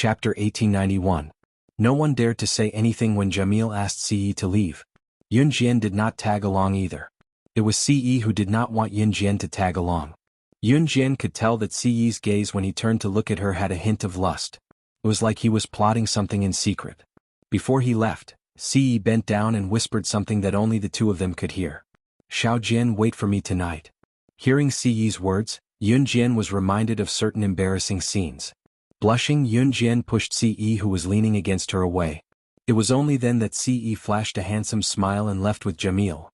Chapter 1891. No one dared to say anything when Jamil asked Ce to leave. Yun Jian did not tag along either. It was Ce who did not want Yun Jian to tag along. Yun Jian could tell that Ce's gaze when he turned to look at her had a hint of lust. It was like he was plotting something in secret. Before he left, Ce bent down and whispered something that only the two of them could hear. "Xiao Jian, wait for me tonight." Hearing Ce's words, Yun Jian was reminded of certain embarrassing scenes. Blushing, Yun Jian pushed Ce, who was leaning against her, away. It was only then that Ce flashed a handsome smile and left with Jamil.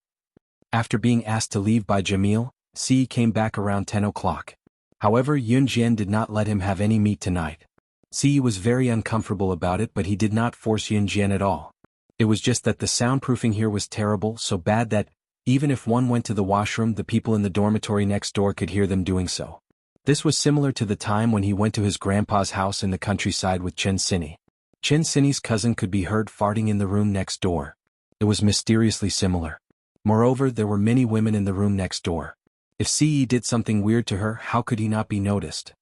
After being asked to leave by Jamil, Ce came back around 10 o'clock. However, Yun Jian did not let him have any meat tonight. Ce was very uncomfortable about it, but he did not force Yun Jian at all. It was just that the soundproofing here was terrible, so bad that, even if one went to the washroom, the people in the dormitory next door could hear them doing so. This was similar to the time when he went to his grandpa's house in the countryside with Chen Sini. Chen Sini's cousin could be heard farting in the room next door. It was mysteriously similar. Moreover, there were many women in the room next door. If Ce did something weird to her, how could he not be noticed?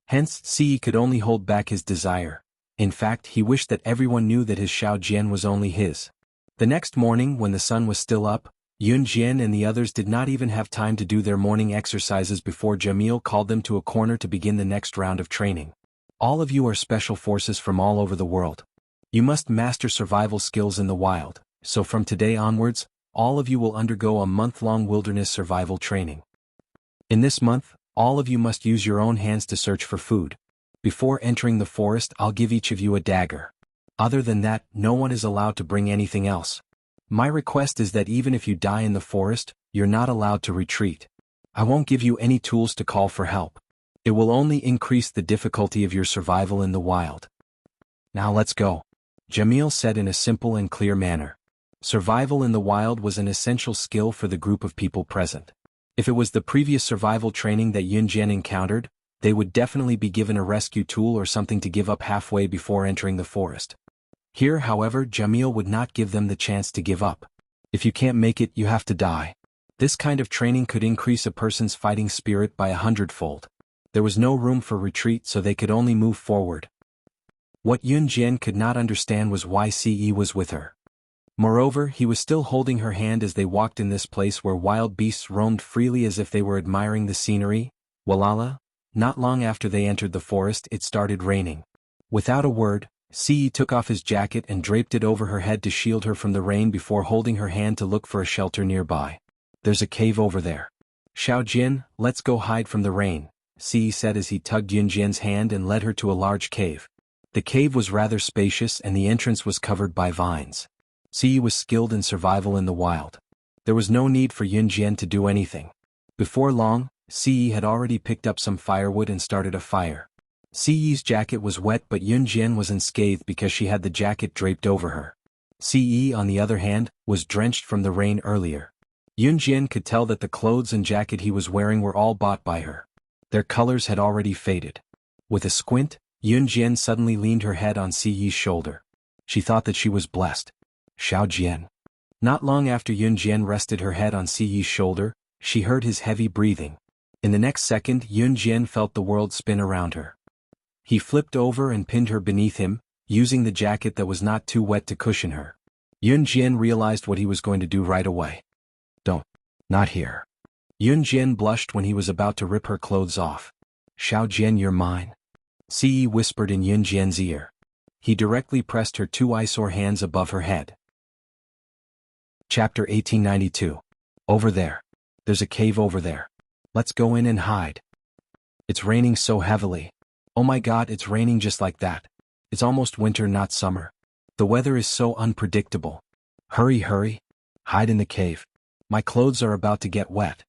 Hence, Ce could only hold back his desire. In fact, he wished that everyone knew that his Xiao Jian was only his. The next morning, when the sun was still up, Yun Jian and the others did not even have time to do their morning exercises before Jamil called them to a corner to begin the next round of training. All of you are special forces from all over the world. You must master survival skills in the wild, so from today onwards, all of you will undergo a month-long wilderness survival training. In this month, all of you must use your own hands to search for food. Before entering the forest, I'll give each of you a dagger. Other than that, no one is allowed to bring anything else. My request is that even if you die in the forest, you're not allowed to retreat. I won't give you any tools to call for help. It will only increase the difficulty of your survival in the wild. Now let's go, Jamil said in a simple and clear manner. Survival in the wild was an essential skill for the group of people present. If it was the previous survival training that Yun Jian encountered, they would definitely be given a rescue tool or something to give up halfway before entering the forest. Here, however, Jamil would not give them the chance to give up. If you can't make it, you have to die. This kind of training could increase a person's fighting spirit by 100-fold. There was no room for retreat, so they could only move forward. What Yun Jian could not understand was why Ce was with her. Moreover, he was still holding her hand as they walked in this place where wild beasts roamed freely as if they were admiring the scenery. Walala, not long after they entered the forest, it started raining. Without a word, Ce took off his jacket and draped it over her head to shield her from the rain before holding her hand to look for a shelter nearby. "There's a cave over there. Xiao Jian, let's go hide from the rain," Ce said as he tugged Yun Jian's hand and led her to a large cave. The cave was rather spacious and the entrance was covered by vines. Ce was skilled in survival in the wild. There was no need for Yun Jian to do anything. Before long, Ce had already picked up some firewood and started a fire. Ce's jacket was wet, but Yun Jian was unscathed because she had the jacket draped over her. Ce, on the other hand, was drenched from the rain earlier. Yun Jian could tell that the clothes and jacket he was wearing were all bought by her. Their colors had already faded. With a squint, Yun Jian suddenly leaned her head on Ce's shoulder. She thought that she was blessed. Xiao Jian. Not long after Yun Jian rested her head on Ce's shoulder, she heard his heavy breathing. In the next second, Yun Jian felt the world spin around her. He flipped over and pinned her beneath him, using the jacket that was not too wet to cushion her. Yun Jian realized what he was going to do right away. "Don't. Not here." Yun Jian blushed when he was about to rip her clothes off. "Xiao Jian, you're mine," Ce whispered in Yun Jian's ear. He directly pressed her two eyesore hands above her head. Chapter 1892. Over there. There's a cave over there. Let's go in and hide. It's raining so heavily. Oh my God, it's raining just like that. It's almost winter, not summer. The weather is so unpredictable. Hurry, hurry. Hide in the cave. My clothes are about to get wet.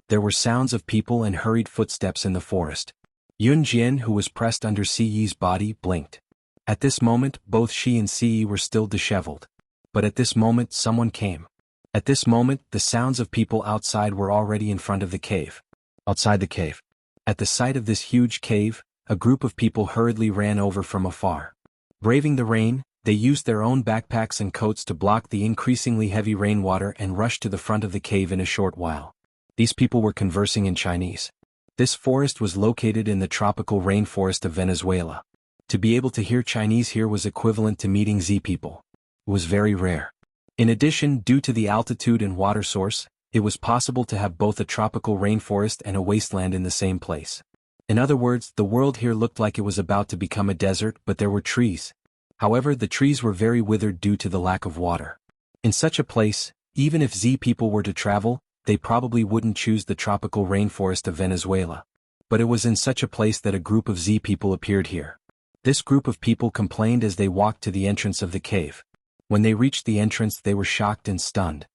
There were sounds of people and hurried footsteps in the forest. Yun Jian, who was pressed under Ce's body, blinked. At this moment, both she and Ce were still disheveled. But at this moment, someone came. At this moment, the sounds of people outside were already in front of the cave. Outside the cave. At the sight of this huge cave, a group of people hurriedly ran over from afar. Braving the rain, they used their own backpacks and coats to block the increasingly heavy rainwater and rushed to the front of the cave in a short while. These people were conversing in Chinese. This forest was located in the tropical rainforest of Venezuela. To be able to hear Chinese here was equivalent to meeting Z people. It was very rare. In addition, due to the altitude and water source, it was possible to have both a tropical rainforest and a wasteland in the same place. In other words, the world here looked like it was about to become a desert, but there were trees. However, the trees were very withered due to the lack of water. In such a place, even if Z people were to travel, they probably wouldn't choose the tropical rainforest of Venezuela. But it was in such a place that a group of Z people appeared here. This group of people complained as they walked to the entrance of the cave. When they reached the entrance, they were shocked and stunned.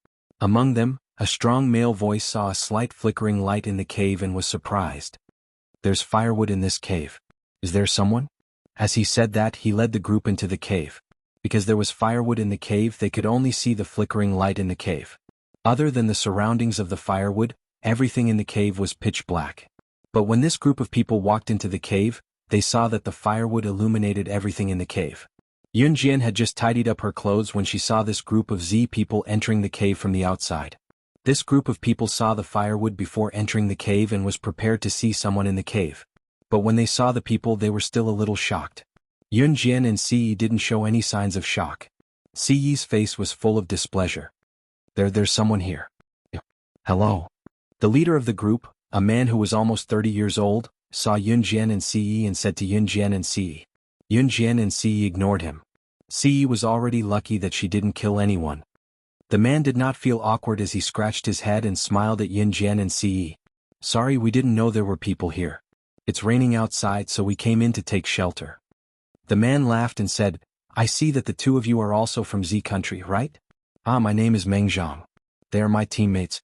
Among them, a strong male voice saw a slight flickering light in the cave and was surprised. "There's firewood in this cave. Is there someone?" As he said that, he led the group into the cave. Because there was firewood in the cave, they could only see the flickering light in the cave. Other than the surroundings of the firewood, everything in the cave was pitch black. But when this group of people walked into the cave, they saw that the firewood illuminated everything in the cave. Yunjian had just tidied up her clothes when she saw this group of Z people entering the cave from the outside. This group of people saw the firewood before entering the cave and was prepared to see someone in the cave. But when they saw the people, they were still a little shocked. Yunjian and Siyi didn't show any signs of shock. Siyi's face was full of displeasure. There's someone here. Hello. The leader of the group, a man who was almost 30 years old, saw Yunjian and Siyi and said to Yunjian and Siyi. Yunjian and Siyi ignored him. Siyi was already lucky that she didn't kill anyone. The man did not feel awkward as he scratched his head and smiled at Yunjian and Siyi. "Sorry, we didn't know there were people here. It's raining outside, so we came in to take shelter." The man laughed and said, "I see that the two of you are also from Z country, right?" "Ah, my name is Meng Zhang. They are my teammates."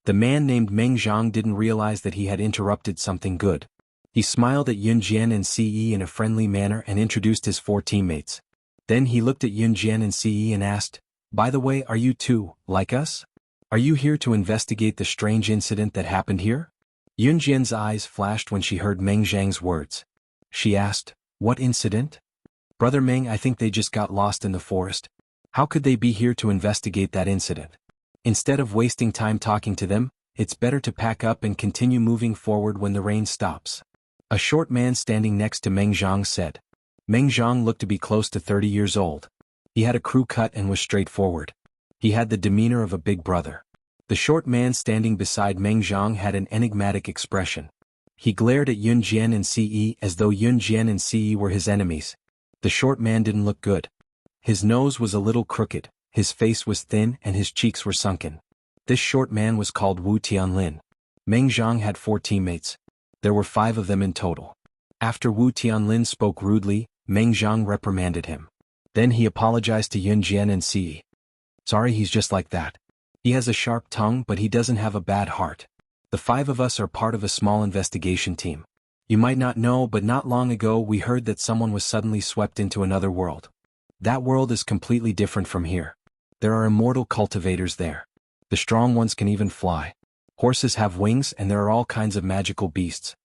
The man named Meng Zhang didn't realize that he had interrupted something good. He smiled at Yunjian and Siyi in a friendly manner and introduced his 4 teammates. Then he looked at Yunjian and Siyi and asked, "By the way, are you two, like us? Are you here to investigate the strange incident that happened here?" Yunjian's eyes flashed when she heard Meng Zhang's words. She asked, "What incident?" "Brother Meng, I think they just got lost in the forest. How could they be here to investigate that incident? Instead of wasting time talking to them, it's better to pack up and continue moving forward when the rain stops." A short man standing next to Meng Zhang said. Meng Zhang looked to be close to 30 years old. He had a crew cut and was straightforward. He had the demeanor of a big brother. The short man standing beside Meng Zhang had an enigmatic expression. He glared at Yunjian and Siyi as though Yunjian and Siyi were his enemies. The short man didn't look good. His nose was a little crooked, his face was thin and his cheeks were sunken. This short man was called Wu Tianlin. Meng Zhang had 4 teammates. There were 5 of them in total. After Wu Tianlin spoke rudely, Meng Zhang reprimanded him. Then he apologized to Yunjian and Siyi. "Sorry, he's just like that. He has a sharp tongue, but he doesn't have a bad heart. The 5 of us are part of a small investigation team. You might not know, but not long ago we heard that someone was suddenly swept into another world. That world is completely different from here. There are immortal cultivators there. The strong ones can even fly. Horses have wings and there are all kinds of magical beasts."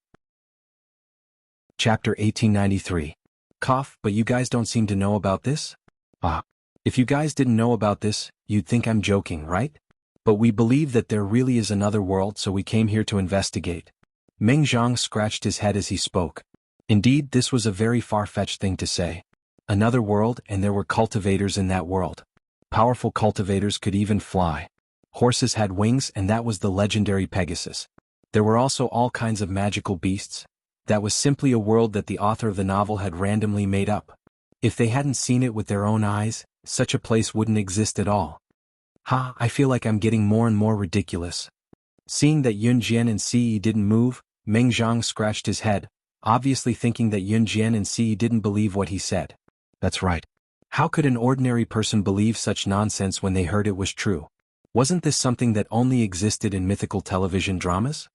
Chapter 1893. Cough, but you guys don't seem to know about this? Ah. If you guys didn't know about this, you'd think I'm joking, right? But we believe that there really is another world, so we came here to investigate. Meng Zhang scratched his head as he spoke. Indeed, this was a very far-fetched thing to say. Another world, and there were cultivators in that world. Powerful cultivators could even fly. Horses had wings, and that was the legendary Pegasus. There were also all kinds of magical beasts. That was simply a world that the author of the novel had randomly made up. If they hadn't seen it with their own eyes, such a place wouldn't exist at all. Ha, I feel like I'm getting more and more ridiculous. Seeing that Yunjian and Siyi didn't move, Meng Zhang scratched his head, obviously thinking that Yunjian and Siyi didn't believe what he said. That's right. How could an ordinary person believe such nonsense when they heard it was true? Wasn't this something that only existed in mythical television dramas?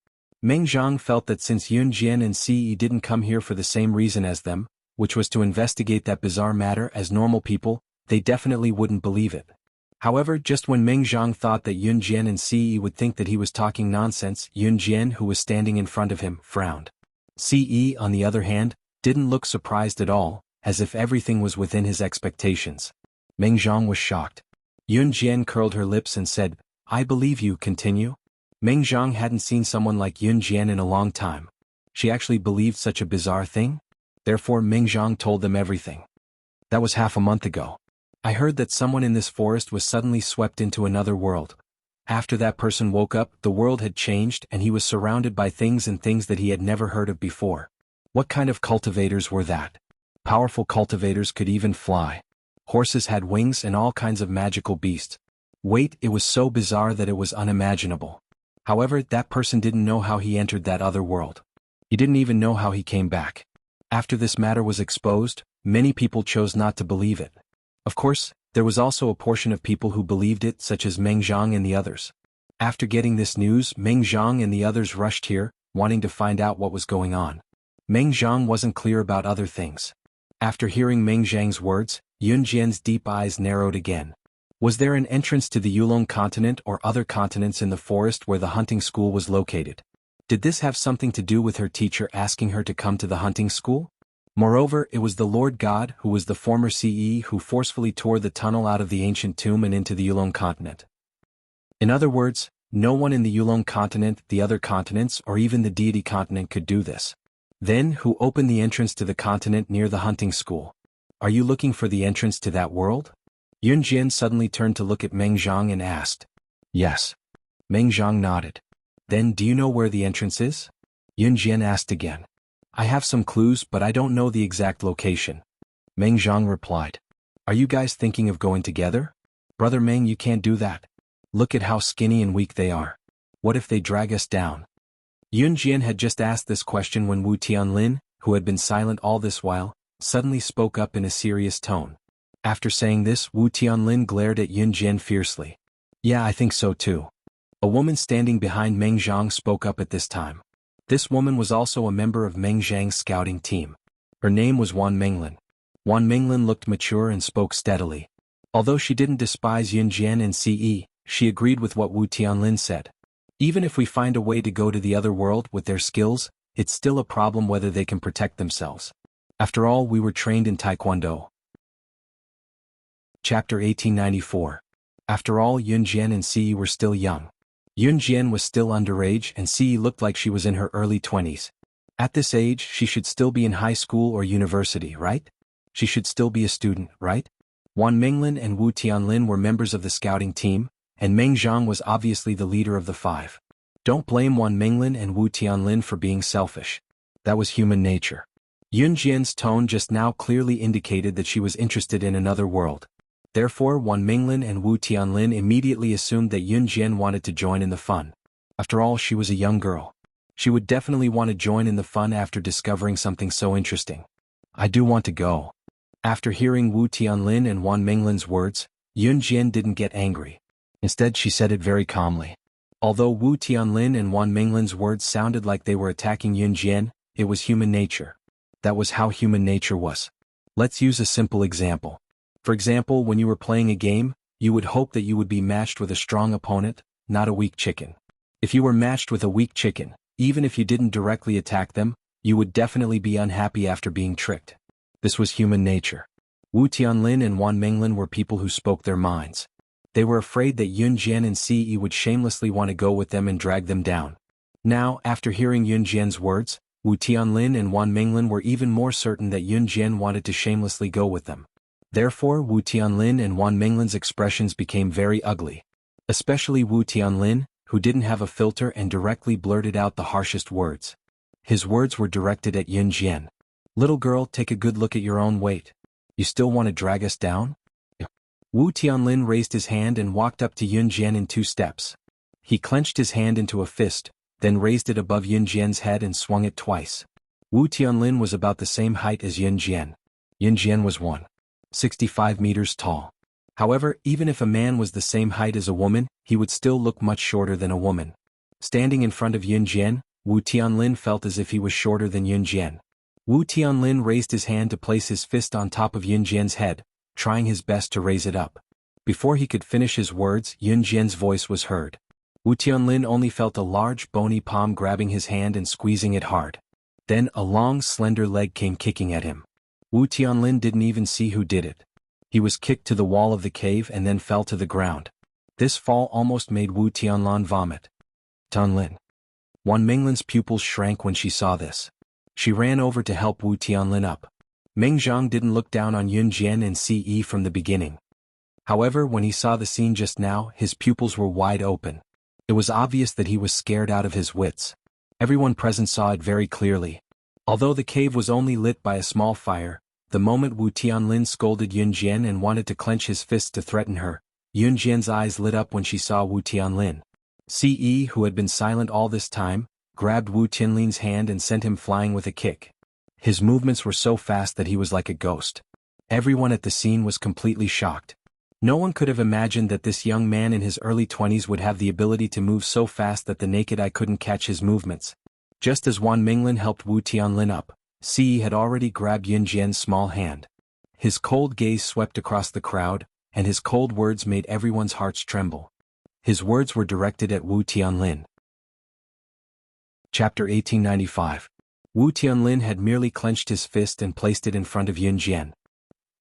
Meng Zhang felt that since Yunjian and Siyi didn't come here for the same reason as them, which was to investigate that bizarre matter as normal people, they definitely wouldn't believe it. However, just when Meng Zhang thought that Yunjian and Siyi would think that he was talking nonsense, Yunjian, who was standing in front of him, frowned. Siyi, on the other hand, didn't look surprised at all, as if everything was within his expectations. Meng Zhang was shocked. Yunjian curled her lips and said, "I believe you, continue." Meng Zhang hadn't seen someone like Yunjian in a long time. She actually believed such a bizarre thing? Therefore Meng Zhang told them everything. That was half a month ago. I heard that someone in this forest was suddenly swept into another world. After that person woke up, the world had changed and he was surrounded by things that he had never heard of before. What kind of cultivators were that? Powerful cultivators could even fly. Horses had wings and all kinds of magical beasts. Wait, it was so bizarre that it was unimaginable. However, that person didn't know how he entered that other world. He didn't even know how he came back. After this matter was exposed, many people chose not to believe it. Of course, there was also a portion of people who believed it, such as Meng Zhang and the others. After getting this news, Meng Zhang and the others rushed here, wanting to find out what was going on. Meng Zhang wasn't clear about other things. After hearing Meng Zhang's words, Yun Jian's deep eyes narrowed again. Was there an entrance to the Yulong continent or other continents in the forest where the hunting school was located? Did this have something to do with her teacher asking her to come to the hunting school? Moreover, it was the Lord God, who was the former CE, who forcefully tore the tunnel out of the ancient tomb and into the Yulong continent. In other words, no one in the Yulong continent, the other continents, or even the deity continent could do this. Then, who opened the entrance to the continent near the hunting school? Are you looking for the entrance to that world? Yun Jian suddenly turned to look at Meng Zhang and asked. Yes. Meng Zhang nodded. Then do you know where the entrance is? Yun Jian asked again. I have some clues, but I don't know the exact location. Meng Zhang replied. Are you guys thinking of going together? Brother Meng, you can't do that. Look at how skinny and weak they are. What if they drag us down? Yun Jian had just asked this question when Wu Tianlin, who had been silent all this while, suddenly spoke up in a serious tone. After saying this, Wu Tianlin glared at Yun Jian fiercely. Yeah, I think so too. A woman standing behind Meng Zhang spoke up at this time. This woman was also a member of Meng Zhang's scouting team. Her name was Wan Menglin. Wan Menglin looked mature and spoke steadily. Although she didn't despise Yun Jian and CE, she agreed with what Wu Tianlin said. Even if we find a way to go to the other world with their skills, it's still a problem whether they can protect themselves. After all, we were trained in Taekwondo. Chapter 1894. After all, Yun Jian and CE were still young. Yun Jian was still underage and CE looked like she was in her early 20s. At this age, she should still be in high school or university, right? She should still be a student, right? Wan Menglin and Wu Tianlin were members of the scouting team, and Meng Zhang was obviously the leader of the five. Don't blame Wan Menglin and Wu Tianlin for being selfish. That was human nature. Yun Jian's tone just now clearly indicated that she was interested in another world. Therefore, Wan Menglin and Wu Tianlin immediately assumed that Yun Jian wanted to join in the fun. After all, she was a young girl. She would definitely want to join in the fun after discovering something so interesting. I do want to go. After hearing Wu Tianlin and Wan Menglin's words, Yun Jian didn't get angry. Instead, she said it very calmly. Although Wu Tianlin and Wan Menglin's words sounded like they were attacking Yun Jian, it was human nature. That was how human nature was. Let's use a simple example. For example, when you were playing a game, you would hope that you would be matched with a strong opponent, not a weak chicken. If you were matched with a weak chicken, even if you didn't directly attack them, you would definitely be unhappy after being tricked. This was human nature. Wu Tianlin and Wan Menglin were people who spoke their minds. They were afraid that Yun Jian and CE would shamelessly want to go with them and drag them down. Now, after hearing Yun Jian's words, Wu Tianlin and Wan Menglin were even more certain that Yun Jian wanted to shamelessly go with them. Therefore, Wu Tianlin and Wan Menglin's expressions became very ugly. Especially Wu Tianlin, who didn't have a filter and directly blurted out the harshest words. His words were directed at Yun Jian. Little girl, take a good look at your own weight. You still want to drag us down? Wu Tianlin raised his hand and walked up to Yun Jian in 2 steps. He clenched his hand into a fist, then raised it above Yun Jian's head and swung it twice. Wu Tianlin was about the same height as Yun Jian. Yun Jian was 165 meters tall. However, even if a man was the same height as a woman, he would still look much shorter than a woman. Standing in front of Yun Jian, Wu Tianlin felt as if he was shorter than Yun Jian. Wu Tianlin raised his hand to place his fist on top of Yun Jian's head, trying his best to raise it up. Before he could finish his words, Yun Jian's voice was heard. Wu Tianlin only felt a large bony palm grabbing his hand and squeezing it hard. Then a long slender leg came kicking at him. Wu Tianlin didn't even see who did it. He was kicked to the wall of the cave and then fell to the ground. This fall almost made Wu Tianlin vomit. Tianlin. Wan Menglin's pupils shrank when she saw this. She ran over to help Wu Tianlin up. Meng Zhang didn't look down on Yun Jian and Ce from the beginning. However, when he saw the scene just now, his pupils were wide open. It was obvious that he was scared out of his wits. Everyone present saw it very clearly. Although the cave was only lit by a small fire, the moment Wu Tianlin scolded Yun Jian and wanted to clench his fists to threaten her, Yun Jian's eyes lit up when she saw Wu Tianlin. Ce, who had been silent all this time, grabbed Wu Tianlin's hand and sent him flying with a kick. His movements were so fast that he was like a ghost. Everyone at the scene was completely shocked. No one could have imagined that this young man in his early 20s would have the ability to move so fast that the naked eye couldn't catch his movements. Just as Wan Minglin helped Wu Tianlin up, Ce had already grabbed Yun Jian's small hand. His cold gaze swept across the crowd, and his cold words made everyone's hearts tremble. His words were directed at Wu Tianlin. Chapter 1895. Wu Tianlin had merely clenched his fist and placed it in front of Yun Jian.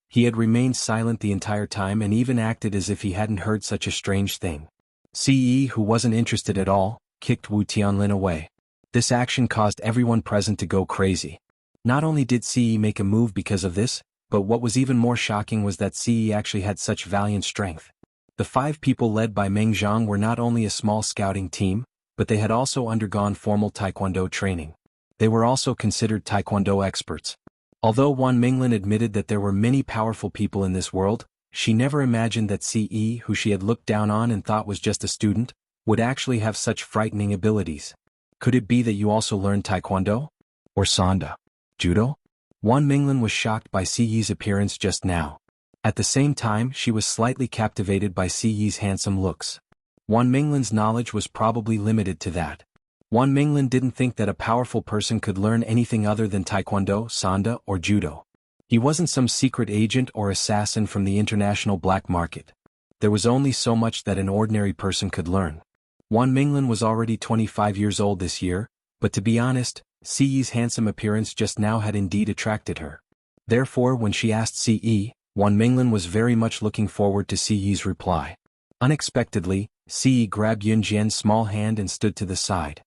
He had remained silent the entire time and even acted as if he hadn't heard such a strange thing. Ce, who wasn't interested at all, kicked Wu Tianlin away. This action caused everyone present to go crazy. Not only did Ce make a move because of this, but what was even more shocking was that Ce actually had such valiant strength. The 5 people led by Meng Zhang were not only a small scouting team, but they had also undergone formal taekwondo training. They were also considered taekwondo experts. Although Wan Minglin admitted that there were many powerful people in this world, she never imagined that Ce, who she had looked down on and thought was just a student, would actually have such frightening abilities. Could it be that you also learned taekwondo? Or sanda? Judo? Wan Minglin was shocked by Ce's appearance just now. At the same time, she was slightly captivated by Ce's handsome looks. Wan Minglin's knowledge was probably limited to that. Wan Minglin didn't think that a powerful person could learn anything other than taekwondo, sanda, or judo. He wasn't some secret agent or assassin from the international black market. There was only so much that an ordinary person could learn. Wan Minglin was already 25 years old this year, but to be honest, Ce's handsome appearance just now had indeed attracted her. Therefore, when she asked Ce, Wan Minglin was very much looking forward to Ce's reply. Unexpectedly, Ce grabbed Yun Jian's small hand and stood to the side.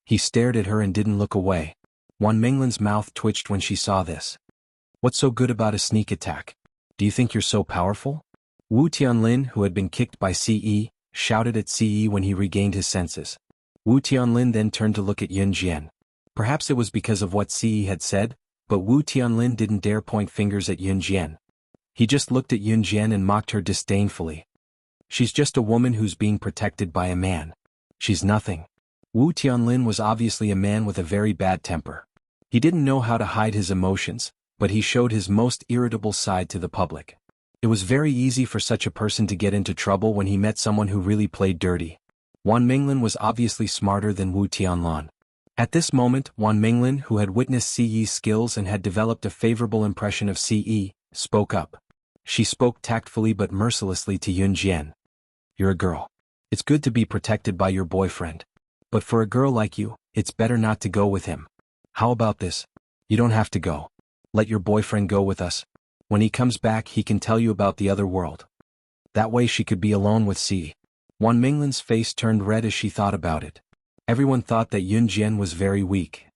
He stared at her and didn't look away. Wan Minglin's mouth twitched when she saw this. What's so good about a sneak attack? Do you think you're so powerful? Wu Tianlin, who had been kicked by Ce, shouted at Ce when he regained his senses. Wu Tianlin then turned to look at Yun Jian. Perhaps it was because of what Ce had said, but Wu Tianlin didn't dare point fingers at Yun Jian. He just looked at Yun Jian and mocked her disdainfully. She's just a woman who's being protected by a man. She's nothing. Wu Tianlin was obviously a man with a very bad temper. He didn't know how to hide his emotions, but he showed his most irritable side to the public. It was very easy for such a person to get into trouble when he met someone who really played dirty. Wan Minglin was obviously smarter than Wu Tianlin. At this moment, Wan Minglin, who had witnessed Ce's skills and had developed a favorable impression of Ce, spoke up. She spoke tactfully but mercilessly to Yun Jian. You're a girl. It's good to be protected by your boyfriend. But for a girl like you, it's better not to go with him. How about this? You don't have to go. Let your boyfriend go with us. When he comes back, he can tell you about the other world. That way she could be alone with Ce. Wan Minglin's face turned red as she thought about it. Everyone thought that Yun Jian was very weak.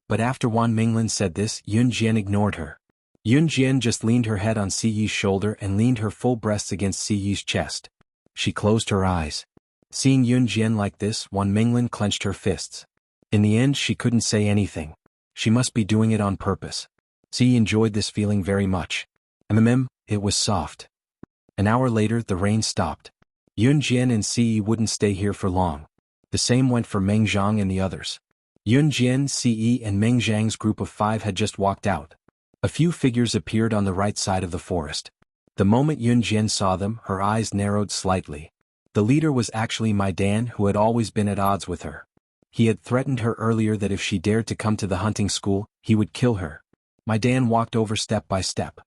But after Wan Minglin said this, Yun Jian ignored her. Yun Jian just leaned her head on Ce's shoulder and leaned her full breasts against Ce's chest. She closed her eyes. Seeing Yun Jian like this, Wan Minglin clenched her fists. In the end, she couldn't say anything. She must be doing it on purpose. Ce enjoyed this feeling very much. It was soft. An hour later, the rain stopped. Yun Jian and Ce wouldn't stay here for long. The same went for Meng Zhang and the others. Yun Jian, Ce and Meng Zhang's group of 5 had just walked out. A few figures appeared on the right side of the forest. The moment Yun Jian saw them, her eyes narrowed slightly. The leader was actually Mai Dan, who had always been at odds with her. He had threatened her earlier that if she dared to come to the hunting school, he would kill her. Mai Dan walked over step by step.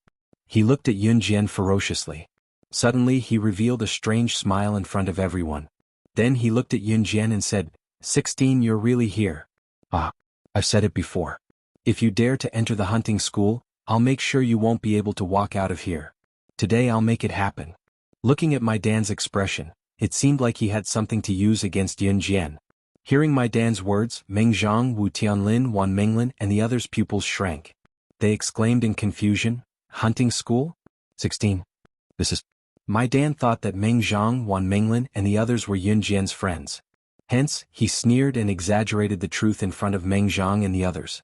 He looked at Yun Jian ferociously. Suddenly he revealed a strange smile in front of everyone. Then he looked at Yun Jian and said, 16, you're really here. Ah, I've said it before. If you dare to enter the hunting school, I'll make sure you won't be able to walk out of here. Today I'll make it happen. Looking at Mai Dan's expression, it seemed like he had something to use against Yun Jian. Hearing my Dan's words, Meng Zhang, Wu Tianlin, Wan Minglan and the others' pupils shrank. They exclaimed in confusion, "Hunting school? 16. This is..." My Dan thought that Meng Zhang, Wan Minglan and the others were Yun Jian's friends. Hence, he sneered and exaggerated the truth in front of Meng Zhang and the others.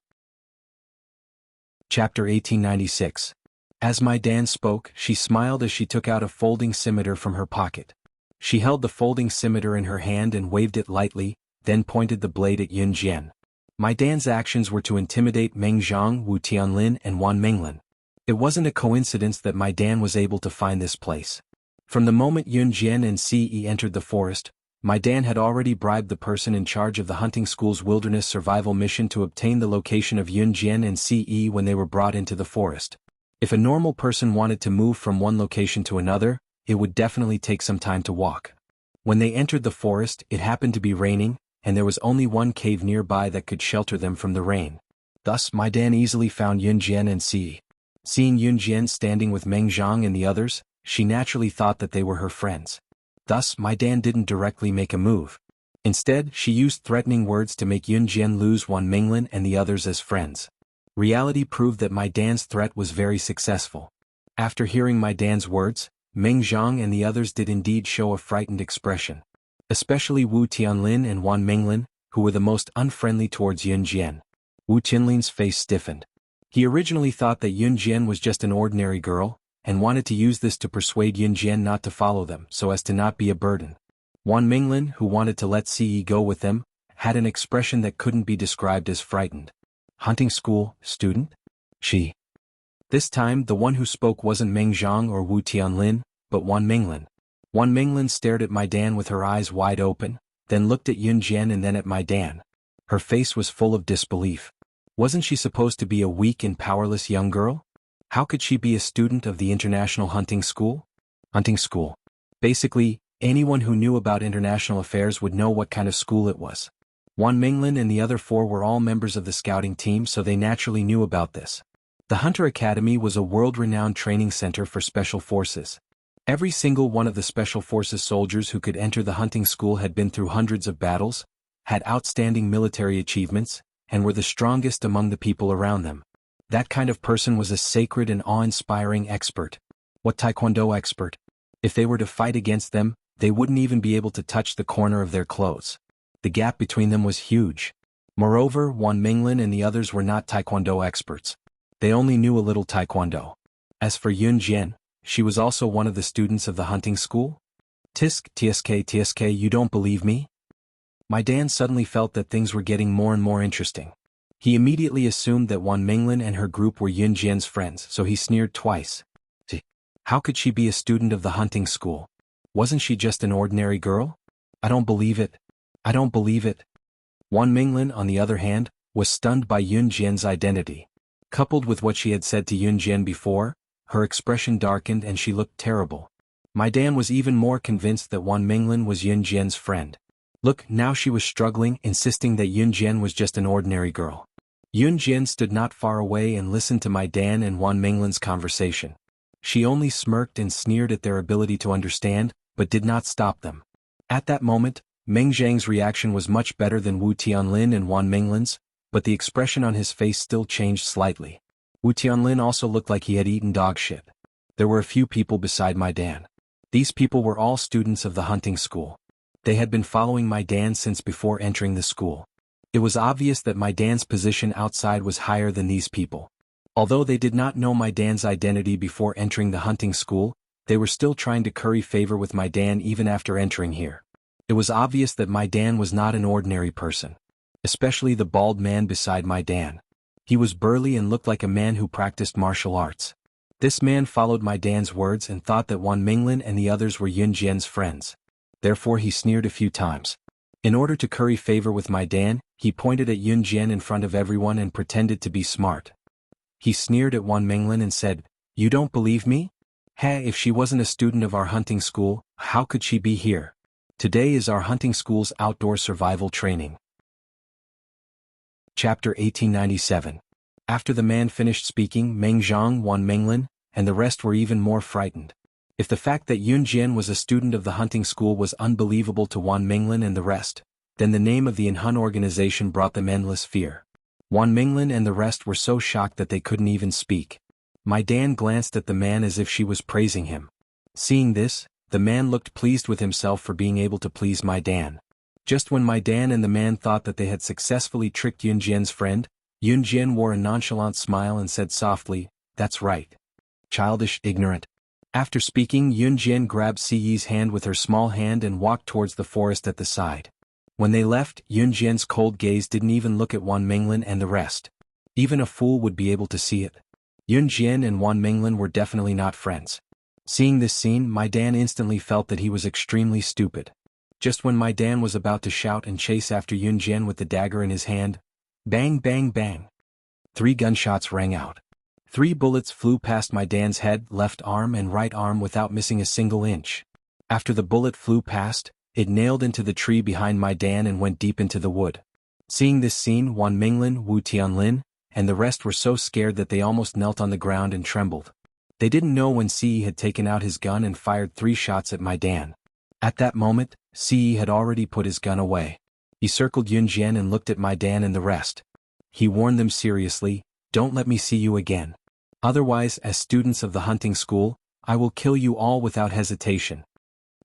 Chapter 1896. As my Dan spoke, she smiled as she took out a folding scimitar from her pocket. She held the folding scimitar in her hand and waved it lightly, then pointed the blade at Yun Jian. My Dan's actions were to intimidate Meng Zhang, Wu Tianlin and Wan Minglan. It wasn't a coincidence that my Dan was able to find this place. From the moment Yun Jian and Ce entered the forest, my Dan had already bribed the person in charge of the hunting school's wilderness survival mission to obtain the location of Yun Jian and Ce when they were brought into the forest. If a normal person wanted to move from one location to another, it would definitely take some time to walk. When they entered the forest, it happened to be raining, and there was only one cave nearby that could shelter them from the rain. Thus, my Dan easily found Yun Jian and Ce. Seeing Yun Jian standing with Meng Zhang and the others, she naturally thought that they were her friends. Thus, my Dan didn't directly make a move. Instead, she used threatening words to make Yun Jian lose Wan Minglan and the others as friends. Reality proved that my Dan's threat was very successful. After hearing my Dan's words, Meng Zhang and the others did indeed show a frightened expression. Especially Wu Tianlin and Wan Minglan, who were the most unfriendly towards Yun Jian. Wu Tianlin's face stiffened. He originally thought that Yun Jian was just an ordinary girl, and wanted to use this to persuade Yun Jian not to follow them so as to not be a burden. Wan Minglan, who wanted to let Ce go with them, had an expression that couldn't be described as frightened. Hunting school, student? She. This time, the one who spoke wasn't Meng Zhang or Wu Tianlin, but Wan Minglan. Wan Minglan stared at my Dan with her eyes wide open, then looked at Yun Jian and then at my Dan. Her face was full of disbelief. Wasn't she supposed to be a weak and powerless young girl? How could she be a student of the International Hunting School? Hunting school. Basically, anyone who knew about international affairs would know what kind of school it was. Wan Minglan and the other four were all members of the scouting team, so they naturally knew about this. The Hunter Academy was a world-renowned training center for special forces. Every single one of the special forces soldiers who could enter the hunting school had been through hundreds of battles, had outstanding military achievements, and were the strongest among the people around them. That kind of person was a sacred and awe-inspiring expert. What Taekwondo expert? If they were to fight against them, they wouldn't even be able to touch the corner of their clothes. The gap between them was huge. Moreover, Wan Minglan and the others were not Taekwondo experts. They only knew a little Taekwondo. As for Yun Jian, she was also one of the students of the hunting school? Tsk, you don't believe me? My Dan suddenly felt that things were getting more and more interesting. He immediately assumed that Wan Minglan and her group were Yun Jian's friends, so he sneered twice. How could she be a student of the hunting school? Wasn't she just an ordinary girl? I don't believe it. I don't believe it. Wan Minglan, on the other hand, was stunned by Yun Jian's identity. Coupled with what she had said to Yun Jian before, her expression darkened and she looked terrible. My Dan was even more convinced that Wan Minglan was Yun Jian's friend. Look, now she was struggling, insisting that Yun Jian was just an ordinary girl. Yun Jian stood not far away and listened to my Dan and Wan Minglan's conversation. She only smirked and sneered at their ability to understand, but did not stop them. At that moment, Meng Zhang's reaction was much better than Wu Tianlin and Wan Minglan's, but the expression on his face still changed slightly. Wu Tianlin also looked like he had eaten dog shit. There were a few people beside my Dan. These people were all students of the hunting school. They had been following my Dan since before entering the school. It was obvious that my Dan's position outside was higher than these people. Although they did not know my Dan's identity before entering the hunting school, they were still trying to curry favor with my Dan even after entering here. It was obvious that my Dan was not an ordinary person. Especially the bald man beside my Dan. He was burly and looked like a man who practiced martial arts. This man followed my Dan's words and thought that Wan Minglan and the others were Yun Jian's friends. Therefore he sneered a few times. In order to curry favor with my Dan, he pointed at Yun Jian in front of everyone and pretended to be smart. He sneered at Wan Minglan and said, "You don't believe me? Hey, if she wasn't a student of our hunting school, how could she be here? Today is our hunting school's outdoor survival training." Chapter 1897. After the man finished speaking, Meng Zhang, Wan Minglan, and the rest were even more frightened. If the fact that Yun Jian was a student of the hunting school was unbelievable to Wan Minglan and the rest, Then the name of the Inhun organization brought them endless fear. Wan Minglin and the rest were so shocked that they couldn't even speak. My Dan glanced at the man as if she was praising him. Seeing this, the man looked pleased with himself for being able to please my Dan. Just when my Dan and the man thought that they had successfully tricked Yunjian's friend, Yunjian wore a nonchalant smile and said softly, "That's right. Childish, ignorant." After speaking, Yunjian grabbed Siyi's hand with her small hand and walked towards the forest at the side. When they left, Yunjian's cold gaze didn't even look at Wan Minglin and the rest. Even a fool would be able to see it. Yunjian and Wan Minglin were definitely not friends. Seeing this scene, my Dan instantly felt that he was extremely stupid. Just when my Dan was about to shout and chase after Yunjian with the dagger in his hand, bang bang bang. 3 gunshots rang out. 3 bullets flew past my Dan's head, left arm and right arm without missing a single inch. After the bullet flew past, it nailed into the tree behind my Dan and went deep into the wood. Seeing this scene, Wan Minglin, Wu Tianlin, and the rest were so scared that they almost knelt on the ground and trembled. They didn't know when Siyi had taken out his gun and fired 3 shots at my Dan. At that moment, Siyi had already put his gun away. He circled Yunjian and looked at my Dan and the rest. He warned them seriously, "Don't let me see you again. Otherwise, as students of the hunting school, I will kill you all without hesitation."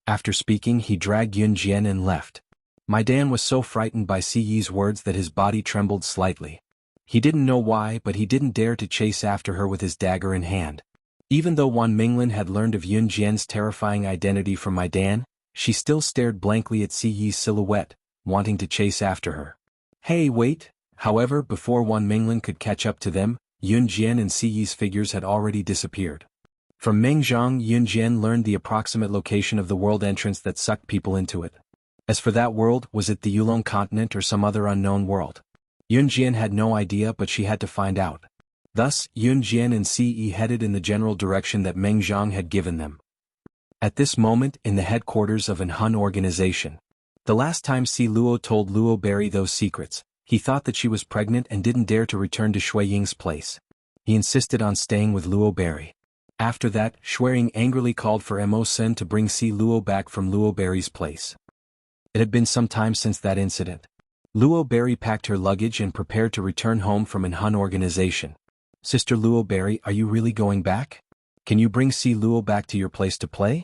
After speaking, he dragged Yunjian and left. My Dan was so frightened by Siyi's words that his body trembled slightly. He didn't know why, but he didn't dare to chase after her with his dagger in hand. Even though Wan Minglin had learned of Yunjian's terrifying identity from my Dan, she still stared blankly at Siyi's silhouette, wanting to chase after her. "Hey, wait!" However, before Wan Minglin could catch up to them, Yunjian and Siyi's figures had already disappeared. From Mengzhang, Yunjian learned the approximate location of the world entrance that sucked people into it. As for that world, was it the Yulong continent or some other unknown world? Yunjian had no idea, but she had to find out. Thus, Yunjian and Siyi headed in the general direction that Mengzhang had given them. At this moment, in the headquarters of an Hun organization. The last time Si Luo told Luo Berry those secrets, he thought that she was pregnant and didn't dare to return to Shui Ying's place. He insisted on staying with Luo Berry. After that, Shui Ying angrily called for Mo Sen to bring Si Luo back from Luo Berry's place. It had been some time since that incident. Luo Berry packed her luggage and prepared to return home from an Hun organization. "Sister Luo Berry, are you really going back? Can you bring Si Luo back to your place to play?"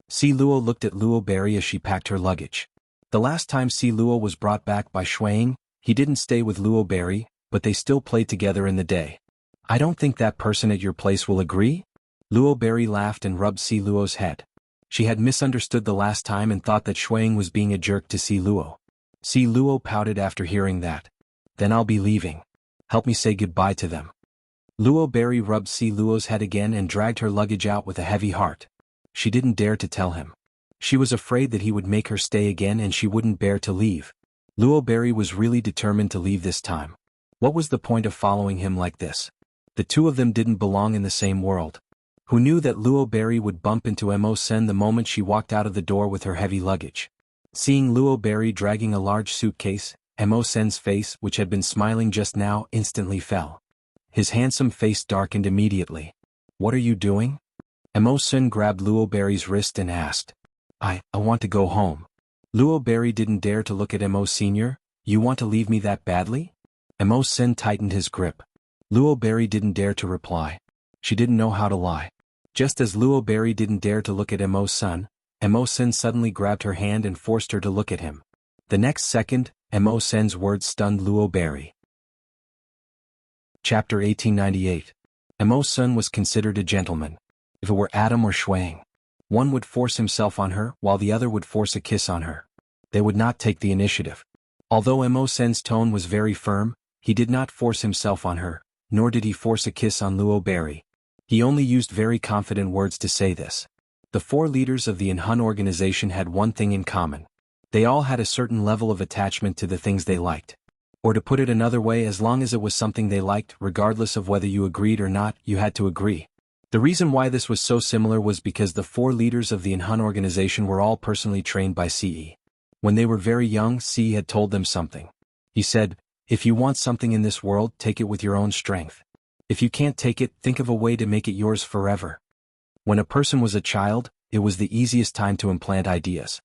Si Luo looked at Luo Berry as she packed her luggage. The last time Si Luo was brought back by Shui Ying, he didn't stay with Luo Berry, but they still played together in the day. "I don't think that person at your place will agree?" Luo Berry laughed and rubbed Si Luo's head. She had misunderstood the last time and thought that Shui Ying was being a jerk to Si Luo. Si Luo pouted after hearing that. "Then I'll be leaving. Help me say goodbye to them." Luo Berry rubbed Si Luo's head again and dragged her luggage out with a heavy heart. She didn't dare to tell him. She was afraid that he would make her stay again and she wouldn't bear to leave. Luo Berry was really determined to leave this time. What was the point of following him like this? The two of them didn't belong in the same world. Who knew that Luo Berry would bump into Mo Sen the moment she walked out of the door with her heavy luggage? Seeing Luo Berry dragging a large suitcase, Mo Sen's face, which had been smiling just now, instantly fell. His handsome face darkened immediately. "What are you doing?" Mo Sen grabbed Luo Berry's wrist and asked. I want to go home." Luo Berry didn't dare to look at Mo Sr. "You want to leave me that badly?" Mo Sen tightened his grip. Luo Berry didn't dare to reply. She didn't know how to lie. Just as Luo Berry didn't dare to look at Mo Sen suddenly grabbed her hand and forced her to look at him. The next second, Mo Sen's words stunned Luo Berry. Chapter 1898. Mo Sen was considered a gentleman. If it were Adam or Shui Ying, one would force himself on her while the other would force a kiss on her. They would not take the initiative. Although Mo Sen's tone was very firm, he did not force himself on her, nor did he force a kiss on Luo Berry. He only used very confident words to say this. The 4 leaders of the Inhun organization had one thing in common. They all had a certain level of attachment to the things they liked. Or to put it another way, as long as it was something they liked, regardless of whether you agreed or not, you had to agree. The reason why this was so similar was because the 4 leaders of the Inhun organization were all personally trained by Siyi. When they were very young, Siyi had told them something. He said, "If you want something in this world, take it with your own strength. If you can't take it, think of a way to make it yours forever." When a person was a child, it was the easiest time to implant ideas.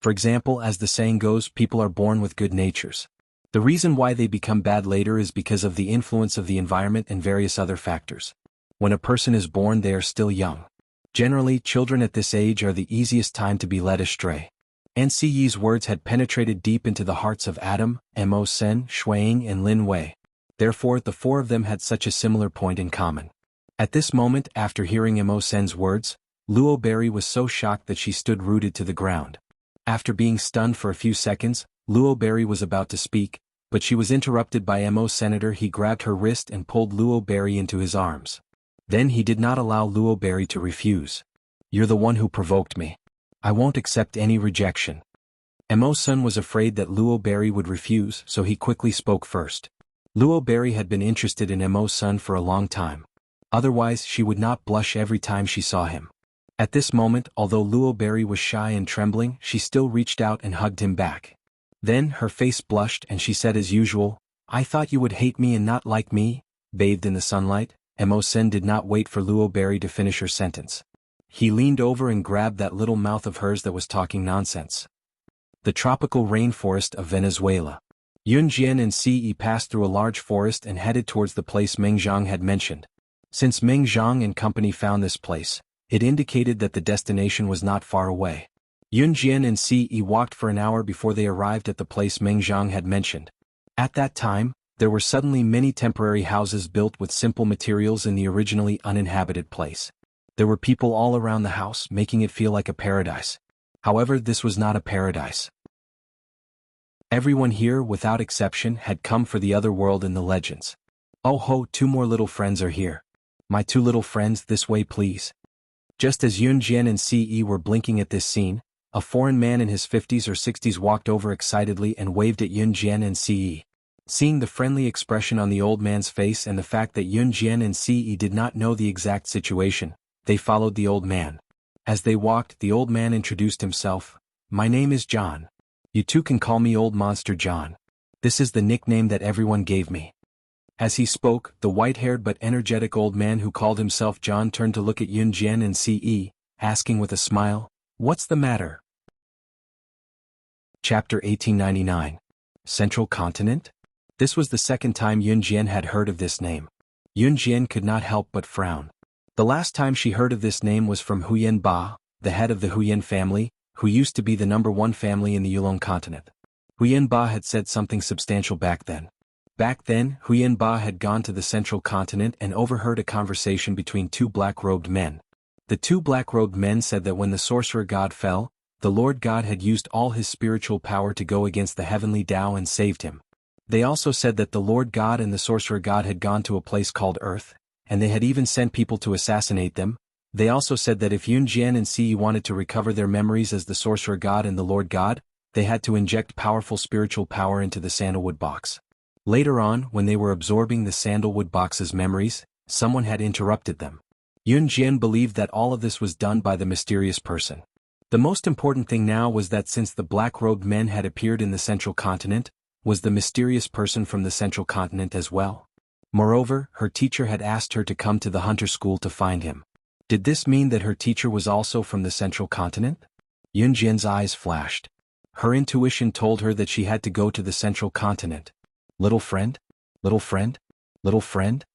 For example, as the saying goes, people are born with good natures. The reason why they become bad later is because of the influence of the environment and various other factors. When a person is born, they are still young. Generally, children at this age are the easiest time to be led astray. NCE's words had penetrated deep into the hearts of Adam, Mo Sen, Shuiying and Lin Wei. Therefore, the four of them had such a similar point in common. At this moment, after hearing Mo Sen's words, Luo Berry was so shocked that she stood rooted to the ground. After being stunned for a few seconds, Luo Berry was about to speak, but she was interrupted by Mo Senator. He grabbed her wrist and pulled Luo Berry into his arms. Then he did not allow Luo Berry to refuse. "You're the one who provoked me. I won't accept any rejection." Mo Sun was afraid that Luo Berry would refuse, so he quickly spoke first. Luo Berry had been interested in Mo Sun for a long time. Otherwise, she would not blush every time she saw him. At this moment, although Luo Berry was shy and trembling, she still reached out and hugged him back. Then, her face blushed and she said as usual, "I thought you would hate me and not like me." Bathed in the sunlight, Mo Sen did not wait for Luo Berry to finish her sentence. He leaned over and grabbed that little mouth of hers that was talking nonsense. The tropical rainforest of Venezuela. Yun Jian and Ce passed through a large forest and headed towards the place Meng Zhang had mentioned. Since Meng Zhang and company found this place, it indicated that the destination was not far away. Yun Jian and Ce walked for an hour before they arrived at the place Meng Zhang had mentioned. At that time, there were suddenly many temporary houses built with simple materials in the originally uninhabited place. There were people all around the house, making it feel like a paradise. However, this was not a paradise. Everyone here, without exception, had come for the other world in the legends. "Oh ho, 2 more little friends are here. My 2 little friends, this way please." Just as Yun Jian and Ce were blinking at this scene, a foreign man in his 50s or 60s walked over excitedly and waved at Yun Jian and Ce. Seeing the friendly expression on the old man's face and the fact that Yun Jian and Ce did not know the exact situation, they followed the old man. As they walked, the old man introduced himself. "My name is John. You two can call me Old Monster John. This is the nickname that everyone gave me." As he spoke, the white-haired but energetic old man who called himself John turned to look at Yun Jian and Ce, asking with a smile, "What's the matter?" Chapter 1899. Central Continent? This was the second time Yun Jian had heard of this name. Yun Jian could not help but frown. The last time she heard of this name was from Huyen Ba, the head of the Huyen family, who used to be the #1 family in the Yulong continent. Huyen Ba had said something substantial back then. Back then, Huyen Ba had gone to the central continent and overheard a conversation between 2 black-robed men. The 2 black-robed men said that when the sorcerer god fell, the Lord God had used all his spiritual power to go against the heavenly Tao and saved him. They also said that the Lord God and the sorcerer god had gone to a place called Earth, and they had even sent people to assassinate them. They also said that if Yun Jian and Ce wanted to recover their memories as the sorcerer god and the Lord God, they had to inject powerful spiritual power into the sandalwood box. Later on, when they were absorbing the sandalwood box's memories, someone had interrupted them. Yun Jian believed that all of this was done by the mysterious person. The most important thing now was that since the black-robed men had appeared in the central continent, was the mysterious person from the central continent as well. Moreover, her teacher had asked her to come to the hunter school to find him. Did this mean that her teacher was also from the central continent? Yun Jian's eyes flashed. Her intuition told her that she had to go to the central continent. "Little friend? Little friend? Little friend?"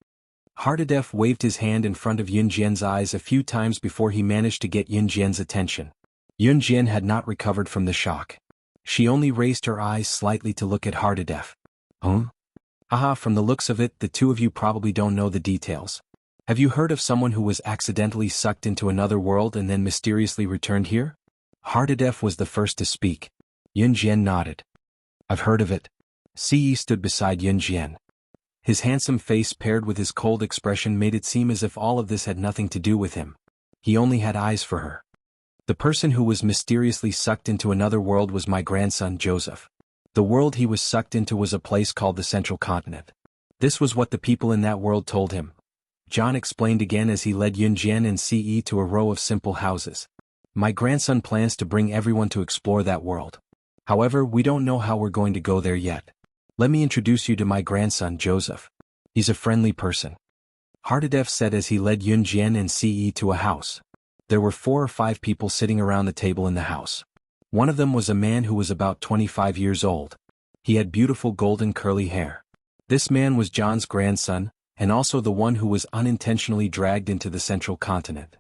Hardadef waved his hand in front of Yun Jian's eyes a few times before he managed to get Yun Jian's attention. Yun Jian had not recovered from the shock. She only raised her eyes slightly to look at Hardadef. Haha, from the looks of it, the 2 of you probably don't know the details. Have you heard of someone who was accidentally sucked into another world and then mysteriously returned here?" Hardadef was the first to speak. Yun Jian nodded. "I've heard of it." Ce stood beside Yun Jian. His handsome face paired with his cold expression made it seem as if all of this had nothing to do with him. He only had eyes for her. "The person who was mysteriously sucked into another world was my grandson Joseph. The world he was sucked into was a place called the Central Continent. This was what the people in that world told him." John explained again as he led Yun Jian and Ce to a row of simple houses. "My grandson plans to bring everyone to explore that world. However, we don't know how we're going to go there yet. Let me introduce you to my grandson Joseph. He's a friendly person," Hardadef said as he led Yun Jian and Ce to a house. There were 4 or 5 people sitting around the table in the house. One of them was a man who was about 25 years old. He had beautiful golden curly hair. This man was John's grandson, and also the one who was unintentionally dragged into the central continent.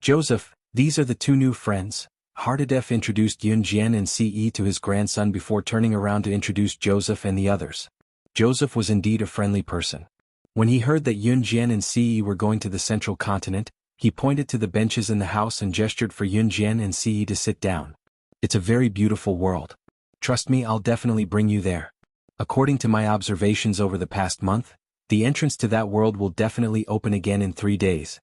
Joseph, these are the two new friends. Hardadef introduced Yun Jian and Ce to his grandson before turning around to introduce Joseph and the others. Joseph was indeed a friendly person. When he heard that Yun Jian and Ce were going to the central continent, he pointed to the benches in the house and gestured for Yun Jian and Ce to sit down. It's a very beautiful world. Trust me, I'll definitely bring you there. According to my observations over the past month, the entrance to that world will definitely open again in 3 days.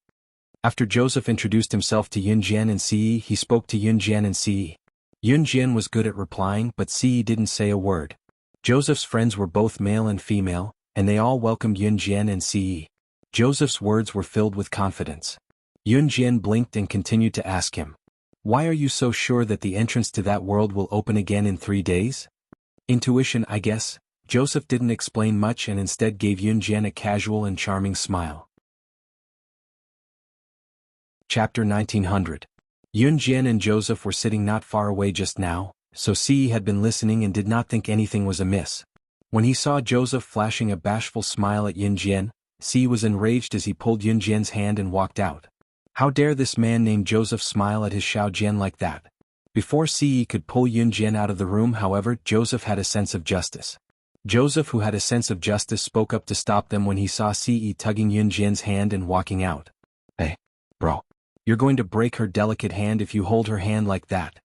After Joseph introduced himself to Yun Jian and Ce, he spoke to Yun Jian and Ce. Yun Jian was good at replying, but Ce didn't say a word. Joseph's friends were both male and female, and they all welcomed Yun Jian and Ce. Joseph's words were filled with confidence. Yun Jian blinked and continued to ask him, "Why are you so sure that the entrance to that world will open again in 3 days?" "Intuition, I guess." Joseph didn't explain much and instead gave Yun Jian a casual and charming smile. Chapter 1900. Yun Jian and Joseph were sitting not far away just now, so Ce had been listening and did not think anything was amiss. When he saw Joseph flashing a bashful smile at Yun Jian, Ce was enraged as he pulled Yun Jian's hand and walked out. How dare this man named Joseph smile at his Xiao Jian like that? Before Ce could pull Yun Jian out of the room, however, Joseph had a sense of justice. Joseph, who had a sense of justice, spoke up to stop them when he saw Ce tugging Yun Jian's hand and walking out. "Hey, bro. You're going to break her delicate hand if you hold her hand like that."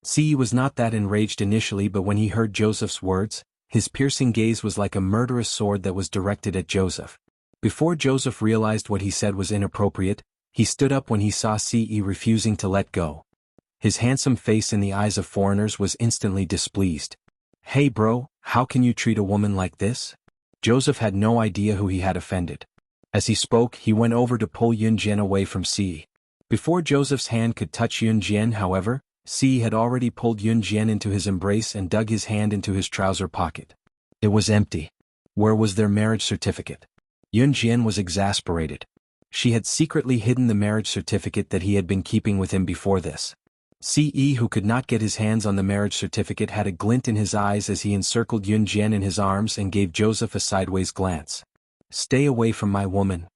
Ce was not that enraged initially, but when he heard Joseph's words, his piercing gaze was like a murderous sword that was directed at Joseph. Before Joseph realized what he said was inappropriate, he stood up when he saw Ce refusing to let go. His handsome face in the eyes of foreigners was instantly displeased. "Hey bro, how can you treat a woman like this?" Joseph had no idea who he had offended. As he spoke, he went over to pull Yun Jian away from Ce. Before Joseph's hand could touch Yun Jian, however, Ce had already pulled Yun Jian into his embrace and dug his hand into his trouser pocket. It was empty. Where was their marriage certificate? Yun Jian was exasperated. She had secretly hidden the marriage certificate that he had been keeping with him before this. Ce, who could not get his hands on the marriage certificate, had a glint in his eyes as he encircled Yun Jian in his arms and gave Joseph a sideways glance. "Stay away from my woman."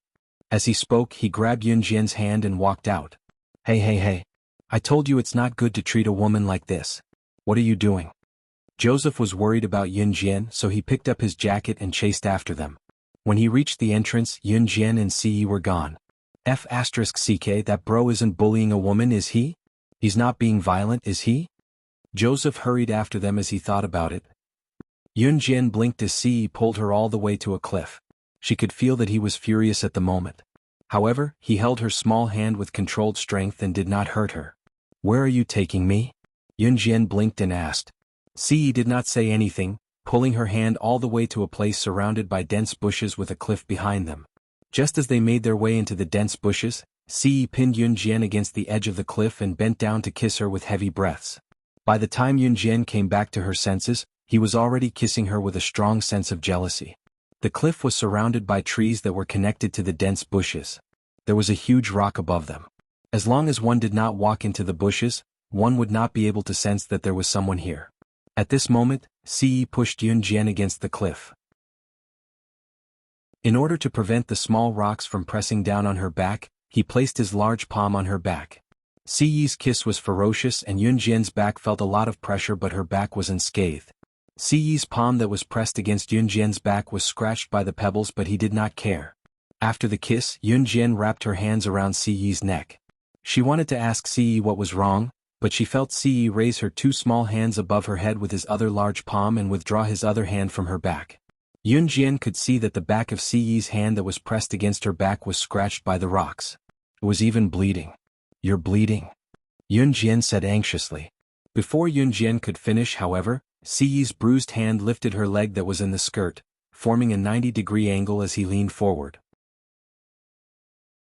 As he spoke, he grabbed Yun Jian's hand and walked out. Hey. I told you it's not good to treat a woman like this. What are you doing?" Joseph was worried about Yun Jian, so he picked up his jacket and chased after them. When he reached the entrance, Yun Jian and Ce were gone. F***ck, that bro isn't bullying a woman, is he? He's not being violent, is he? Joseph hurried after them as he thought about it. Yun Jian blinked as Ce pulled her all the way to a cliff. She could feel that he was furious at the moment. However, he held her small hand with controlled strength and did not hurt her. "Where are you taking me?" Yun Jian blinked and asked. Ce did not say anything, pulling her hand all the way to a place surrounded by dense bushes with a cliff behind them. Just as they made their way into the dense bushes, Ce pinned Yun Jian against the edge of the cliff and bent down to kiss her with heavy breaths. By the time Yun Jian came back to her senses, he was already kissing her with a strong sense of jealousy. The cliff was surrounded by trees that were connected to the dense bushes. There was a huge rock above them. As long as one did not walk into the bushes, one would not be able to sense that there was someone here. At this moment, Ce pushed Yun Jian against the cliff. In order to prevent the small rocks from pressing down on her back, he placed his large palm on her back. Ce's kiss was ferocious and Yun Jian's back felt a lot of pressure, but her back was unscathed. Ce's palm that was pressed against Yun Jian's back was scratched by the pebbles, but he did not care. After the kiss, Yun Jian wrapped her hands around Ce's neck. She wanted to ask Ce what was wrong, but she felt Ce raise her two small hands above her head with his other large palm and withdraw his other hand from her back. Yun Jian could see that the back of Ce's hand that was pressed against her back was scratched by the rocks. It was even bleeding. "You're bleeding?" Yun Jian said anxiously. Before Yun Jian could finish, however, Ce's bruised hand lifted her leg that was in the skirt, forming a 90-degree angle as he leaned forward.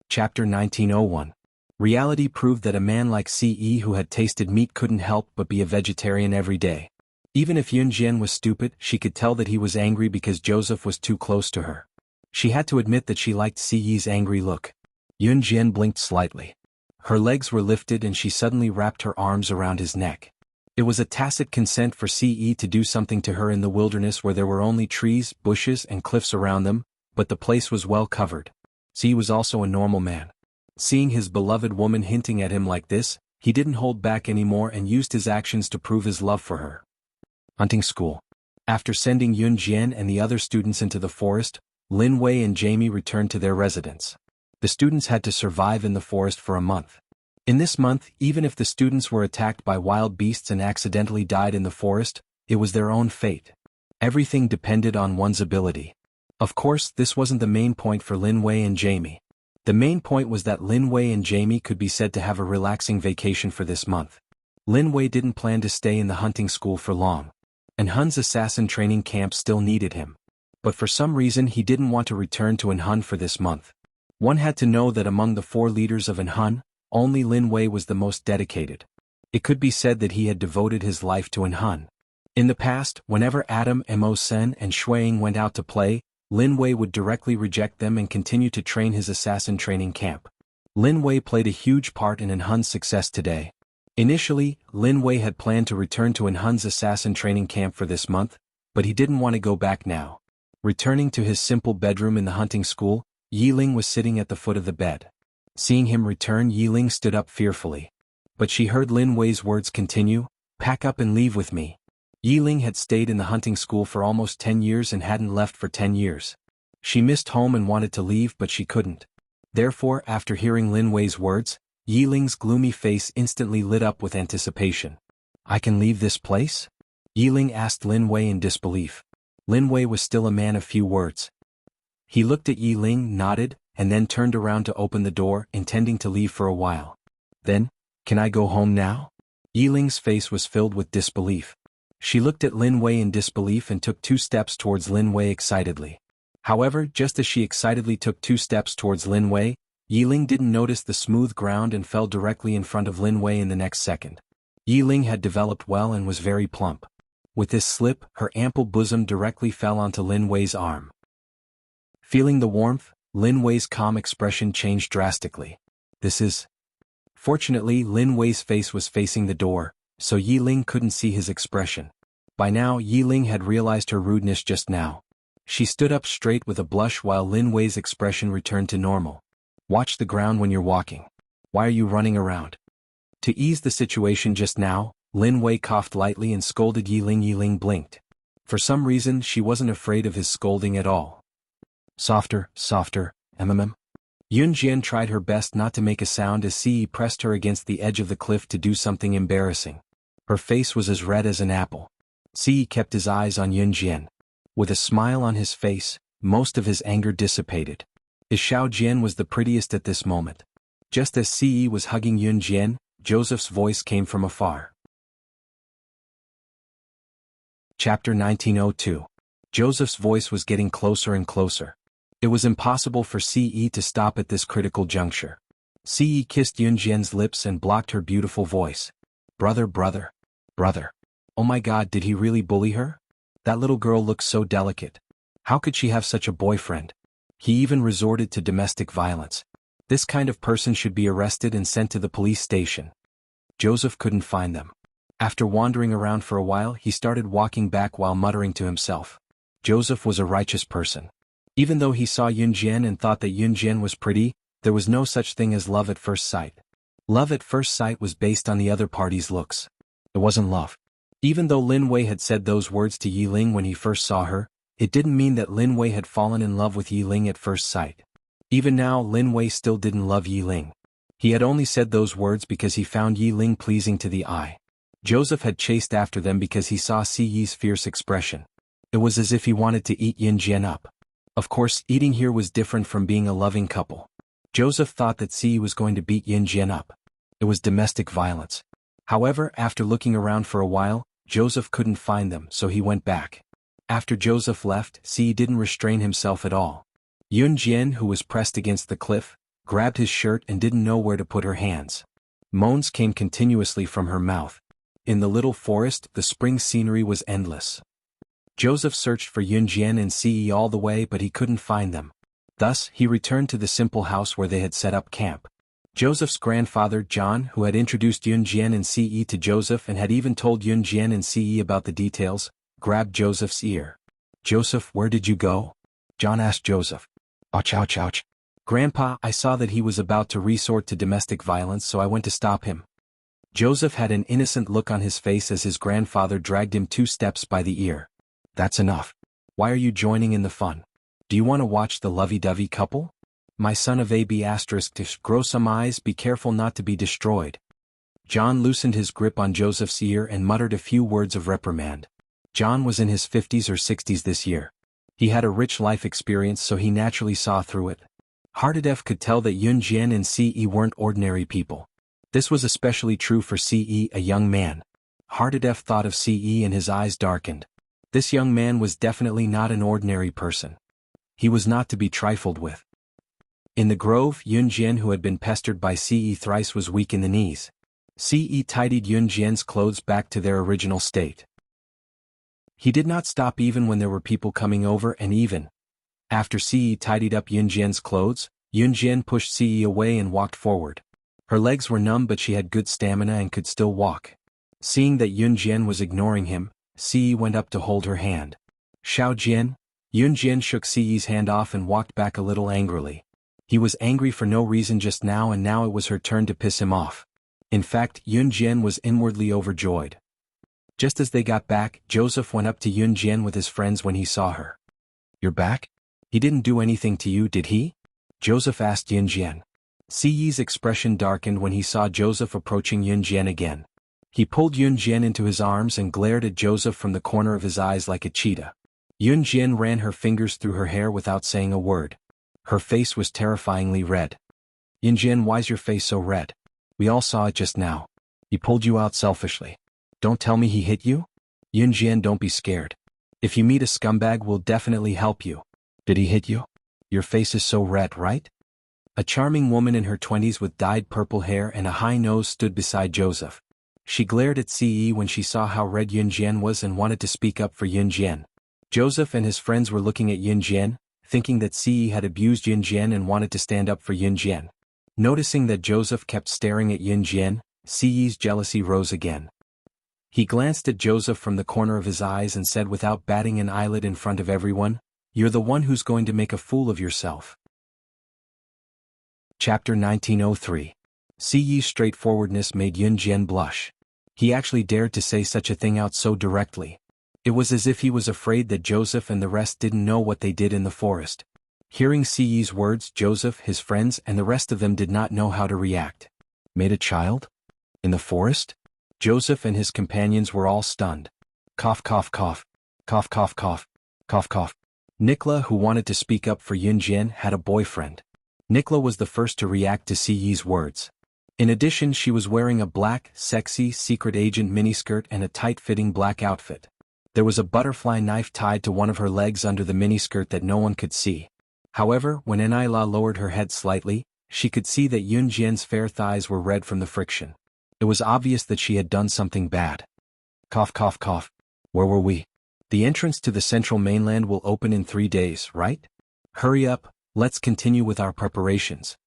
Chapter 1901. Reality proved that a man like Ce, who had tasted meat, couldn't help but be a vegetarian every day. Even if Yun Jian was stupid, she could tell that he was angry because Joseph was too close to her. She had to admit that she liked Ce's angry look. Yun Jian blinked slightly. Her legs were lifted and she suddenly wrapped her arms around his neck. It was a tacit consent for CE to do something to her in the wilderness where there were only trees, bushes and cliffs around them, but the place was well covered. CE was also a normal man. Seeing his beloved woman hinting at him like this, he didn't hold back anymore and used his actions to prove his love for her. Hunting school. After sending Yun Jian and the other students into the forest, Lin Wei and Jamie returned to their residence. The students had to survive in the forest for a month. In this month, even if the students were attacked by wild beasts and accidentally died in the forest, it was their own fate. Everything depended on one's ability. Of course, this wasn't the main point for Lin Wei and Jamie. The main point was that Lin Wei and Jamie could be said to have a relaxing vacation for this month. Lin Wei didn't plan to stay in the hunting school for long. And Hun's assassin training camp still needed him. But for some reason he didn't want to return to Hun for this month. One had to know that among the 4 leaders of Hun, only Lin Wei was the most dedicated. It could be said that he had devoted his life to Hun. In the past, whenever Adam, Mo Sen and Shuiying went out to play, Lin Wei would directly reject them and continue to train his assassin training camp. Lin Wei played a huge part in Hun's success today. Initially, Lin Wei had planned to return to Hun's assassin training camp for this month, but he didn't want to go back now. Returning to his simple bedroom in the hunting school, Yiling was sitting at the foot of the bed. Seeing him return, Yiling stood up fearfully. But she heard Lin Wei's words continue, "Pack up and leave with me." Yiling had stayed in the hunting school for almost 10 years and hadn't left for 10 years. She missed home and wanted to leave but she couldn't. Therefore, after hearing Lin Wei's words, Yiling's gloomy face instantly lit up with anticipation. "I can leave this place?" Yiling asked Lin Wei in disbelief. Lin Wei was still a man of few words. He looked at Yiling, nodded, and then turned around to open the door, intending to leave for a while. Then, "Can I go home now?" Yiling's face was filled with disbelief. She looked at Lin Wei in disbelief and took 2 steps towards Lin Wei excitedly. However, just as she excitedly took 2 steps towards Lin Wei, Yiling didn't notice the smooth ground and fell directly in front of Lin Wei in the next second. Yiling had developed well and was very plump. With this slip, her ample bosom directly fell onto Lin Wei's arm. Feeling the warmth, Lin Wei's calm expression changed drastically. "This is..." Fortunately, Lin Wei's face was facing the door, so Yiling couldn't see his expression. By now, Yiling had realized her rudeness just now. She stood up straight with a blush while Lin Wei's expression returned to normal. "Watch the ground when you're walking. Why are you running around?" To ease the situation just now, Lin Wei coughed lightly and scolded Yiling. Yiling blinked. For some reason, she wasn't afraid of his scolding at all. "Softer, softer, mm." Yun Jian tried her best not to make a sound as Ce pressed her against the edge of the cliff to do something embarrassing. Her face was as red as an apple. Ce kept his eyes on Yun Jian. With a smile on his face, most of his anger dissipated. His Xiao Jian was the prettiest at this moment. Just as Ce was hugging Yun Jian, Joseph's voice came from afar. Chapter 1902. Joseph's voice was getting closer and closer. It was impossible for Ce to stop at this critical juncture. Ce kissed Yun Jian's lips and blocked her beautiful voice. "Brother, brother, brother. Oh my God, did he really bully her? That little girl looks so delicate. How could she have such a boyfriend? He even resorted to domestic violence. This kind of person should be arrested and sent to the police station." Joseph couldn't find them. After wandering around for a while, he started walking back while muttering to himself. Joseph was a righteous person. Even though he saw Yun Jian and thought that Yun Jian was pretty, there was no such thing as love at first sight. Love at first sight was based on the other party's looks. It wasn't love. Even though Lin Wei had said those words to Yiling when he first saw her, it didn't mean that Lin Wei had fallen in love with Yiling at first sight. Even now, Lin Wei still didn't love Yiling. He had only said those words because he found Yiling pleasing to the eye. Joseph had chased after them because he saw Ce's fierce expression. It was as if he wanted to eat Yun Jian up. Of course, eating here was different from being a loving couple. Joseph thought that Ce was going to beat Yun Jian up. It was domestic violence. However, after looking around for a while, Joseph couldn't find them, so he went back. After Joseph left, Ce didn't restrain himself at all. Yun Jian, who was pressed against the cliff, grabbed his shirt and didn't know where to put her hands. Moans came continuously from her mouth. In the little forest, the spring scenery was endless. Joseph searched for Yun Jian and Ce all the way but he couldn't find them. Thus, he returned to the simple house where they had set up camp. Joseph's grandfather John, who had introduced Yun Jian and Ce to Joseph and had even told Yun Jian and Ce about the details, grabbed Joseph's ear. "Joseph, where did you go?" John asked Joseph. "Ouch, ouch, ouch. Grandpa, I saw that he was about to resort to domestic violence, so I went to stop him." Joseph had an innocent look on his face as his grandfather dragged him 2 steps by the ear. "That's enough. Why are you joining in the fun? Do you want to watch the lovey-dovey couple? My son of AB**, grow some eyes, be careful not to be destroyed." John loosened his grip on Joseph's ear and muttered a few words of reprimand. John was in his 50s or 60s this year. He had a rich life experience, so he naturally saw through it. Hardedef could tell that Yun Jian and Ce weren't ordinary people. This was especially true for Ce, a young man. Hardedef thought of Ce and his eyes darkened. This young man was definitely not an ordinary person. He was not to be trifled with. In the grove, Yun Jian, who had been pestered by Ce thrice, was weak in the knees. Ce tidied Yun Jian's clothes back to their original state. He did not stop even when there were people coming over, and even after Ce tidied up Yun Jian's clothes, Yun Jian pushed Ce away and walked forward. Her legs were numb, but she had good stamina and could still walk. Seeing that Yun Jian was ignoring him, Ce went up to hold her hand. "Xiao Jian?" Yun Jian shook Ce's hand off and walked back a little angrily. He was angry for no reason just now, and now it was her turn to piss him off. In fact, Yun Jian was inwardly overjoyed. Just as they got back, Joseph went up to Yun Jian with his friends when he saw her. "You're back? He didn't do anything to you, did he?" Joseph asked Yun Jian. Ce's expression darkened when he saw Joseph approaching Yun Jian again. He pulled Yun Jian into his arms and glared at Joseph from the corner of his eyes like a cheetah. Yun Jian ran her fingers through her hair without saying a word. Her face was terrifyingly red. "Yun Jian, why's your face so red? We all saw it just now. He pulled you out selfishly. Don't tell me he hit you?" "Yun Jian, don't be scared. If you meet a scumbag, we'll definitely help you." "Did he hit you? Your face is so red, right?" A charming woman in her 20s with dyed purple hair and a high nose stood beside Joseph. She glared at Ce when she saw how red Yun Jian was and wanted to speak up for Yun Jian. Joseph and his friends were looking at Yun Jian, thinking that Ce had abused Yun Jian and wanted to stand up for Yun Jian. Noticing that Joseph kept staring at Yun Jian, Ce's jealousy rose again. He glanced at Joseph from the corner of his eyes and said without batting an eyelid in front of everyone, "You're the one who's going to make a fool of yourself." Chapter 1903. Ce's straightforwardness made Yun Jian blush. He actually dared to say such a thing out so directly. It was as if he was afraid that Joseph and the rest didn't know what they did in the forest. Hearing Ce's words, Joseph, his friends, and the rest of them did not know how to react. Made a child? In the forest? Joseph and his companions were all stunned. Cough, cough, cough. Cough, cough, cough. Cough, cough. Nikla, who wanted to speak up for Yun Jian, had a boyfriend. Nikla was the first to react to Ce's words. In addition, she was wearing a black, sexy, secret agent miniskirt and a tight-fitting black outfit. There was a butterfly knife tied to one of her legs under the miniskirt that no one could see. However, when Enila lowered her head slightly, she could see that Yun Jian's fair thighs were red from the friction. It was obvious that she had done something bad. Cough, cough, cough. Where were we? The entrance to the central mainland will open in 3 days, right? Hurry up, let's continue with our preparations.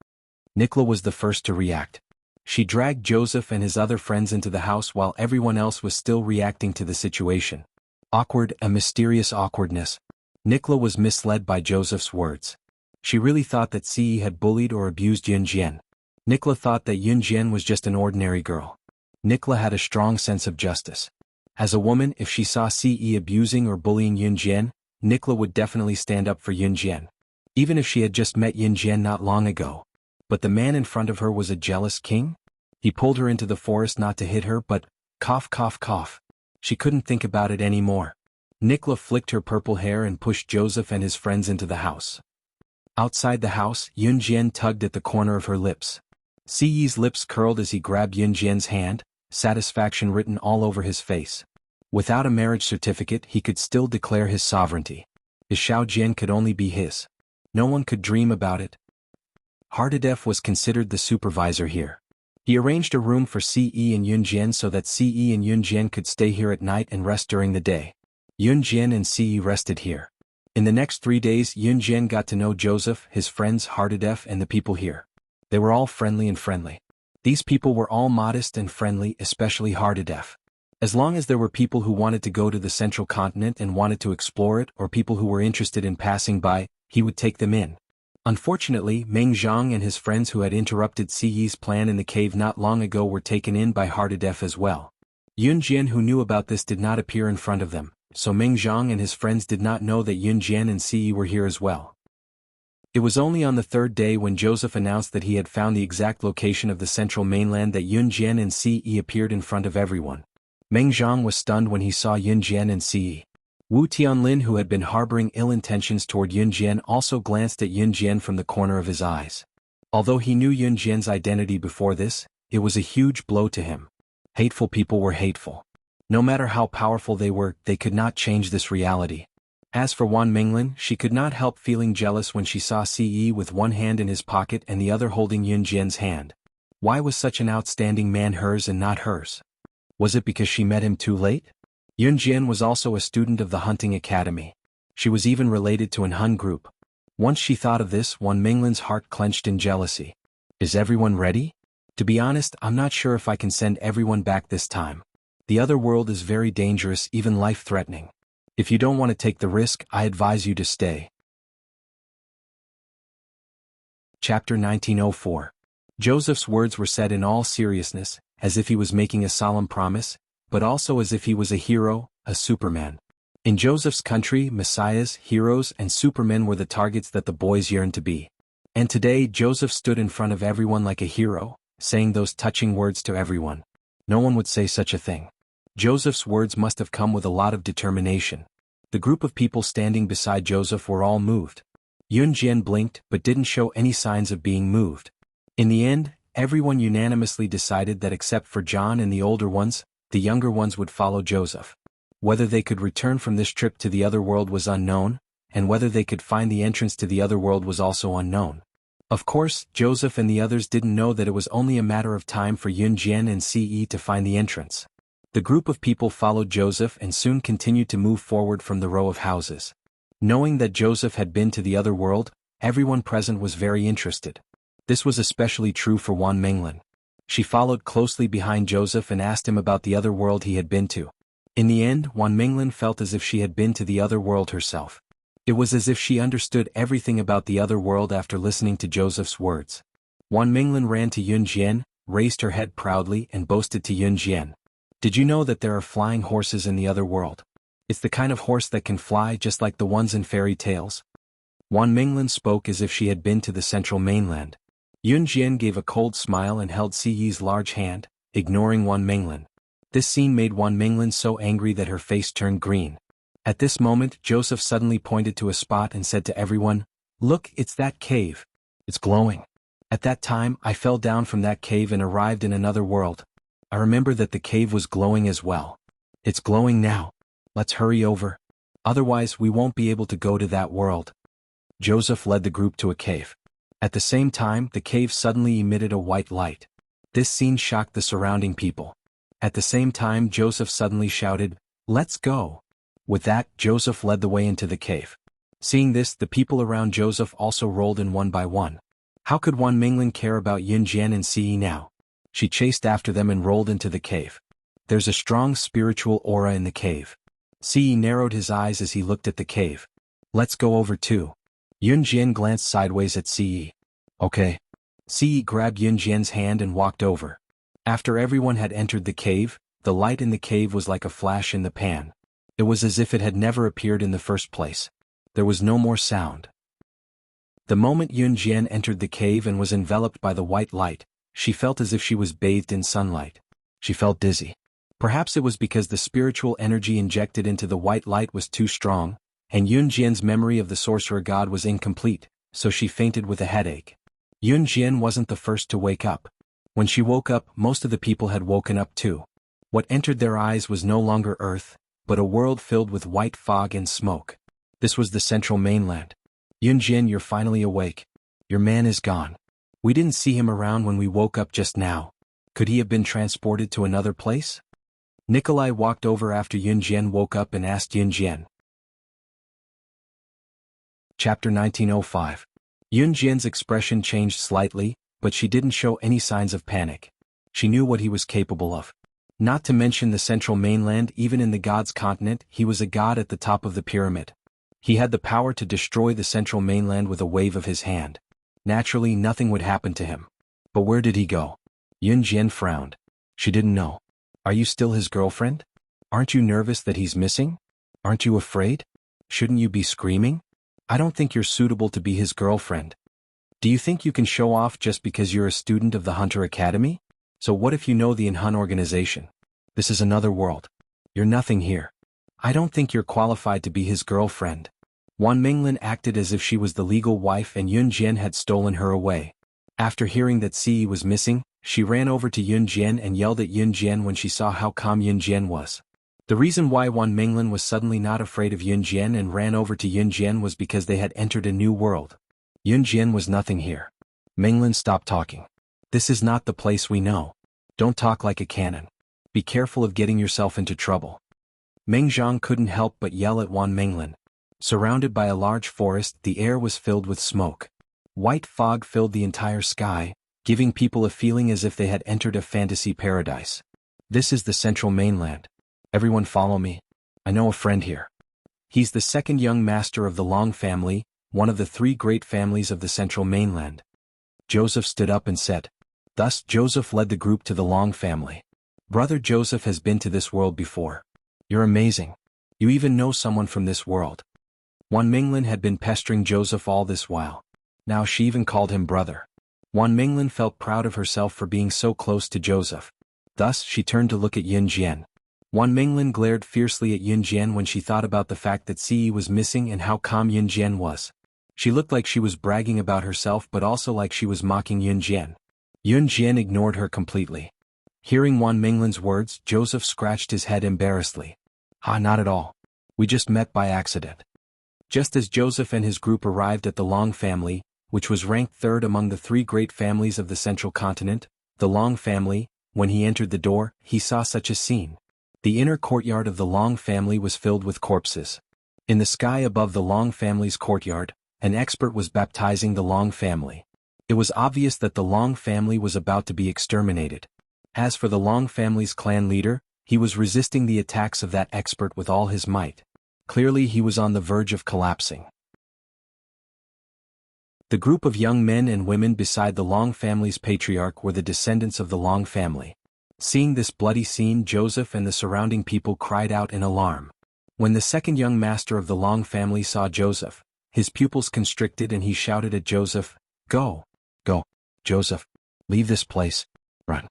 Nikla was the first to react. She dragged Joseph and his other friends into the house while everyone else was still reacting to the situation. Awkward, a mysterious awkwardness. Nikla was misled by Joseph's words. She really thought that Ce had bullied or abused Yun Jian. Nikla thought that Yun Jian was just an ordinary girl. Nikla had a strong sense of justice. As a woman, if she saw Ce abusing or bullying Yun Jian, Nikla would definitely stand up for Yun Jian. Even if she had just met Yun Jian not long ago. But the man in front of her was a jealous king? He pulled her into the forest not to hit her, but, cough, cough, cough. She couldn't think about it anymore. Nikla flicked her purple hair and pushed Joseph and his friends into the house. Outside the house, Yun Jian tugged at the corner of her lips. Ce's lips curled as he grabbed Yun Jian's hand, satisfaction written all over his face. Without a marriage certificate, he could still declare his sovereignty. His Xiao Jian could only be his. No one could dream about it. Hardedef was considered the supervisor here. He arranged a room for Ce and Yun Jian so that Ce and Yun Jian could stay here at night and rest during the day. Yun Jian and Ce rested here. In the next 3 days, Yun Jian got to know Joseph, his friends, Hardedef, and the people here. They were all friendly. These people were all modest and friendly, especially Hardedef. As long as there were people who wanted to go to the central continent and wanted to explore it, or people who were interested in passing by, he would take them in. Unfortunately, Meng Zhang and his friends who had interrupted Siyi's plan in the cave not long ago were taken in by Hardedef as well. Yun Jian, who knew about this, did not appear in front of them, so Meng Zhang and his friends did not know that Yun Jian and Siyi were here as well. It was only on the third day when Joseph announced that he had found the exact location of the central mainland that Yun Jian and Siyi appeared in front of everyone. Meng Zhang was stunned when he saw Yun Jian and Siyi. Wu Tianlin, who had been harboring ill intentions toward Yun Jian, also glanced at Yun Jian from the corner of his eyes. Although he knew Yun Jian's identity before this, it was a huge blow to him. Hateful people were hateful. No matter how powerful they were, they could not change this reality. As for Wan Minglin, she could not help feeling jealous when she saw Siyi with one hand in his pocket and the other holding Yun Jian's hand. Why was such an outstanding man hers and not hers? Was it because she met him too late? Yun Jian was also a student of the hunting academy. She was even related to an Hun group. Once she thought of this, Wan Minglin's heart clenched in jealousy. Is everyone ready? To be honest, I'm not sure if I can send everyone back this time. The other world is very dangerous, even life-threatening. If you don't want to take the risk, I advise you to stay. Chapter 1904. Joseph's words were said in all seriousness, as if he was making a solemn promise, but also as if he was a hero, a Superman. In Joseph's country, messiahs, heroes, and supermen were the targets that the boys yearned to be. And today Joseph stood in front of everyone like a hero, saying those touching words to everyone. No one would say such a thing. Joseph's words must have come with a lot of determination. The group of people standing beside Joseph were all moved. Yun Jian blinked but didn't show any signs of being moved. In the end, everyone unanimously decided that except for John and the older ones, the younger ones would follow Joseph. Whether they could return from this trip to the other world was unknown, and whether they could find the entrance to the other world was also unknown. Of course, Joseph and the others didn't know that it was only a matter of time for Yun Jian and Siyi to find the entrance. The group of people followed Joseph and soon continued to move forward from the row of houses. Knowing that Joseph had been to the other world, everyone present was very interested. This was especially true for Wan Minglin. She followed closely behind Joseph and asked him about the other world he had been to. In the end, Wan Minglin felt as if she had been to the other world herself. It was as if she understood everything about the other world after listening to Joseph's words. Wan Minglin ran to Yun Jian, raised her head proudly and boasted to Yun Jian. Did you know that there are flying horses in the other world? It's the kind of horse that can fly just like the ones in fairy tales. Wan Minglin spoke as if she had been to the central mainland. Yun Jian gave a cold smile and held Siyi's large hand, ignoring Wan Minglin. This scene made Wan Minglin so angry that her face turned green. At this moment, Joseph suddenly pointed to a spot and said to everyone, "Look, it's that cave. It's glowing." At that time, I fell down from that cave and arrived in another world. I remember that the cave was glowing as well. It's glowing now. Let's hurry over. Otherwise, we won't be able to go to that world. Joseph led the group to a cave. At the same time, the cave suddenly emitted a white light. This scene shocked the surrounding people. At the same time, Joseph suddenly shouted, "Let's go." With that, Joseph led the way into the cave. Seeing this, the people around Joseph also rolled in one by one. How could Wan Minglin care about Yun Jian and Siyi now? She chased after them and rolled into the cave. There's a strong spiritual aura in the cave. Siyi narrowed his eyes as he looked at the cave. Let's go over too. Yun Jian glanced sideways at Siyi. Okay. Siyi grabbed Yun Jian's hand and walked over. After everyone had entered the cave, the light in the cave was like a flash in the pan. It was as if it had never appeared in the first place. There was no more sound. The moment Yun Jian entered the cave and was enveloped by the white light, she felt as if she was bathed in sunlight. She felt dizzy. Perhaps it was because the spiritual energy injected into the white light was too strong, and Yun Jian's memory of the sorcerer god was incomplete, so she fainted with a headache. Yun Jian wasn't the first to wake up. When she woke up, most of the people had woken up too. What entered their eyes was no longer earth, but a world filled with white fog and smoke. This was the central mainland. Yun Jian, you're finally awake. Your man is gone. We didn't see him around when we woke up just now. Could he have been transported to another place? Nikolai walked over after Yun Jian woke up and asked Yun Jian. Chapter 1905. Yun Jian's expression changed slightly, but she didn't show any signs of panic. She knew what he was capable of. Not to mention the central mainland, even in the gods' continent, he was a god at the top of the pyramid. He had the power to destroy the central mainland with a wave of his hand. Naturally, nothing would happen to him. But where did he go? Yun Jian frowned. She didn't know. Are you still his girlfriend? Aren't you nervous that he's missing? Aren't you afraid? Shouldn't you be screaming? I don't think you're suitable to be his girlfriend. Do you think you can show off just because you're a student of the Hunter Academy? So what if you know the Inhun organization? This is another world. You're nothing here. I don't think you're qualified to be his girlfriend. Wan Minglin acted as if she was the legal wife and Yun Jian had stolen her away. After hearing that Si was missing, she ran over to Yun Jian and yelled at Yun Jian when she saw how calm Yun Jian was. The reason why Wan Minglin was suddenly not afraid of Yun Jian and ran over to Yun Jian was because they had entered a new world. Yun Jian was nothing here. Minglin, stop talking. This is not the place we know. Don't talk like a cannon. Be careful of getting yourself into trouble. Meng Zhang couldn't help but yell at Wan Minglin. Surrounded by a large forest, the air was filled with smoke. White fog filled the entire sky, giving people a feeling as if they had entered a fantasy paradise. This is the central mainland. Everyone follow me. I know a friend here. He's the second young master of the Long family, one of the three great families of the central mainland. Joseph stood up and said. Thus Joseph led the group to the Long family. Brother Joseph has been to this world before. You're amazing. You even know someone from this world. Wan Minglin had been pestering Joseph all this while. Now she even called him brother. Wan Minglin felt proud of herself for being so close to Joseph. Thus she turned to look at Yun Jian. Wan Minglin glared fiercely at Yun Jian when she thought about the fact that Si was missing and how calm Yun Jian was. She looked like she was bragging about herself but also like she was mocking Yun Jian. Yun Jian ignored her completely. Hearing Wan Minglin's words, Joseph scratched his head embarrassedly. Not at all. We just met by accident. Just as Joseph and his group arrived at the Long family, which was ranked third among the three great families of the central continent, the Long family, when he entered the door, he saw such a scene. The inner courtyard of the Long family was filled with corpses. In the sky above the Long family's courtyard, an expert was baptizing the Long family. It was obvious that the Long family was about to be exterminated. As for the Long family's clan leader, he was resisting the attacks of that expert with all his might. Clearly he was on the verge of collapsing. The group of young men and women beside the Long family's patriarch were the descendants of the Long family. Seeing this bloody scene, Joseph and the surrounding people cried out in alarm. When the second young master of the Long family saw Joseph, his pupils constricted and he shouted at Joseph, Go! Go! Joseph! Leave this place! Run!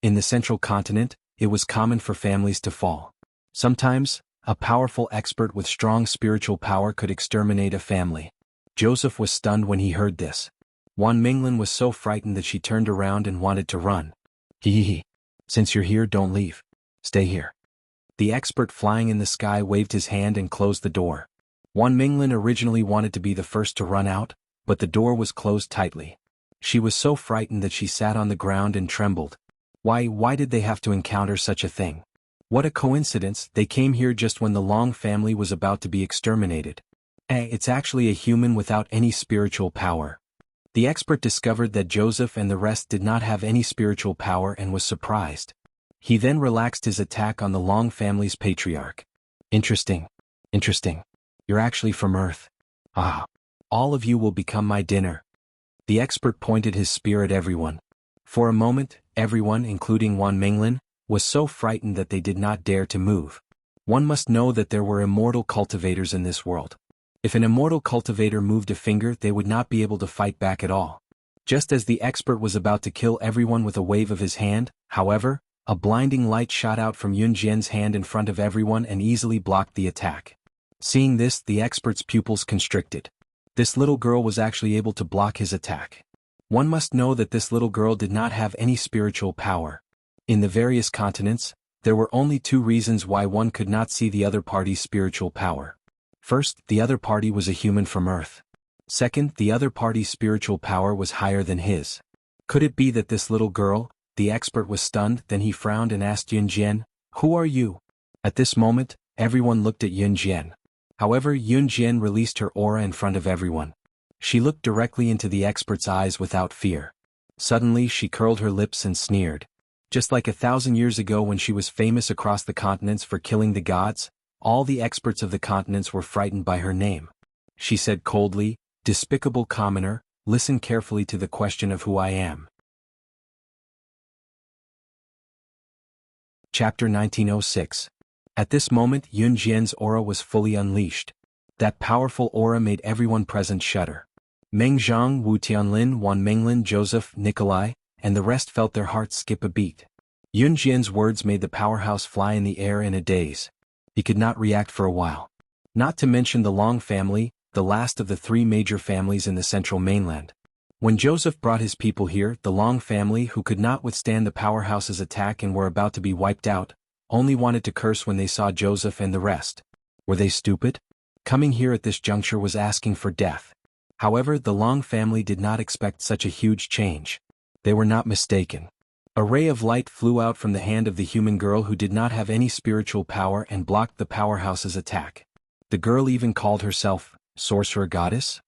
In the central continent, it was common for families to fall. Sometimes, a powerful expert with strong spiritual power could exterminate a family. Joseph was stunned when he heard this. Wan Minglin was so frightened that she turned around and wanted to run. Hee. Since you're here, don't leave. Stay here. The expert flying in the sky waved his hand and closed the door. Wan Minglin originally wanted to be the first to run out, but the door was closed tightly. She was so frightened that she sat on the ground and trembled. Why did they have to encounter such a thing? What a coincidence, they came here just when the Long family was about to be exterminated. It's actually a human without any spiritual power. The expert discovered that Joseph and the rest did not have any spiritual power and was surprised. He then relaxed his attack on the Long family's patriarch. Interesting. You're actually from Earth. All of you will become my dinner. The expert pointed his spear at everyone. For a moment, everyone, including Wan Minglin, was so frightened that they did not dare to move. One must know that there were immortal cultivators in this world. If an immortal cultivator moved a finger, they would not be able to fight back at all. Just as the expert was about to kill everyone with a wave of his hand, however, a blinding light shot out from Yun Jian's hand in front of everyone and easily blocked the attack. Seeing this, the expert's pupils constricted. This little girl was actually able to block his attack. One must know that this little girl did not have any spiritual power. In the various continents, there were only two reasons why one could not see the other party's spiritual power. First, the other party was a human from Earth. Second, the other party's spiritual power was higher than his. Could it be that this little girl? The expert was stunned, then he frowned and asked Yun Jian, Who are you? At this moment, everyone looked at Yun Jian. However, Yun Jian released her aura in front of everyone. She looked directly into the expert's eyes without fear. Suddenly she curled her lips and sneered. Just like 1,000 years ago when she was famous across the continents for killing the gods, all the experts of the continents were frightened by her name. She said coldly, "Despicable commoner, listen carefully to the question of who I am." Chapter 1906. At this moment Yun Jian's aura was fully unleashed. That powerful aura made everyone present shudder. Meng Zhang, Wu Tianlin, Wan Menglin, Joseph, Nikolai, and the rest felt their hearts skip a beat. Yun Jian's words made the powerhouse fly in the air in a daze. He could not react for a while. Not to mention the Long family, the last of the three major families in the central mainland. When Joseph brought his people here, the Long family, who could not withstand the powerhouse's attack and were about to be wiped out, only wanted to curse when they saw Joseph and the rest. Were they stupid? Coming here at this juncture was asking for death. However, the Long family did not expect such a huge change. They were not mistaken. A ray of light flew out from the hand of the human girl who did not have any spiritual power and blocked the powerhouse's attack. The girl even called herself Sorcerer Goddess?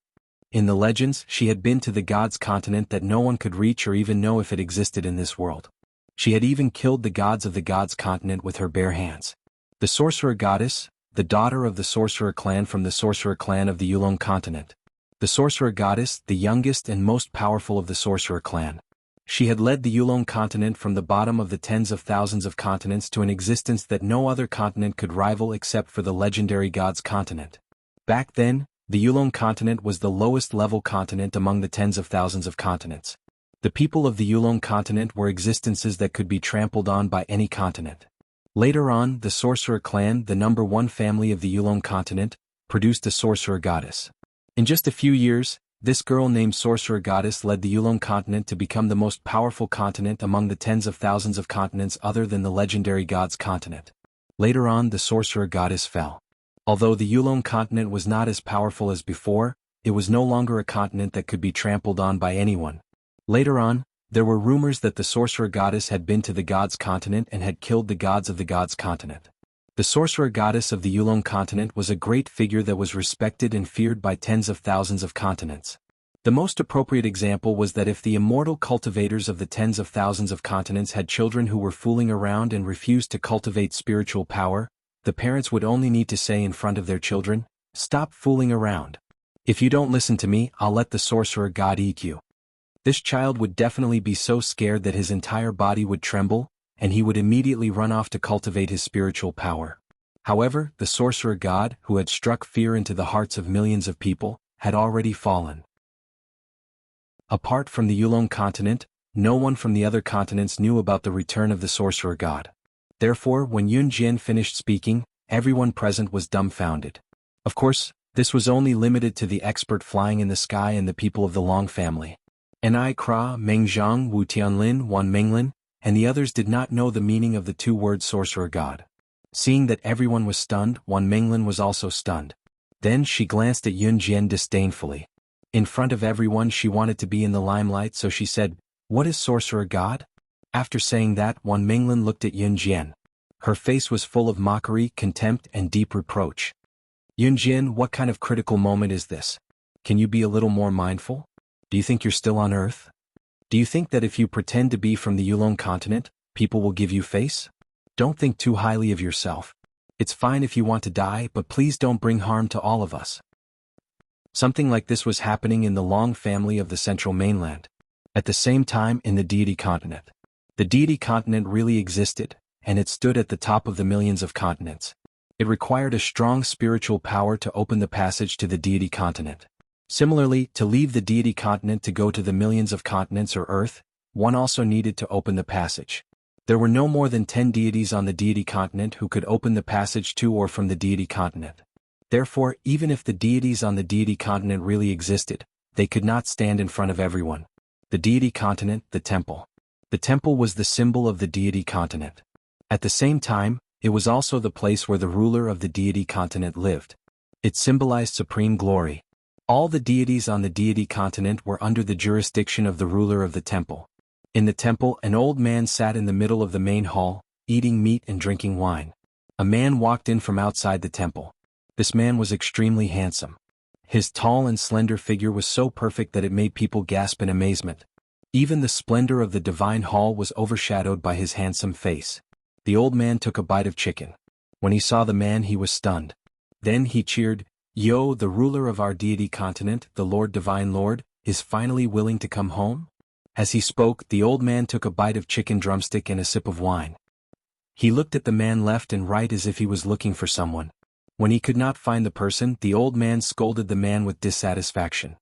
In the legends, she had been to the gods' continent that no one could reach or even know if it existed in this world. She had even killed the gods of the gods' continent with her bare hands. The Sorcerer Goddess, the daughter of the Sorcerer clan from the Sorcerer clan of the Yulong continent. The Sorcerer Goddess, the youngest and most powerful of the Sorcerer clan. She had led the Yulong continent from the bottom of the tens of thousands of continents to an existence that no other continent could rival except for the legendary gods' continent. Back then, the Yulong continent was the lowest level continent among the tens of thousands of continents. The people of the Yulong continent were existences that could be trampled on by any continent. Later on, the Sorcerer clan, the number one family of the Yulong continent, produced a Sorcerer Goddess. In just a few years, this girl named Sorcerer Goddess led the Yulong continent to become the most powerful continent among the tens of thousands of continents other than the legendary gods' continent. Later on, the Sorcerer Goddess fell. Although the Yulong continent was not as powerful as before, it was no longer a continent that could be trampled on by anyone. Later on, there were rumors that the Sorcerer Goddess had been to the gods' continent and had killed the gods of the gods' continent. The Sorcerer Goddess of the Yulong continent was a great figure that was respected and feared by tens of thousands of continents. The most appropriate example was that if the immortal cultivators of the tens of thousands of continents had children who were fooling around and refused to cultivate spiritual power, the parents would only need to say in front of their children, "Stop fooling around. If you don't listen to me, I'll let the Sorcerer God eat you." This child would definitely be so scared that his entire body would tremble, and he would immediately run off to cultivate his spiritual power. However, the Sorcerer God, who had struck fear into the hearts of millions of people, had already fallen. Apart from the Yulong continent, no one from the other continents knew about the return of the Sorcerer God. Therefore, when Yun Jian finished speaking, everyone present was dumbfounded. Of course, this was only limited to the expert flying in the sky and the people of the Long family. Ni Kra, Meng Zhang, Wu Tianlin, Wan Menglin, and the others did not know the meaning of the two words Sorcerer God. Seeing that everyone was stunned, Wan Menglin was also stunned. Then she glanced at Yun Jian disdainfully. In front of everyone she wanted to be in the limelight, so she said, "What is Sorcerer God?" After saying that, Wan Menglin looked at Yun Jian. Her face was full of mockery, contempt, and deep reproach. "Yun Jian, what kind of critical moment is this? Can you be a little more mindful? Do you think you're still on Earth? Do you think that if you pretend to be from the Yulong continent, people will give you face? Don't think too highly of yourself. It's fine if you want to die, but please don't bring harm to all of us." Something like this was happening in the Long family of the central mainland. At the same time, in the deity continent. The deity continent really existed, and it stood at the top of the millions of continents. It required a strong spiritual power to open the passage to the deity continent. Similarly, to leave the deity continent to go to the millions of continents or Earth, one also needed to open the passage. There were no more than 10 deities on the deity continent who could open the passage to or from the deity continent. Therefore, even if the deities on the deity continent really existed, they could not stand in front of everyone. The deity continent, the temple. The temple was the symbol of the deity continent. At the same time, it was also the place where the ruler of the deity continent lived. It symbolized supreme glory. All the deities on the deity continent were under the jurisdiction of the ruler of the temple. In the temple, an old man sat in the middle of the main hall, eating meat and drinking wine. A man walked in from outside the temple. This man was extremely handsome. His tall and slender figure was so perfect that it made people gasp in amazement. Even the splendor of the divine hall was overshadowed by his handsome face. The old man took a bite of chicken. When he saw the man he was stunned. Then he cheered, "Yo, the ruler of our deity continent, the Lord Divine Lord, is finally willing to come home?" As he spoke, the old man took a bite of chicken drumstick and a sip of wine. He looked at the man left and right as if he was looking for someone. When he could not find the person, the old man scolded the man with dissatisfaction.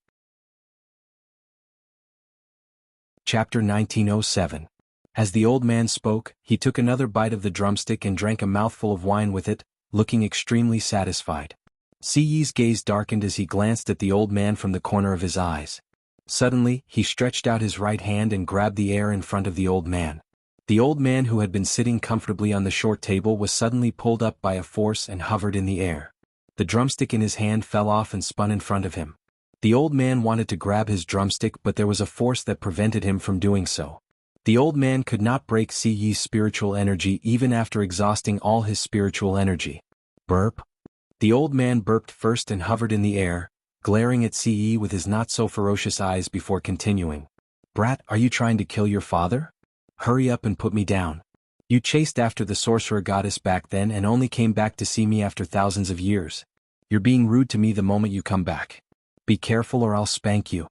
Chapter 1907. As the old man spoke, he took another bite of the drumstick and drank a mouthful of wine with it, looking extremely satisfied. Siyi's gaze darkened as he glanced at the old man from the corner of his eyes. Suddenly, he stretched out his right hand and grabbed the air in front of the old man. The old man, who had been sitting comfortably on the short table, was suddenly pulled up by a force and hovered in the air. The drumstick in his hand fell off and spun in front of him. The old man wanted to grab his drumstick, but there was a force that prevented him from doing so. The old man could not break Siyi's spiritual energy even after exhausting all his spiritual energy. Burp. The old man burped first and hovered in the air, glaring at Siyi with his not-so-ferocious eyes before continuing. "Brat, are you trying to kill your father? Hurry up and put me down. You chased after the sorcerer goddess back then and only came back to see me after thousands of years. You're being rude to me the moment you come back. Be careful or I'll spank you."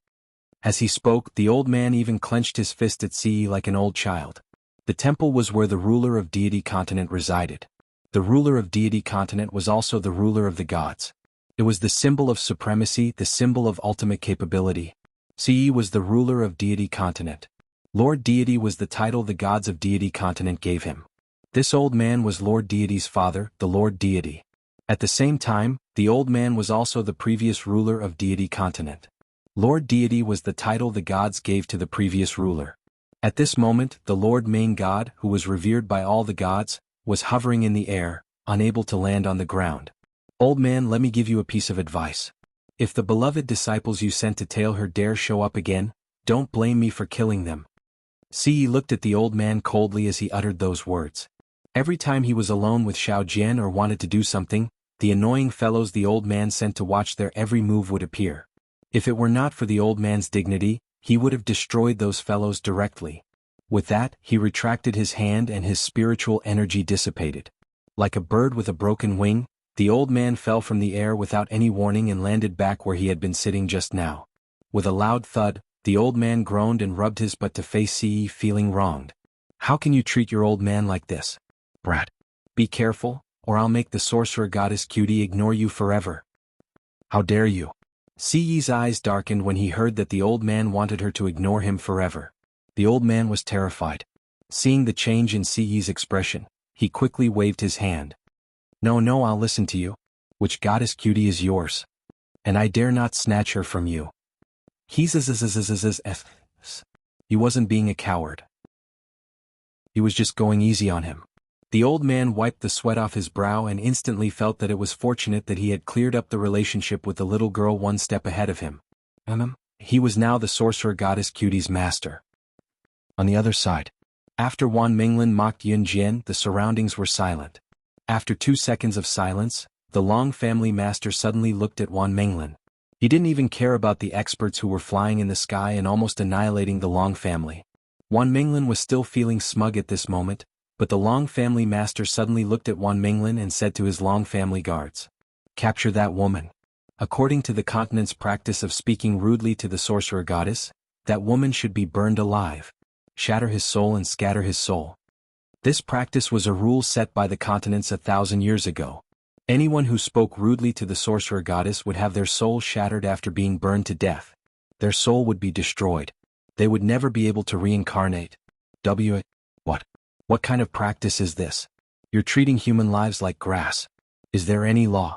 As he spoke, the old man even clenched his fist at Siyi like an old child. The temple was where the ruler of deity continent resided. The ruler of deity continent was also the ruler of the gods. It was the symbol of supremacy, the symbol of ultimate capability. Siyi was the ruler of deity continent. Lord Deity was the title the gods of deity continent gave him. This old man was Lord Deity's father, the Lord Deity. At the same time, the old man was also the previous ruler of deity continent. Lord Deity was the title the gods gave to the previous ruler. At this moment, the Lord Main God, who was revered by all the gods, was hovering in the air, unable to land on the ground. "Old man, let me give you a piece of advice. If the beloved disciples you sent to tail her dare show up again, don't blame me for killing them." Siyi looked at the old man coldly as he uttered those words. Every time he was alone with Xiao Jian or wanted to do something, the annoying fellows the old man sent to watch their every move would appear. If it were not for the old man's dignity, he would have destroyed those fellows directly. With that, he retracted his hand and his spiritual energy dissipated. Like a bird with a broken wing, the old man fell from the air without any warning and landed back where he had been sitting just now. With a loud thud, the old man groaned and rubbed his butt to face Siyi, feeling wronged. "How can you treat your old man like this? Brat. Be careful, or I'll make the sorcerer goddess Cutie ignore you forever." "How dare you?" Siyi's eyes darkened when he heard that the old man wanted her to ignore him forever. The old man was terrified. Seeing the change in Siyi's expression, he quickly waved his hand. No, I'll listen to you. Which goddess Cutie is yours? And I dare not snatch her from you." He wasn't being a coward. He was just going easy on him. The old man wiped the sweat off his brow and instantly felt that it was fortunate that he had cleared up the relationship with the little girl one step ahead of him. He was now the sorcerer goddess Cutie's master. On the other side, after Wan Minglin mocked Yun Jian, the surroundings were silent. After 2 seconds of silence, the Long family master suddenly looked at Wan Minglin. He didn't even care about the experts who were flying in the sky and almost annihilating the Long family. Wan Minglin was still feeling smug at this moment, but the Long family master suddenly looked at Wan Minglin and said to his Long family guards, "Capture that woman." According to the continent's practice of speaking rudely to the sorcerer goddess, that woman should be burned alive. Shatter his soul and scatter his soul. This practice was a rule set by the continents 1,000 years ago. Anyone who spoke rudely to the sorcerer goddess would have their soul shattered after being burned to death. Their soul would be destroyed. They would never be able to reincarnate. What kind of practice is this? You're treating human lives like grass. Is there any law?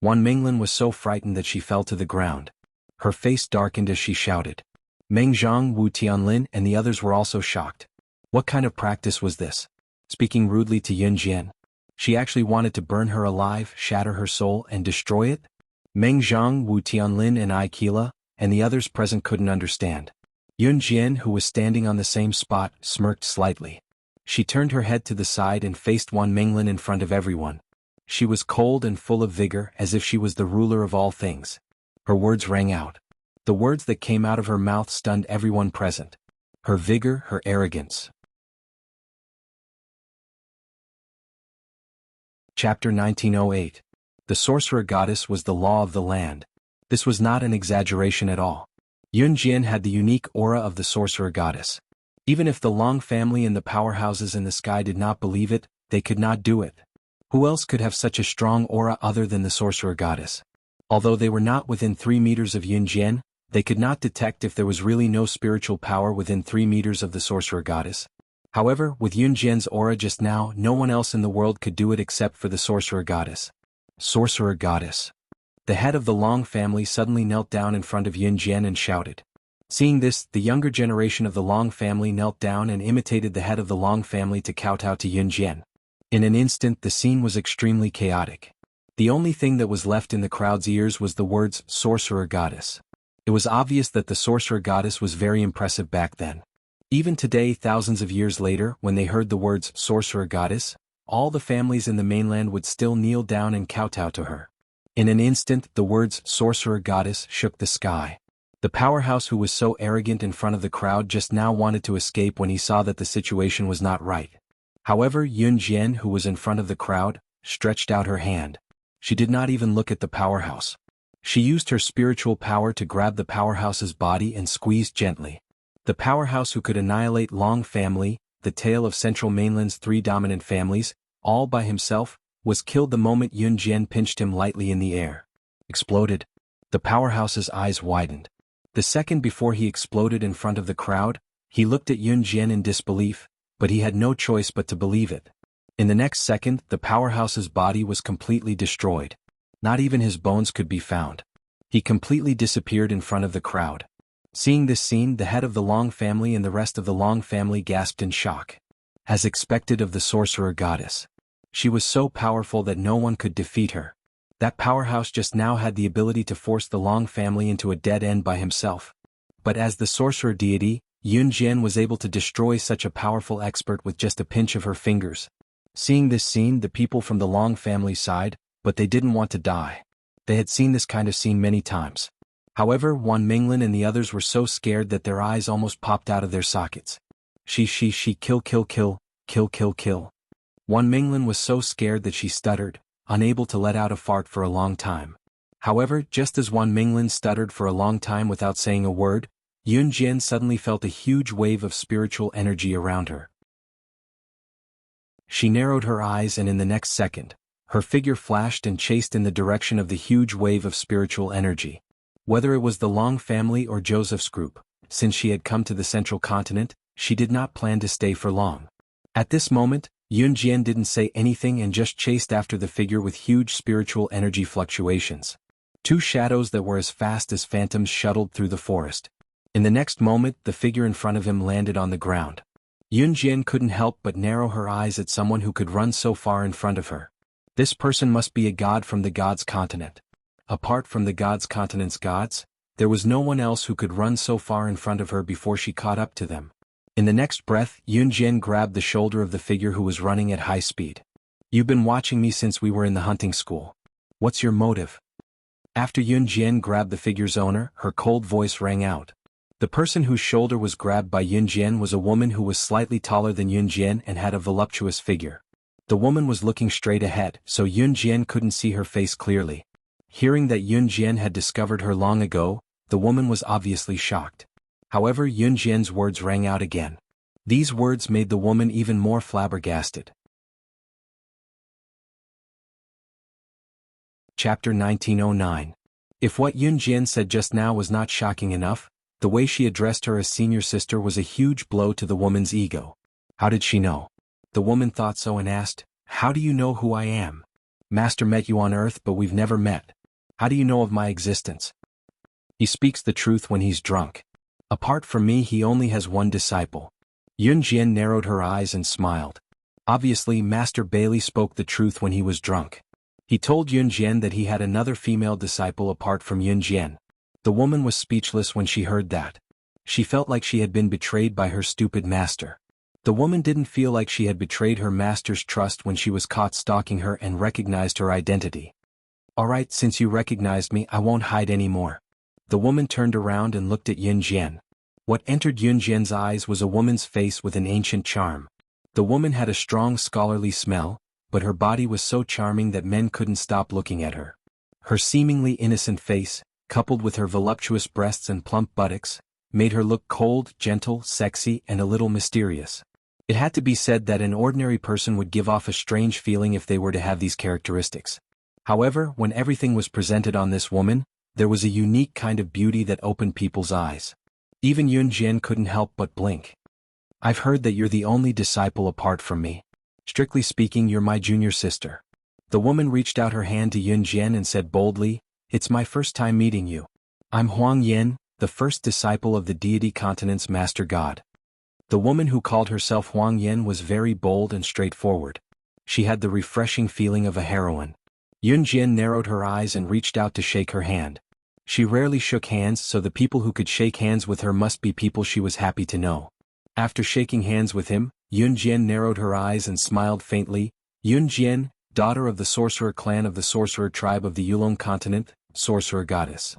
Wan Minglin was so frightened that she fell to the ground. Her face darkened as she shouted. Meng Zhang, Wu Tianlin, and the others were also shocked. What kind of practice was this? Speaking rudely to Yun Jian. She actually wanted to burn her alive, shatter her soul, and destroy it? Meng Zhang, Wu Tianlin, and Aikila, and the others present couldn't understand. Yun Jian, who was standing on the same spot, smirked slightly. She turned her head to the side and faced Wan Minglin in front of everyone. She was cold and full of vigor, as if she was the ruler of all things. Her words rang out. The words that came out of her mouth stunned everyone present. her vigor, her arrogance. Chapter 1908. The sorcerer goddess was the law of the land. This was not an exaggeration at all. Yun Jian had the unique aura of the sorcerer goddess. Even if the Long family and the powerhouses in the sky did not believe it, they could not do it. Who else could have such a strong aura other than the sorcerer goddess? Although they were not within 3 meters of Yun Jian, they could not detect if there was really no spiritual power within 3 meters of the sorcerer goddess. However, with Yun Jian's aura just now, no one else in the world could do it except for the sorcerer goddess. Sorcerer goddess. The head of the Long family suddenly knelt down in front of Yun Jian and shouted. Seeing this, the younger generation of the Long family knelt down and imitated the head of the Long family to kowtow to Yun Jian. In an instant, the scene was extremely chaotic. The only thing that was left in the crowd's ears was the words, sorcerer goddess. It was obvious that the sorcerer goddess was very impressive back then. Even today, thousands of years later, when they heard the words, sorcerer goddess, all the families in the mainland would still kneel down and kowtow to her. In an instant, the words, sorcerer goddess, shook the sky. The powerhouse who was so arrogant in front of the crowd just now wanted to escape when he saw that the situation was not right. However, Yun Jian, who was in front of the crowd, stretched out her hand. She did not even look at the powerhouse. She used her spiritual power to grab the powerhouse's body and squeezed gently. The powerhouse who could annihilate Long family, the tail of Central Mainland's 3 dominant families, all by himself, was killed the moment Yun Jian pinched him lightly in the air. Exploded. The powerhouse's eyes widened. The second before he exploded in front of the crowd, he looked at Yun Jian in disbelief, but he had no choice but to believe it. In the next second, the powerhouse's body was completely destroyed. Not even his bones could be found. He completely disappeared in front of the crowd. Seeing this scene, the head of the Long family and the rest of the Long family gasped in shock. As expected of the sorcerer goddess. She was so powerful that no one could defeat her. That powerhouse just now had the ability to force the Long family into a dead end by himself. But as the sorcerer deity, Yun Jian was able to destroy such a powerful expert with just a pinch of her fingers. Seeing this scene, the people from the Long family sighed, but they didn't want to die. They had seen this kind of scene many times. However, Wan Minglin and the others were so scared that their eyes almost popped out of their sockets. She kill. Wan Minglin was so scared that she stuttered, unable to let out a fart for a long time. However, just as Wan Minglin stuttered for a long time without saying a word, Yun Jian suddenly felt a huge wave of spiritual energy around her. She narrowed her eyes and in the next second, her figure flashed and chased in the direction of the huge wave of spiritual energy. Whether it was the Long family or Joseph's group, since she had come to the central continent, she did not plan to stay for long. At this moment, Yun Jian didn't say anything and just chased after the figure with huge spiritual energy fluctuations. 2 shadows that were as fast as phantoms shuttled through the forest. In the next moment, the figure in front of him landed on the ground. Yun Jian couldn't help but narrow her eyes at someone who could run so far in front of her. This person must be a god from the gods' continent. Apart from the gods' continent's gods, there was no one else who could run so far in front of her before she caught up to them. In the next breath, Yun Jian grabbed the shoulder of the figure who was running at high speed. You've been watching me since we were in the hunting school. What's your motive? After Yun Jian grabbed the figure's owner, her cold voice rang out. The person whose shoulder was grabbed by Yun Jian was a woman who was slightly taller than Yun Jian and had a voluptuous figure. The woman was looking straight ahead, so Yun Jian couldn't see her face clearly. Hearing that Yun Jian had discovered her long ago, the woman was obviously shocked. However, Yun Jian's words rang out again. These words made the woman even more flabbergasted. Chapter 1909. If what Yun Jian said just now was not shocking enough, the way she addressed her as senior sister was a huge blow to the woman's ego. How did she know? The woman thought so and asked, "How do you know who I am? Master met you on Earth, but we've never met. How do you know of my existence?" He speaks the truth when he's drunk. Apart from me, he only has one disciple. Yun Jian narrowed her eyes and smiled. Obviously, Master Bailey spoke the truth when he was drunk. He told Yun Jian that he had another female disciple apart from Yun Jian. The woman was speechless when she heard that. She felt like she had been betrayed by her stupid master. The woman didn't feel like she had betrayed her master's trust when she was caught stalking her and recognized her identity. "Alright, since you recognized me, I won't hide anymore." The woman turned around and looked at Yun Jian. What entered Yunjian's eyes was a woman's face with an ancient charm. The woman had a strong scholarly smell, but her body was so charming that men couldn't stop looking at her. Her seemingly innocent face, coupled with her voluptuous breasts and plump buttocks, made her look cold, gentle, sexy, and a little mysterious. It had to be said that an ordinary person would give off a strange feeling if they were to have these characteristics. However, when everything was presented on this woman, there was a unique kind of beauty that opened people's eyes. Even Yunjian couldn't help but blink. I've heard that you're the only disciple apart from me. Strictly speaking, you're my junior sister. The woman reached out her hand to Yunjian and said boldly, "It's my first time meeting you. I'm Huang Yin, the first disciple of the deity continent's master god." The woman who called herself Huang Yin was very bold and straightforward. She had the refreshing feeling of a heroine. Yunjian narrowed her eyes and reached out to shake her hand. She rarely shook hands, so the people who could shake hands with her must be people she was happy to know. After shaking hands with him, Yunjian narrowed her eyes and smiled faintly. Yunjian, daughter of the sorcerer clan of the sorcerer tribe of the Yulong continent, sorcerer goddess.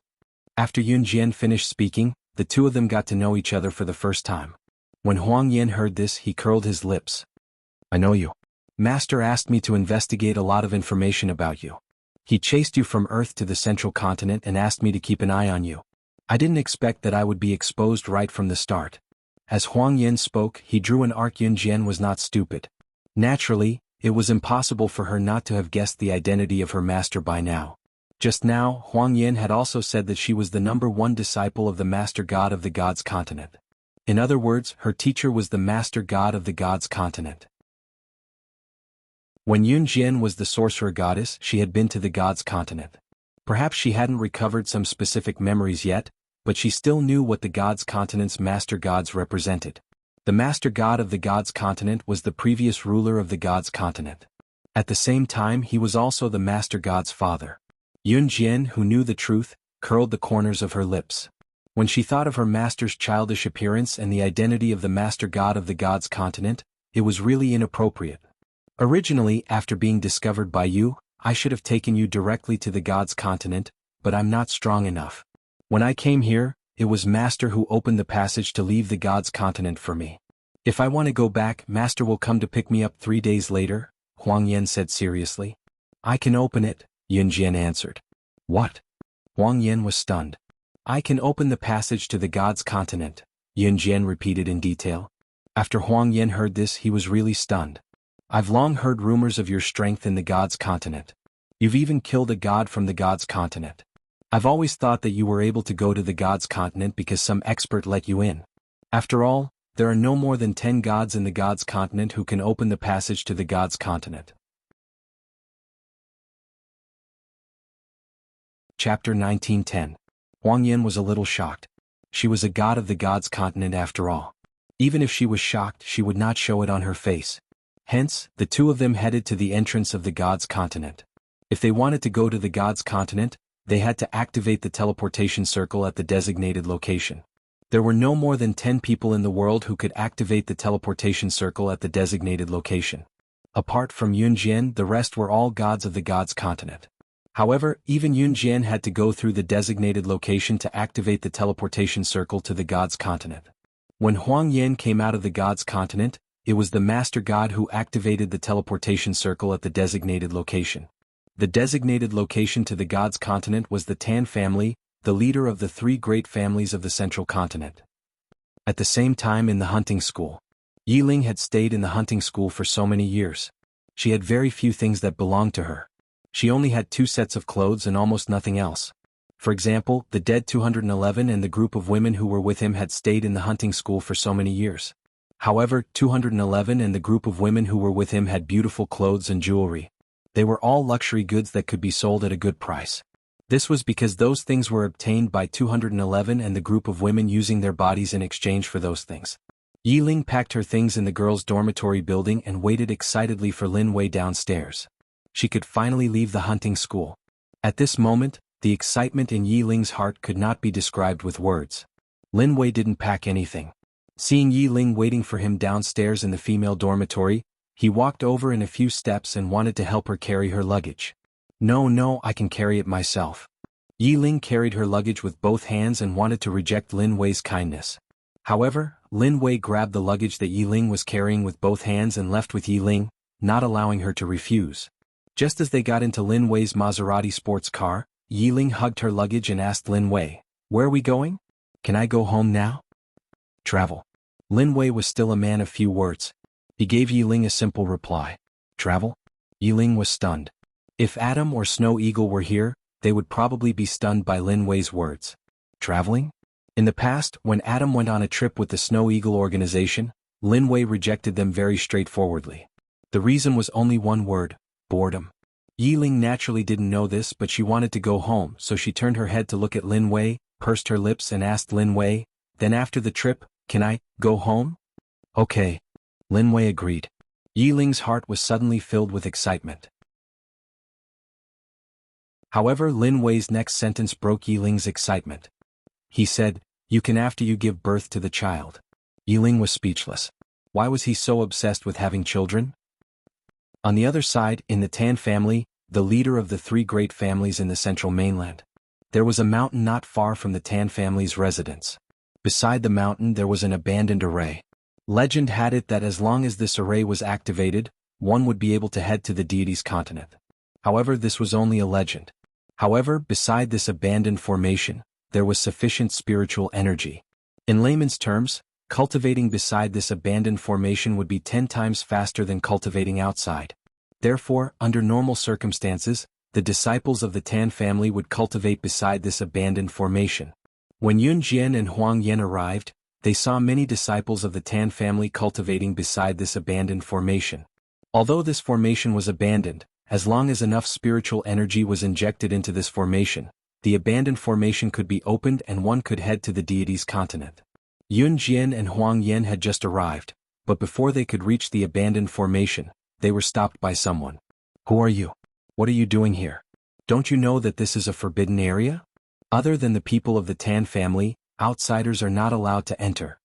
After Yunjian finished speaking, the two of them got to know each other for the first time. When Huang Yin heard this, he curled his lips. "I know you. Master asked me to investigate a lot of information about you. He chased you from Earth to the central continent and asked me to keep an eye on you. I didn't expect that I would be exposed right from the start." As Huang Yin spoke, he drew an arc. Yunjian was not stupid. Naturally, it was impossible for her not to have guessed the identity of her master by now. Just now, Huang Yin had also said that she was the #1 disciple of the master god of the gods continent. In other words, her teacher was the master god of the gods continent. When Yunjian was the sorcerer goddess, she had been to the gods continent. Perhaps she hadn't recovered some specific memories yet, but she still knew what the gods continent's master gods represented. The master god of the gods continent was the previous ruler of the gods continent. At the same time, he was also the master god's father. Yunjian, who knew the truth, curled the corners of her lips. When she thought of her master's childish appearance and the identity of the master god of the gods continent, it was really inappropriate. "Originally, after being discovered by you, I should have taken you directly to the gods continent, but I'm not strong enough. When I came here, it was Master who opened the passage to leave the gods continent for me. If I want to go back, Master will come to pick me up 3 days later," Huang Yin said seriously. "I can open it," Yunjian answered. "What?" Huang Yin was stunned. "I can open the passage to the gods continent," Yunjian repeated in detail. After Huang Yin heard this, he was really stunned. "I've long heard rumors of your strength in the gods continent. You've even killed a god from the gods continent. I've always thought that you were able to go to the gods continent because some expert let you in. After all, there are no more than 10 gods in the gods continent who can open the passage to the gods continent." Chapter 1910. Huang Yin was a little shocked. She was a god of the gods continent after all. Even if she was shocked, she would not show it on her face. Hence, the two of them headed to the entrance of the gods continent. If they wanted to go to the gods continent, they had to activate the teleportation circle at the designated location. There were no more than 10 people in the world who could activate the teleportation circle at the designated location. Apart from Yunjian, the rest were all gods of the gods continent. However, even Yunjian had to go through the designated location to activate the teleportation circle to the gods continent. When Huang Yin came out of the gods continent, it was the master god who activated the teleportation circle at the designated location. The designated location to the gods continent was the Tan family, the leader of the 3 great families of the central continent. At the same time, in the hunting school, Yiling had stayed in the hunting school for so many years. She had very few things that belonged to her. She only had 2 sets of clothes and almost nothing else. For example, the dead 211 and the group of women who were with him had stayed in the hunting school for so many years. However, 211 and the group of women who were with him had beautiful clothes and jewelry. They were all luxury goods that could be sold at a good price. This was because those things were obtained by 211 and the group of women using their bodies in exchange for those things. Yiling packed her things in the girls' dormitory building and waited excitedly for Lin Wei downstairs. She could finally leave the hunting school. At this moment, the excitement in Yiling's heart could not be described with words. Lin Wei didn't pack anything. Seeing Yiling waiting for him downstairs in the female dormitory, he walked over in a few steps and wanted to help her carry her luggage. No, I can carry it myself." Yiling carried her luggage with both hands and wanted to reject Lin Wei's kindness. However, Lin Wei grabbed the luggage that Yi Ling was carrying with both hands and left with Yi Ling, not allowing her to refuse. Just as they got into Lin Wei's Maserati sports car, Yi Ling hugged her luggage and asked Lin Wei, "Where are we going? Can I go home now?" "Travel." Lin Wei was still a man of few words. He gave Yi Ling a simple reply. "Travel?" Yi Ling was stunned. If Adam or Snow Eagle were here, they would probably be stunned by Lin Wei's words. Traveling? In the past, when Adam went on a trip with the Snow Eagle organization, Lin Wei rejected them very straightforwardly. The reason was only one word: boredom. Yi Ling naturally didn't know this, but she wanted to go home, so she turned her head to look at Lin Wei, pursed her lips and asked Lin Wei, "Then after the trip, can I go home?" "Okay." Lin Wei agreed. Yi Ling's heart was suddenly filled with excitement. However, Lin Wei's next sentence broke Yi Ling's excitement. He said, "You can after you give birth to the child." Yi Ling was speechless. Why was he so obsessed with having children? On the other side, in the Tan family, the leader of the three great families in the central mainland, there was a mountain not far from the Tan family's residence. Beside the mountain there was an abandoned array. Legend had it that as long as this array was activated, one would be able to head to the deity's continent. However, this was only a legend. However, beside this abandoned formation, there was sufficient spiritual energy. In layman's terms, cultivating beside this abandoned formation would be 10 times faster than cultivating outside. Therefore, under normal circumstances, the disciples of the Tan family would cultivate beside this abandoned formation. When Yun Jian and Huang Yan arrived, they saw many disciples of the Tan family cultivating beside this abandoned formation. Although this formation was abandoned, as long as enough spiritual energy was injected into this formation, the abandoned formation could be opened and one could head to the deity's continent. Yun Jian and Huang Yan had just arrived, but before they could reach the abandoned formation, they were stopped by someone. "Who are you? What are you doing here? Don't you know that this is a forbidden area? Other than the people of the Tan family, outsiders are not allowed to enter."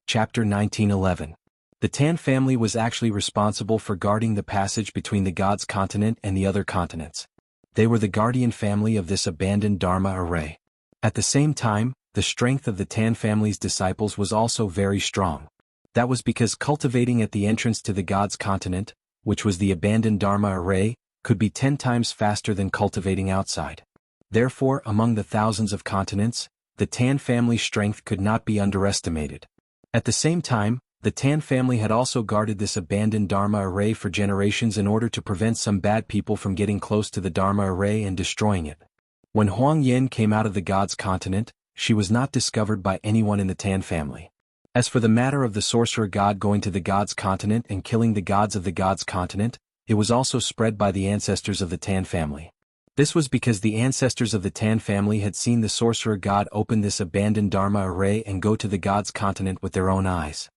Chapter 1911. The Tan family was actually responsible for guarding the passage between the God's continent and the other continents. They were the guardian family of this abandoned Dharma array. At the same time, the strength of the Tan family's disciples was also very strong. That was because cultivating at the entrance to the God's continent, which was the abandoned Dharma array, could be 10 times faster than cultivating outside. Therefore, among the thousands of continents, the Tan family's strength could not be underestimated. At the same time, the Tan family had also guarded this abandoned Dharma array for generations in order to prevent some bad people from getting close to the Dharma array and destroying it. When Huang Yan came out of the God's continent, she was not discovered by anyone in the Tan family. As for the matter of the sorcerer god going to the God's continent and killing the gods of the God's continent, it was also spread by the ancestors of the Tan family. This was because the ancestors of the Tan family had seen the sorcerer god open this abandoned Dharma array and go to the God's continent with their own eyes.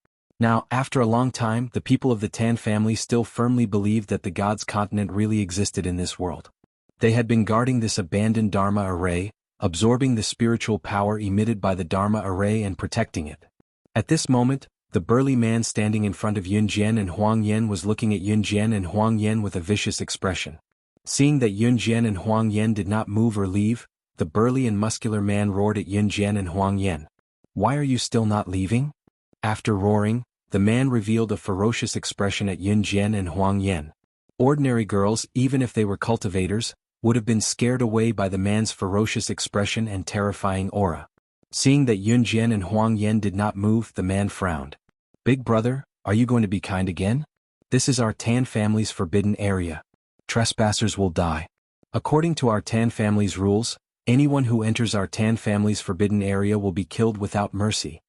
Now, after a long time, the people of the Tan family still firmly believed that the God's continent really existed in this world. They had been guarding this abandoned Dharma array, absorbing the spiritual power emitted by the Dharma array and protecting it. At this moment, the burly man standing in front of Yun Jian and Huang Yan was looking at Yun Jian and Huang Yan with a vicious expression. Seeing that Yun Jian and Huang Yan did not move or leave, the burly and muscular man roared at Yun Jian and Huang Yan. "Why are you still not leaving?" After roaring, the man revealed a ferocious expression at Yun Jian and Huang Yan. Ordinary girls, even if they were cultivators, would have been scared away by the man's ferocious expression and terrifying aura. Seeing that Yun Jian and Huang Yan did not move, the man frowned. "Big brother, are you going to be kind again? This is our Tan family's forbidden area. Trespassers will die. According to our Tan family's rules, anyone who enters our Tan family's forbidden area will be killed without mercy.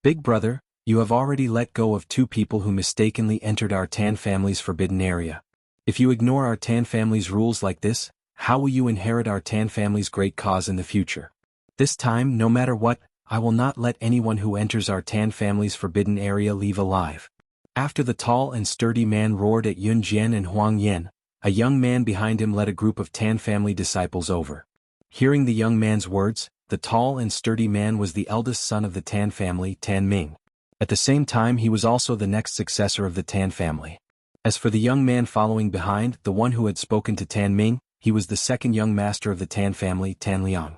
Big brother, you have already let go of 2 people who mistakenly entered our Tan family's forbidden area. If you ignore our Tan family's rules like this, how will you inherit our Tan family's great cause in the future? This time, no matter what, I will not let anyone who enters our Tan family's forbidden area leave alive." After the tall and sturdy man roared at Yun Jian and Huang Yan, a young man behind him led a group of Tan family disciples over. Hearing the young man's words, the tall and sturdy man was the eldest son of the Tan family, Tan Ming. At the same time, he was also the next successor of the Tan family. As for the young man following behind, the one who had spoken to Tan Ming, he was the second young master of the Tan family, Tan Liang.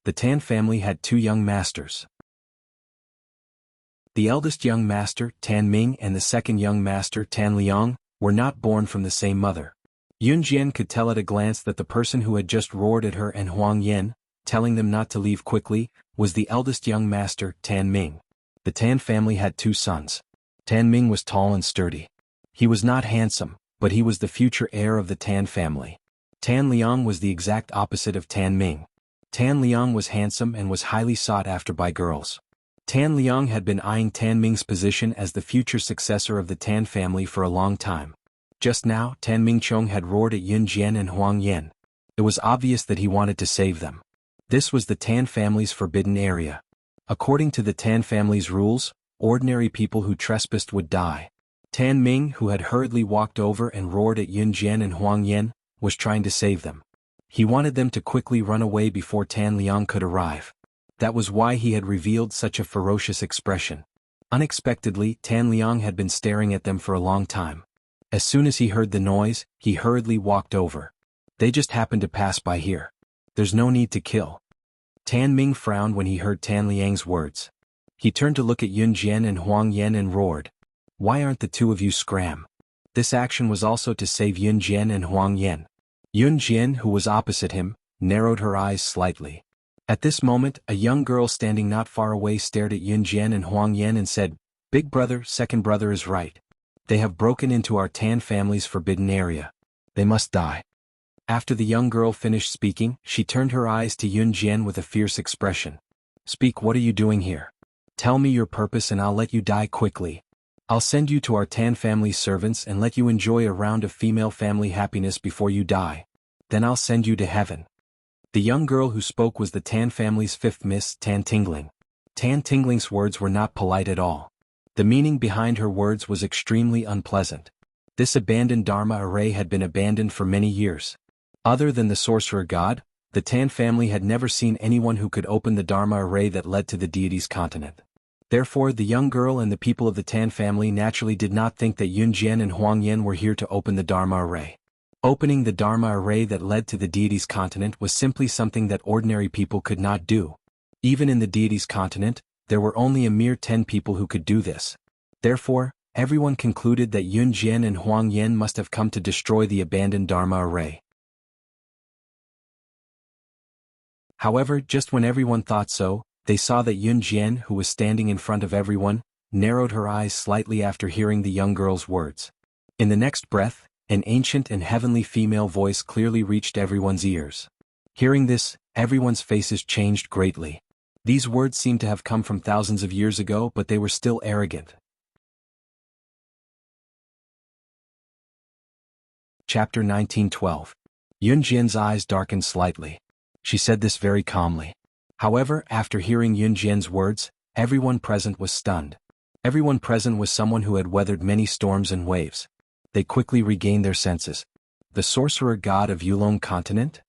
The Tan family had two young masters. The eldest young master, Tan Ming, and the second young master, Tan Liang, were not born from the same mother. Yun Jian could tell at a glance that the person who had just roared at her and Huang Yan, telling them not to leave quickly, was the eldest young master, Tan Ming. The Tan family had two sons. Tan Ming was tall and sturdy. He was not handsome, but he was the future heir of the Tan family. Tan Liang was the exact opposite of Tan Ming. Tan Liang was handsome and was highly sought after by girls. Tan Liang had been eyeing Tan Ming's position as the future successor of the Tan family for a long time. Just now, Tan Mingchong had roared at Yun Jian and Huang Yan. It was obvious that he wanted to save them. This was the Tan family's forbidden area. According to the Tan family's rules, ordinary people who trespassed would die. Tan Ming, who had hurriedly walked over and roared at Yun Jian and Huang Yan, was trying to save them. He wanted them to quickly run away before Tan Liang could arrive. That was why he had revealed such a ferocious expression. Unexpectedly, Tan Liang had been staring at them for a long time. As soon as he heard the noise, he hurriedly walked over. They just happened to pass by here. There's no need to kill. Tan Ming frowned when he heard Tan Liang's words. He turned to look at Yun Jian and Huang Yan and roared. Why aren't the two of you scram? This action was also to save Yun Jian and Huang Yan. Yun Jian, who was opposite him, narrowed her eyes slightly. At this moment, a young girl standing not far away stared at Yun Jian and Huang Yan and said, Big brother, second brother is right. They have broken into our Tan family's forbidden area. They must die. After the young girl finished speaking, she turned her eyes to Yun Jian with a fierce expression. Speak, what are you doing here? Tell me your purpose and I'll let you die quickly. I'll send you to our Tan family's servants and let you enjoy a round of female family happiness before you die. Then I'll send you to heaven. The young girl who spoke was the Tan family's fifth Miss, Tan Tingling. Tan Tingling's words were not polite at all. The meaning behind her words was extremely unpleasant. This abandoned Dharma array had been abandoned for many years. Other than the sorcerer god, the Tan family had never seen anyone who could open the Dharma array that led to the deity's continent. Therefore, the young girl and the people of the Tan family naturally did not think that Yun Jian and Huang Yan were here to open the Dharma array. Opening the Dharma array that led to the deity's continent was simply something that ordinary people could not do. Even in the deity's continent, there were only a mere 10 people who could do this. Therefore, everyone concluded that Yun Jian and Huang Yan must have come to destroy the abandoned Dharma array. However, just when everyone thought so, they saw that Yun Jian, who was standing in front of everyone, narrowed her eyes slightly after hearing the young girl's words. In the next breath, an ancient and heavenly female voice clearly reached everyone's ears. Hearing this, everyone's faces changed greatly. These words seemed to have come from thousands of years ago, but they were still arrogant. Chapter 1912. Yun Jian's eyes darkened slightly. She said this very calmly. However, after hearing Yun Jian's words, everyone present was stunned. Everyone present was someone who had weathered many storms and waves. They quickly regained their senses. The sorcerer god of Yulong continent?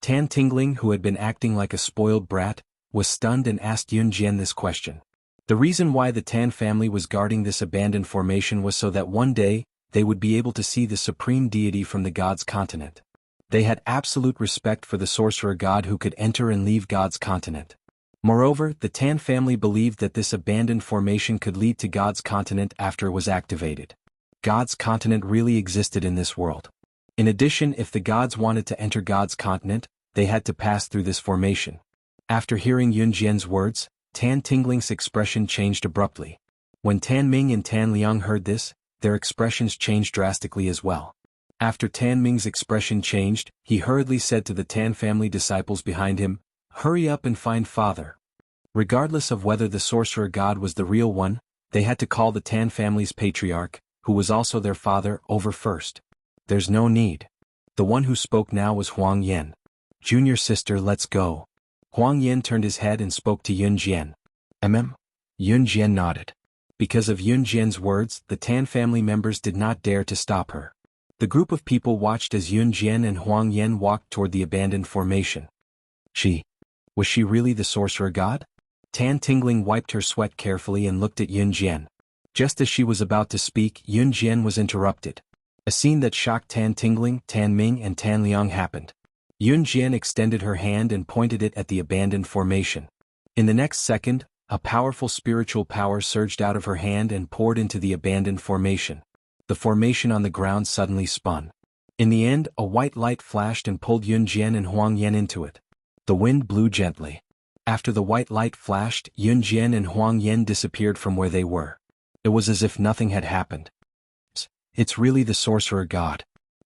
Tan Tingling, who had been acting like a spoiled brat, was stunned and asked Yun Jian this question. The reason why the Tan family was guarding this abandoned formation was so that one day, they would be able to see the supreme deity from the god's continent. They had absolute respect for the sorcerer god who could enter and leave God's continent. Moreover, the Tan family believed that this abandoned formation could lead to God's continent after it was activated. God's continent really existed in this world. In addition, if the gods wanted to enter God's continent, they had to pass through this formation. After hearing Yun Jian's words, Tan Tingling's expression changed abruptly. When Tan Ming and Tan Liang heard this, their expressions changed drastically as well. After Tan Ming's expression changed, he hurriedly said to the Tan family disciples behind him, "Hurry up and find Father." Regardless of whether the sorcerer god was the real one, they had to call the Tan family's patriarch, who was also their father, over first. There's no need. The one who spoke now was Huang Yan. "Junior sister, let's go." Huang Yan turned his head and spoke to Yun Jian. Yun Jian nodded. Because of Yun Jian's words, the Tan family members did not dare to stop her. The group of people watched as Yun Jian and Huang Yan walked toward the abandoned formation. Was she really the sorcerer god? Tan Tingling wiped her sweat carefully and looked at Yun Jian. Just as she was about to speak, Yun Jian was interrupted. A scene that shocked Tan Tingling, Tan Ming and Tan Liang happened. Yun Jian extended her hand and pointed it at the abandoned formation. In the next second, a powerful spiritual power surged out of her hand and poured into the abandoned formation. The formation on the ground suddenly spun. In the end, a white light flashed and pulled Yun Jian and Huang Yan into it. The wind blew gently. After the white light flashed, Yun Jian and Huang Yan disappeared from where they were. It was as if nothing had happened. It's really the sorcerer god.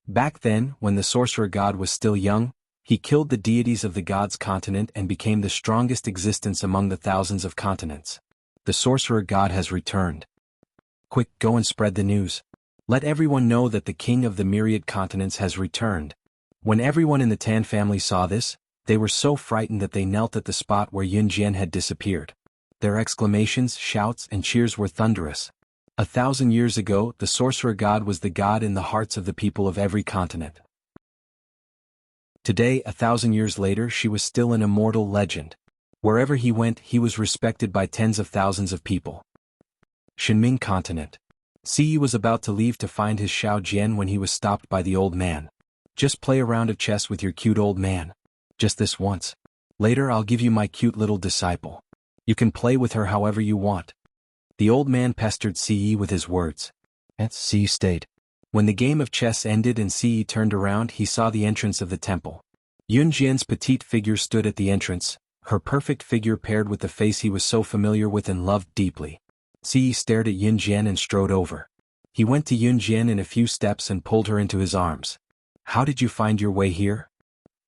Back then, when the sorcerer god was still young, he killed the deities of the gods' continent and became the strongest existence among the thousands of continents. The sorcerer god has returned. Quick, go and spread the news. Let everyone know that the king of the myriad continents has returned. When everyone in the Tan family saw this, they were so frightened that they knelt at the spot where Yun Jian had disappeared. Their exclamations, shouts, and cheers were thunderous. 1,000 years ago, the sorcerer god was the god in the hearts of the people of every continent. Today, 1,000 years later, she was still an immortal legend. Wherever he went, he was respected by tens of thousands of people. Shenming continent. Siyi was about to leave to find his Xiao Jian when he was stopped by the old man. Just play a round of chess with your cute old man. Just this once. Later I'll give you my cute little disciple. You can play with her however you want. The old man pestered Siyi with his words. And Siyi stayed. When the game of chess ended and Siyi turned around, he saw the entrance of the temple. Yun Jian's petite figure stood at the entrance, her perfect figure paired with the face he was so familiar with and loved deeply. Siyi stared at Yun Jian and strode over. He went to Yun Jian in a few steps and pulled her into his arms. How did you find your way here?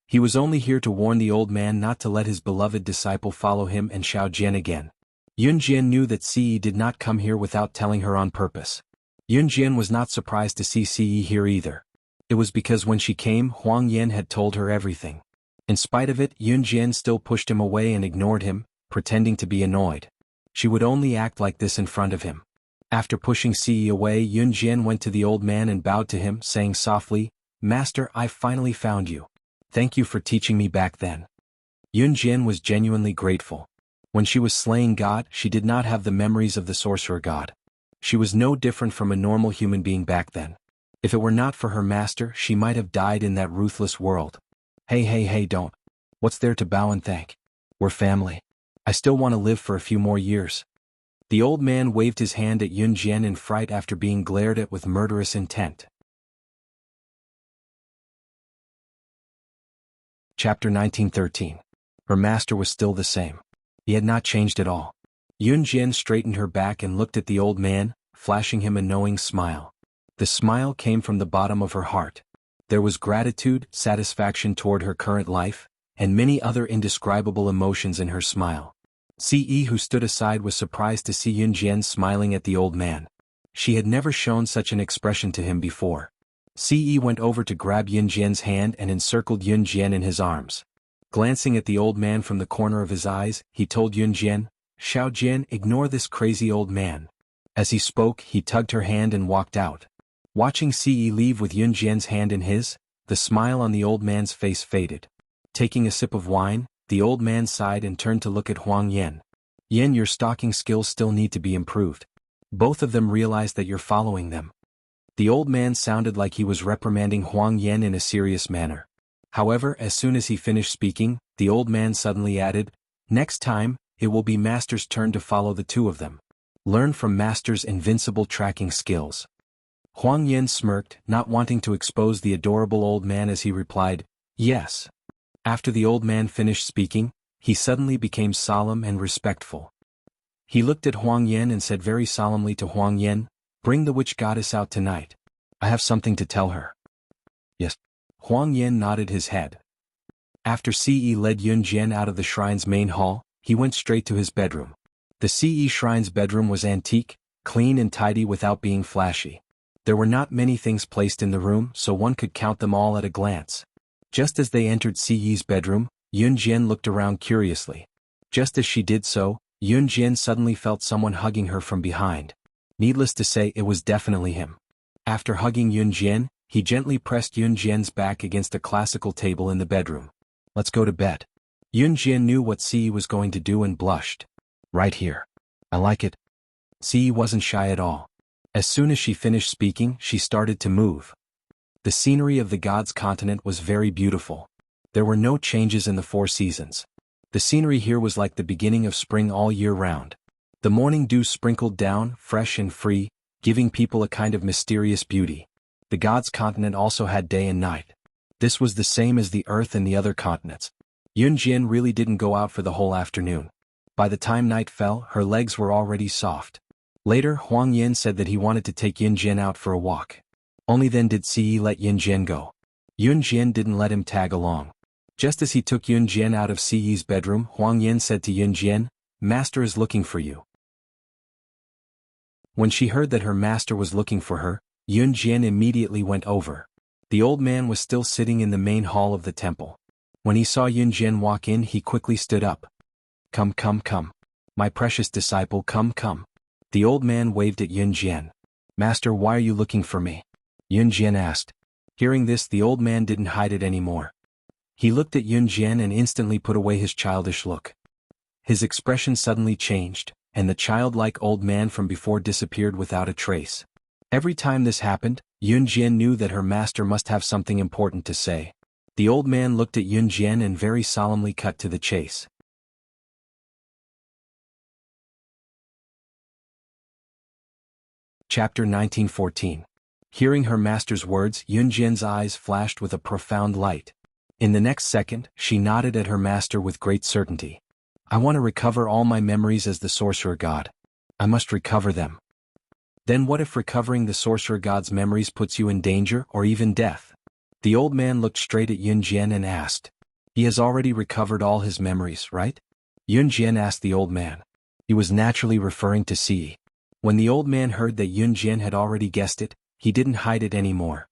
He was only here to warn the old man not to let his beloved disciple follow him and Xiao Jian again. Yun Jian knew that Siyi did not come here without telling her on purpose. Yun Jian was not surprised to see Siyi here either. It was because when she came, Huang Yan had told her everything. In spite of it, Yun Jian still pushed him away and ignored him, pretending to be annoyed. She would only act like this in front of him. After pushing Siyi away, Yun Jian went to the old man and bowed to him, saying softly, "Master, I finally found you. Thank you for teaching me back then." Yun Jian was genuinely grateful. When she was slaying God, she did not have the memories of the sorcerer god. She was no different from a normal human being back then. If it were not for her master, she might have died in that ruthless world. Hey, don't. What's there to bow and thank? We're family. I still want to live for a few more years. The old man waved his hand at Yun Jian in fright after being glared at with murderous intent. Chapter 1913. Her master was still the same. He had not changed at all. Yun Jian straightened her back and looked at the old man, flashing him a knowing smile. The smile came from the bottom of her heart. There was gratitude, satisfaction toward her current life, and many other indescribable emotions in her smile. Ce, who stood aside, was surprised to see Yun Jian smiling at the old man. She had never shown such an expression to him before. Ce went over to grab Yun Jian's hand and encircled Yun Jian in his arms. Glancing at the old man from the corner of his eyes, he told Yun Jian, "Xiao Jian, ignore this crazy old man." As he spoke, he tugged her hand and walked out. Watching Ce leave with Yun Jian's hand in his, the smile on the old man's face faded. Taking a sip of wine, the old man sighed and turned to look at Huang Yan. "Yan, your stalking skills still need to be improved. Both of them realize that you're following them." The old man sounded like he was reprimanding Huang Yan in a serious manner. However, as soon as he finished speaking, the old man suddenly added, "Next time, it will be Master's turn to follow the two of them. Learn from Master's invincible tracking skills." Huang Yan smirked, not wanting to expose the adorable old man as he replied, "Yes." After the old man finished speaking, he suddenly became solemn and respectful. He looked at Huang Yan and said very solemnly to Huang Yan, "Bring the witch goddess out tonight. I have something to tell her." "Yes." Huang Yan nodded his head. After Ce led Yun Jian out of the shrine's main hall, he went straight to his bedroom. The Ce shrine's bedroom was antique, clean and tidy without being flashy. There were not many things placed in the room, so one could count them all at a glance. Just as they entered Ce's bedroom, Yun Jian looked around curiously. Just as she did so, Yun Jian suddenly felt someone hugging her from behind. Needless to say, it was definitely him. After hugging Yun Jian, he gently pressed Yun Jian's back against a classical table in the bedroom. "Let's go to bed." Yun Jian knew what Ce was going to do and blushed. "Right here. I like it." Ce wasn't shy at all. As soon as she finished speaking, she started to move. The scenery of the gods' continent was very beautiful. There were no changes in the 4 seasons. The scenery here was like the beginning of spring all year round. The morning dew sprinkled down, fresh and free, giving people a kind of mysterious beauty. The gods' continent also had day and night. This was the same as the Earth and the other continents. Yunjian really didn't go out for the whole afternoon. By the time night fell, her legs were already soft. Later, Huang Yin said that he wanted to take Yunjian out for a walk. Only then did Ci let Yunjian go. Yunjian didn't let him tag along. Just as he took Yunjian out of Ci's bedroom, Huang Yin said to Yunjian, "Master is looking for you." When she heard that her master was looking for her, Yunjian immediately went over. The old man was still sitting in the main hall of the temple. When he saw Yunjian walk in, he quickly stood up. "Come, come, come. My precious disciple, come, come." The old man waved at Yunjian. "Master, why are you looking for me?" Yunjian asked. Hearing this, the old man didn't hide it anymore. He looked at Yunjian and instantly put away his childish look. His expression suddenly changed, and the childlike old man from before disappeared without a trace. Every time this happened, Yunjian knew that her master must have something important to say. The old man looked at Yunjian and very solemnly cut to the chase. Chapter 1914. Hearing her master's words, Yunjian's eyes flashed with a profound light. In the next second, she nodded at her master with great certainty. "I want to recover all my memories as the sorcerer god. I must recover them." "Then what if recovering the sorcerer god's memories puts you in danger or even death?" The old man looked straight at Yunjian and asked. "He has already recovered all his memories, right?" Yunjian asked the old man. He was naturally referring to Ci. When the old man heard that Yunjian had already guessed it, he didn't hide it anymore.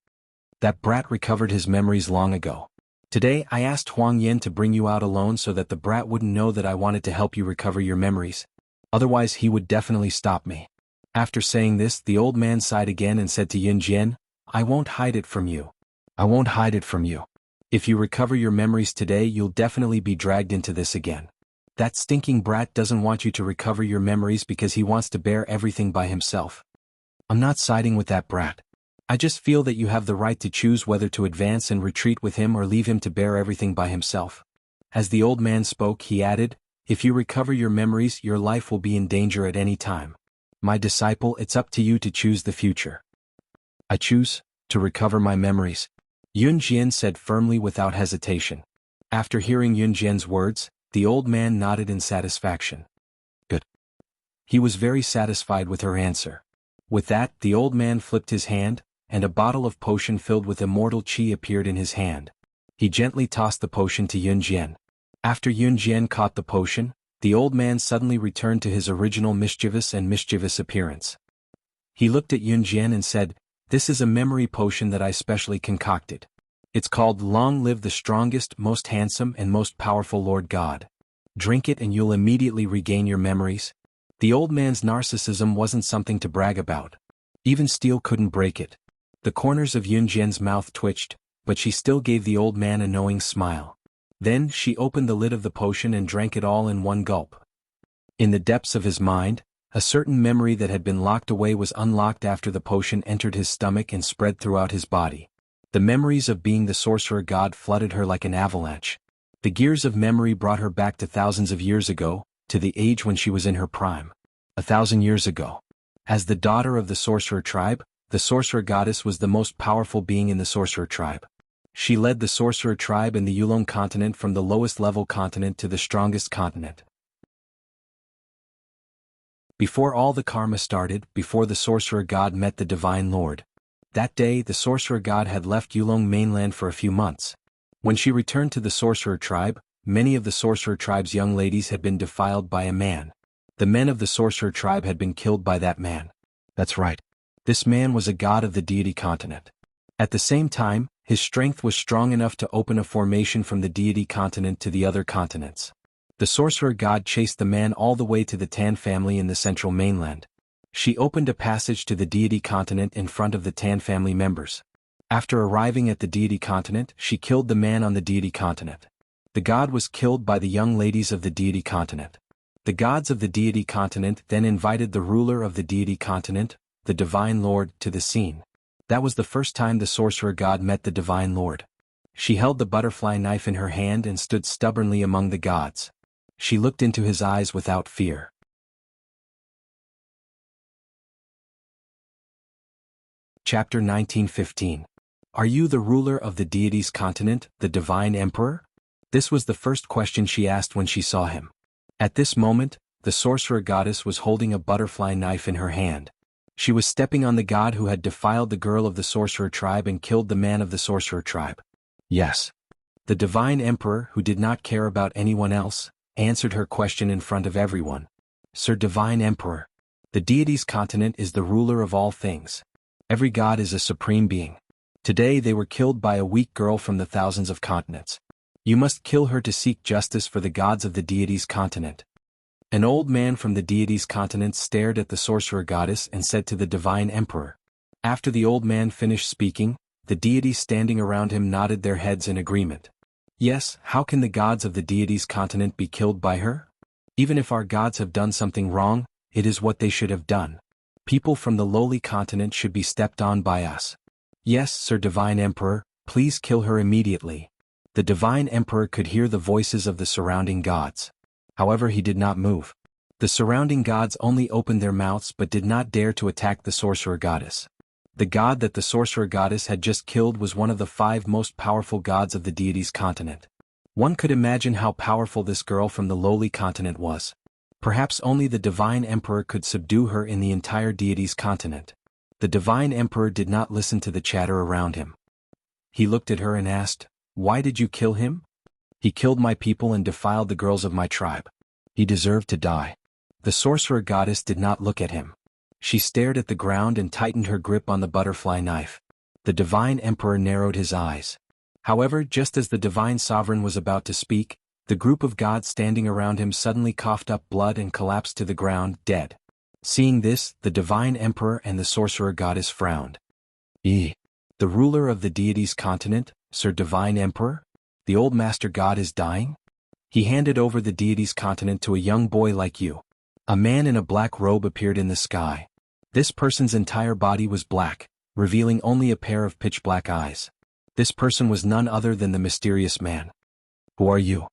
"That brat recovered his memories long ago. Today I asked Huang Yin to bring you out alone so that the brat wouldn't know that I wanted to help you recover your memories. Otherwise he would definitely stop me." After saying this, the old man sighed again and said to Yunjian, "I won't hide it from you. I won't hide it from you. If you recover your memories today, you'll definitely be dragged into this again. That stinking brat doesn't want you to recover your memories because he wants to bear everything by himself. I'm not siding with that brat. I just feel that you have the right to choose whether to advance and retreat with him or leave him to bear everything by himself." As the old man spoke, he added, "If you recover your memories, your life will be in danger at any time. My disciple, it's up to you to choose the future." "I choose to recover my memories," Yunjian said firmly without hesitation. After hearing Yunjian's words, the old man nodded in satisfaction. Good. He was very satisfied with her answer. With that, the old man flipped his hand, and a bottle of potion filled with immortal qi appeared in his hand. He gently tossed the potion to Yunjian. After Yunjian caught the potion, the old man suddenly returned to his original mischievous appearance. He looked at Yunjian and said, "This is a memory potion that I specially concocted. It's called Long Live the Strongest, Most Handsome and Most Powerful Lord God. Drink it and you'll immediately regain your memories." The old man's narcissism wasn't something to brag about. Even steel couldn't break it. The corners of Yunjian's mouth twitched, but she still gave the old man a knowing smile. Then she opened the lid of the potion and drank it all in one gulp. In the depths of his mind, a certain memory that had been locked away was unlocked after the potion entered his stomach and spread throughout his body. The memories of being the sorcerer god flooded her like an avalanche. The gears of memory brought her back to thousands of years ago, to the age when she was in her prime. 1,000 years ago. As the daughter of the sorcerer tribe, the sorcerer goddess was the most powerful being in the sorcerer tribe. She led the sorcerer tribe in the Yulong continent from the lowest level continent to the strongest continent. Before all the karma started, before the sorcerer god met the divine lord. That day the sorcerer god had left Yulong mainland for a few months. When she returned to the sorcerer tribe, many of the sorcerer tribe's young ladies had been defiled by a man. The men of the sorcerer tribe had been killed by that man. That's right. This man was a god of the deity continent. At the same time, his strength was strong enough to open a formation from the deity continent to the other continents. The sorcerer god chased the man all the way to the Tan family in the central mainland. She opened a passage to the deity continent in front of the Tan family members. After arriving at the deity continent, she killed the man on the deity continent. The god was killed by the young ladies of the deity continent. The gods of the deity continent then invited the ruler of the deity continent, the Divine Lord, to the scene. That was the first time the sorcerer god met the Divine Lord. She held the butterfly knife in her hand and stood stubbornly among the gods. She looked into his eyes without fear. Chapter 1915. Are you the ruler of the deities' continent, the divine emperor? This was the first question she asked when she saw him. At this moment, the sorcerer goddess was holding a butterfly knife in her hand. She was stepping on the god who had defiled the girl of the sorcerer tribe and killed the man of the sorcerer tribe. Yes. The divine emperor, who did not care about anyone else, answered her question in front of everyone. Sir Divine Emperor, the deities' continent is the ruler of all things. Every god is a supreme being. Today they were killed by a weak girl from the thousands of continents. You must kill her to seek justice for the gods of the deities' continent. An old man from the deities' continent stared at the sorcerer goddess and said to the divine emperor. After the old man finished speaking, the deities standing around him nodded their heads in agreement. Yes, how can the gods of the deities' continent be killed by her? Even if our gods have done something wrong, it is what they should have done. People from the lowly continent should be stepped on by us. Yes, Sir Divine Emperor, please kill her immediately. The divine emperor could hear the voices of the surrounding gods. However, he did not move. The surrounding gods only opened their mouths but did not dare to attack the sorcerer goddess. The god that the sorcerer goddess had just killed was one of the 5 most powerful gods of the deities' continent. One could imagine how powerful this girl from the lowly continent was. Perhaps only the divine emperor could subdue her in the entire deities' continent. The divine emperor did not listen to the chatter around him. He looked at her and asked, "Why did you kill him?" "He killed my people and defiled the girls of my tribe. He deserved to die." The sorcerer goddess did not look at him. She stared at the ground and tightened her grip on the butterfly knife. The divine emperor narrowed his eyes. However, just as the divine sovereign was about to speak, the group of gods standing around him suddenly coughed up blood and collapsed to the ground, dead. Seeing this, the divine emperor and the sorcerer goddess frowned. The ruler of the deities' continent, Sir Divine Emperor? The old master god is dying? He handed over the deities' continent to a young boy like you. A man in a black robe appeared in the sky. This person's entire body was black, revealing only a pair of pitch-black eyes. This person was none other than the mysterious man. Who are you?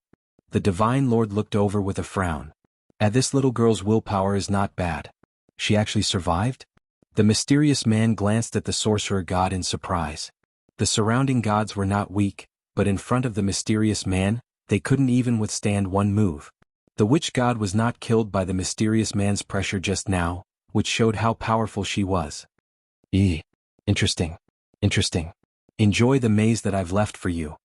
The divine lord looked over with a frown. This little girl's willpower is not bad. She actually survived? The mysterious man glanced at the sorcerer god in surprise. The surrounding gods were not weak, but in front of the mysterious man, they couldn't even withstand one move. The witch god was not killed by the mysterious man's pressure just now, which showed how powerful she was. Interesting. Enjoy the maze that I've left for you.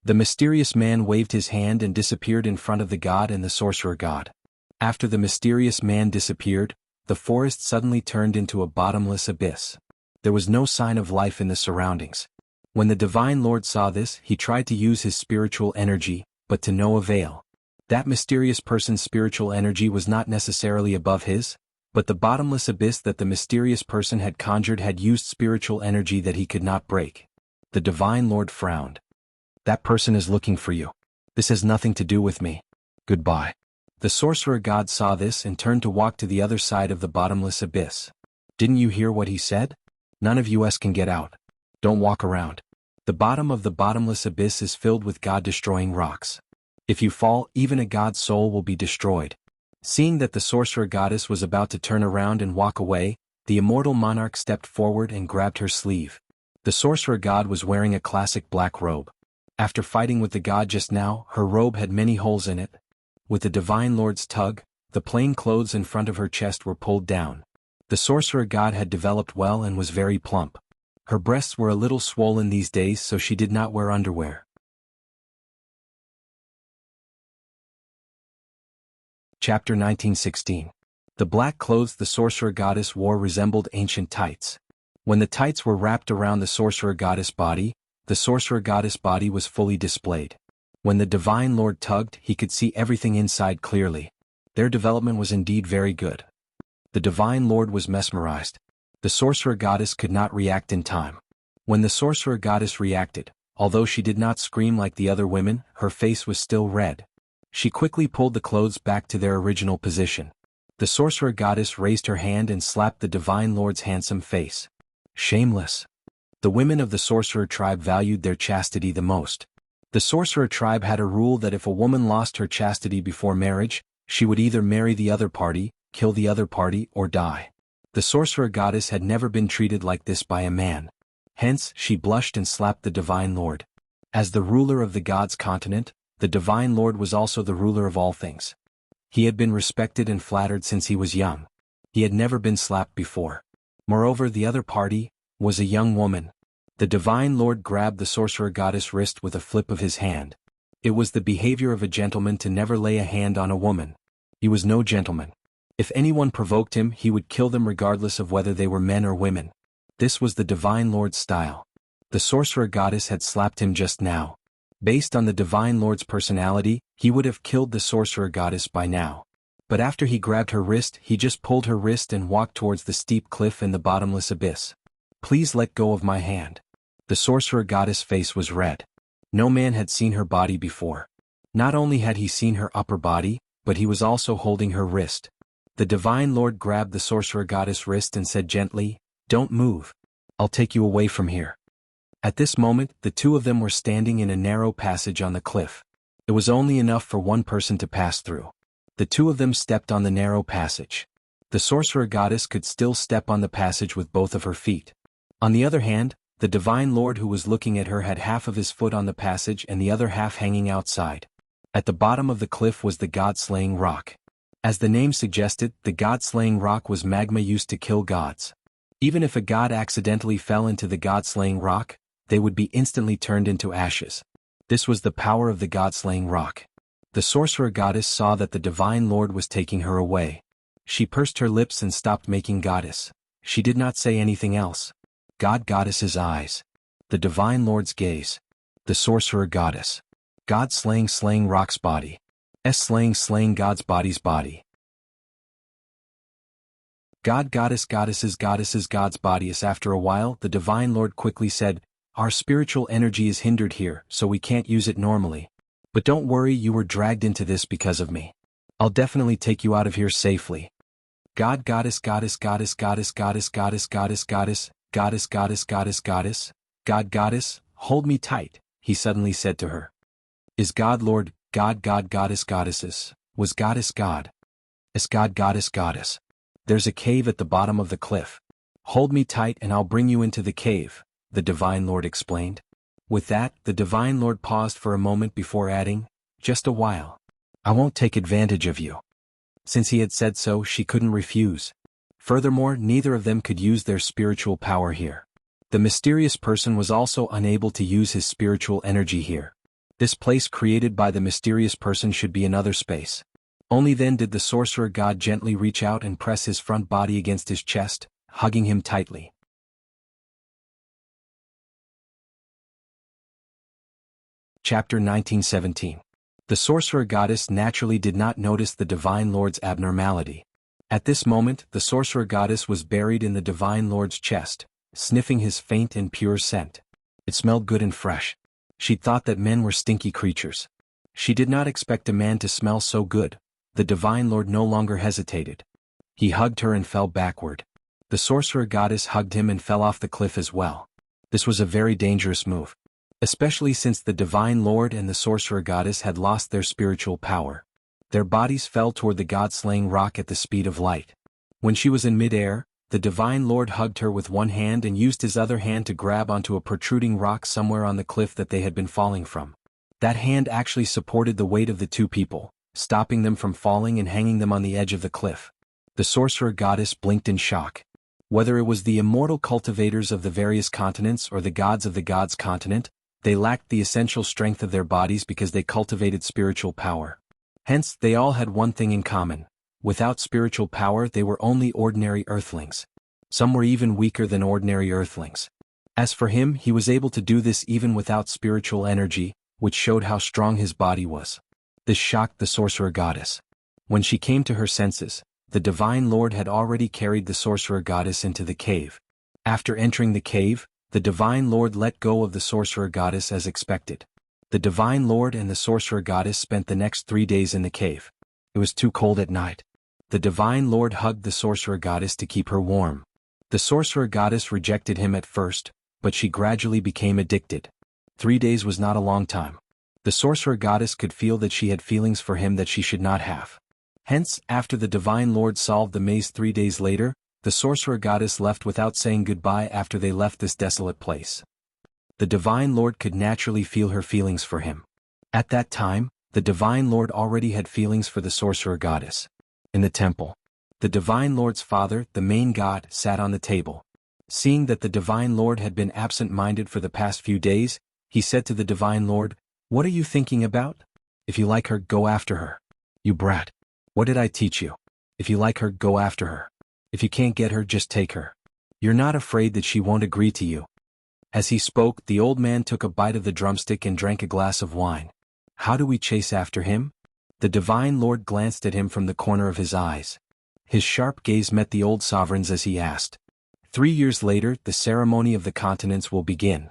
The mysterious man waved his hand and disappeared in front of the god and the sorcerer god. After the mysterious man disappeared, the forest suddenly turned into a bottomless abyss. There was no sign of life in the surroundings. When the divine lord saw this, he tried to use his spiritual energy, but to no avail. That mysterious person's spiritual energy was not necessarily above his, but the bottomless abyss that the mysterious person had conjured had used spiritual energy that he could not break. The divine lord frowned. That person is looking for you. This has nothing to do with me. Goodbye. The sorcerer god saw this and turned to walk to the other side of the bottomless abyss. Didn't you hear what he said? None of us can get out. Don't walk around. The bottom of the bottomless abyss is filled with god-destroying rocks. If you fall, even a god's soul will be destroyed. Seeing that the sorcerer goddess was about to turn around and walk away, the immortal monarch stepped forward and grabbed her sleeve. The sorcerer god was wearing a classic black robe. After fighting with the god just now, her robe had many holes in it. With the divine lord's tug, the plain clothes in front of her chest were pulled down. The sorcerer god had developed well and was very plump. Her breasts were a little swollen these days, so she did not wear underwear. Chapter 1916. The black clothes the sorcerer goddess wore resembled ancient tights. When the tights were wrapped around the sorcerer goddess body, the sorcerer goddess body was fully displayed. When the divine lord tugged, he could see everything inside clearly. Their development was indeed very good. The divine lord was mesmerized. The sorcerer goddess could not react in time. When the sorcerer goddess reacted, although she did not scream like the other women, her face was still red. She quickly pulled the clothes back to their original position. The sorcerer goddess raised her hand and slapped the divine lord's handsome face. Shameless. The women of the sorcerer tribe valued their chastity the most. The sorcerer tribe had a rule that if a woman lost her chastity before marriage, she would either marry the other party, kill the other party, or die. The sorcerer goddess had never been treated like this by a man. Hence, she blushed and slapped the Divine Lord. As the ruler of the gods' continent, the Divine Lord was also the ruler of all things. He had been respected and flattered since he was young. He had never been slapped before. Moreover, the other party was a young woman. The Divine Lord grabbed the sorcerer goddess' wrist with a flip of his hand. It was the behavior of a gentleman to never lay a hand on a woman. He was no gentleman. If anyone provoked him, he would kill them regardless of whether they were men or women. This was the Divine Lord's style. The sorcerer goddess had slapped him just now. Based on the Divine Lord's personality, he would have killed the sorcerer goddess by now. But after he grabbed her wrist, he just pulled her wrist and walked towards the steep cliff and the bottomless abyss. "Please let go of my hand." The sorcerer goddess' face was red. No man had seen her body before. Not only had he seen her upper body, but he was also holding her wrist. The Divine Lord grabbed the sorcerer goddess' wrist and said gently, "Don't move. I'll take you away from here." At this moment, the two of them were standing in a narrow passage on the cliff. It was only enough for one person to pass through. The two of them stepped on the narrow passage. The sorcerer goddess could still step on the passage with both of her feet. On the other hand, the Divine Lord who was looking at her had half of his foot on the passage and the other half hanging outside. At the bottom of the cliff was the god-slaying rock. As the name suggested, the god-slaying rock was magma used to kill gods. Even if a god accidentally fell into the god-slaying rock, they would be instantly turned into ashes. This was the power of the god-slaying rock. The sorcerer goddess saw that the Divine Lord was taking her away. She pursed her lips and stopped making goddess. She did not say anything else. God-goddess's eyes. The Divine Lord's gaze. The sorcerer goddess. God slaying rock's body. Slaying God's body's body. Goddess's God's body. After a while, the Divine Lord quickly said, "Our spiritual energy is hindered here, so we can't use it normally. But don't worry, you were dragged into this because of me. I'll definitely take you out of here safely." Goddess, hold me tight, he suddenly said to her. Is God Lord, goddesses, was goddess God. Is goddess. There's a cave at the bottom of the cliff. Hold me tight and I'll bring you into the cave, the Divine Lord explained. With that, the Divine Lord paused for a moment before adding, "Just a while. I won't take advantage of you." Since he had said so, she couldn't refuse. Furthermore, neither of them could use their spiritual power here. The mysterious person was also unable to use his spiritual energy here. This place created by the mysterious person should be another space. Only then did the sorcerer god gently reach out and press his front body against his chest, hugging him tightly. Chapter 1917. The sorcerer goddess naturally did not notice the Divine Lord's abnormality. At this moment, the sorcerer goddess was buried in the Divine Lord's chest, sniffing his faint and pure scent. It smelled good and fresh. She thought that men were stinky creatures. She did not expect a man to smell so good. The Divine Lord no longer hesitated. He hugged her and fell backward. The sorcerer goddess hugged him and fell off the cliff as well. This was a very dangerous move, especially since the Divine Lord and the sorcerer goddess had lost their spiritual power. Their bodies fell toward the god-slaying rock at the speed of light. When she was in mid-air, the Divine Lord hugged her with one hand and used his other hand to grab onto a protruding rock somewhere on the cliff that they had been falling from. That hand actually supported the weight of the two people, stopping them from falling and hanging them on the edge of the cliff. The sorcerer goddess blinked in shock. Whether it was the immortal cultivators of the various continents or the gods of the gods' continent, they lacked the essential strength of their bodies because they cultivated spiritual power. Hence, they all had one thing in common. Without spiritual power, they were only ordinary earthlings. Some were even weaker than ordinary earthlings. As for him, he was able to do this even without spiritual energy, which showed how strong his body was. This shocked the sorcerer goddess. When she came to her senses, the Divine Lord had already carried the sorcerer goddess into the cave. After entering the cave, the Divine Lord let go of the sorcerer goddess as expected. The Divine Lord and the sorcerer goddess spent the next 3 days in the cave. It was too cold at night. The Divine Lord hugged the sorcerer goddess to keep her warm. The sorcerer goddess rejected him at first, but she gradually became addicted. 3 days was not a long time. The sorcerer goddess could feel that she had feelings for him that she should not have. Hence, after the divine lord solved the maze 3 days later, the sorcerer goddess left without saying goodbye after they left this desolate place. The divine lord could naturally feel her feelings for him. At that time, the divine lord already had feelings for the sorcerer goddess. In the temple, the divine lord's father, the main god, sat on the table. Seeing that the divine lord had been absent-minded for the past few days, he said to the divine lord, "What are you thinking about? If you like her, go after her. You brat. What did I teach you? If you like her, go after her. If you can't get her, just take her. You're not afraid that she won't agree to you." As he spoke, the old man took a bite of the drumstick and drank a glass of wine. "How do we chase after him?" The divine lord glanced at him from the corner of his eyes. His sharp gaze met the old sovereign's as he asked. 3 years later, the ceremony of the continents will begin.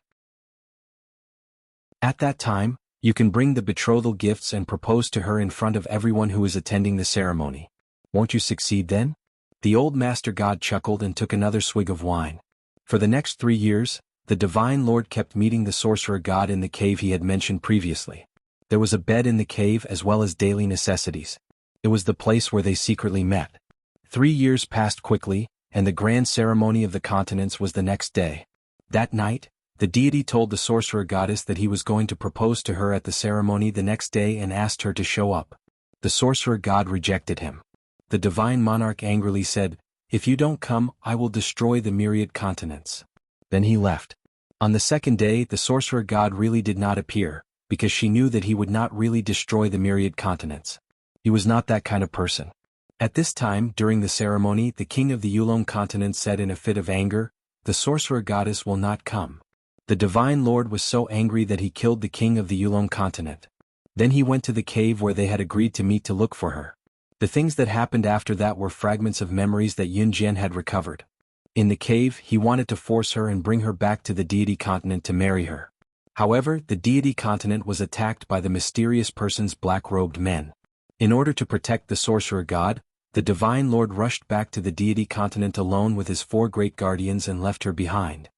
At that time, you can bring the betrothal gifts and propose to her in front of everyone who is attending the ceremony. Won't you succeed then? The old master god chuckled and took another swig of wine. For the next 3 years, the divine lord kept meeting the sorcerer god in the cave he had mentioned previously. There was a bed in the cave as well as daily necessities. It was the place where they secretly met. 3 years passed quickly, and the grand ceremony of the continents was the next day. That night, the deity told the sorcerer goddess that he was going to propose to her at the ceremony the next day and asked her to show up. The sorcerer god rejected him. The divine monarch angrily said, "If you don't come, I will destroy the myriad continents." Then he left. On the second day, the sorcerer god really did not appear, because she knew that he would not really destroy the myriad continents. He was not that kind of person. At this time, during the ceremony, the king of the Yulong continent said in a fit of anger, "The sorcerer goddess will not come." The divine lord was so angry that he killed the king of the Yulong continent. Then he went to the cave where they had agreed to meet to look for her. The things that happened after that were fragments of memories that Yun Jian had recovered. In the cave, he wanted to force her and bring her back to the deity continent to marry her. However, the deity continent was attacked by the mysterious person's black-robed men. In order to protect the sorcerer god, the divine lord rushed back to the deity continent alone with his 4 great guardians and left her behind.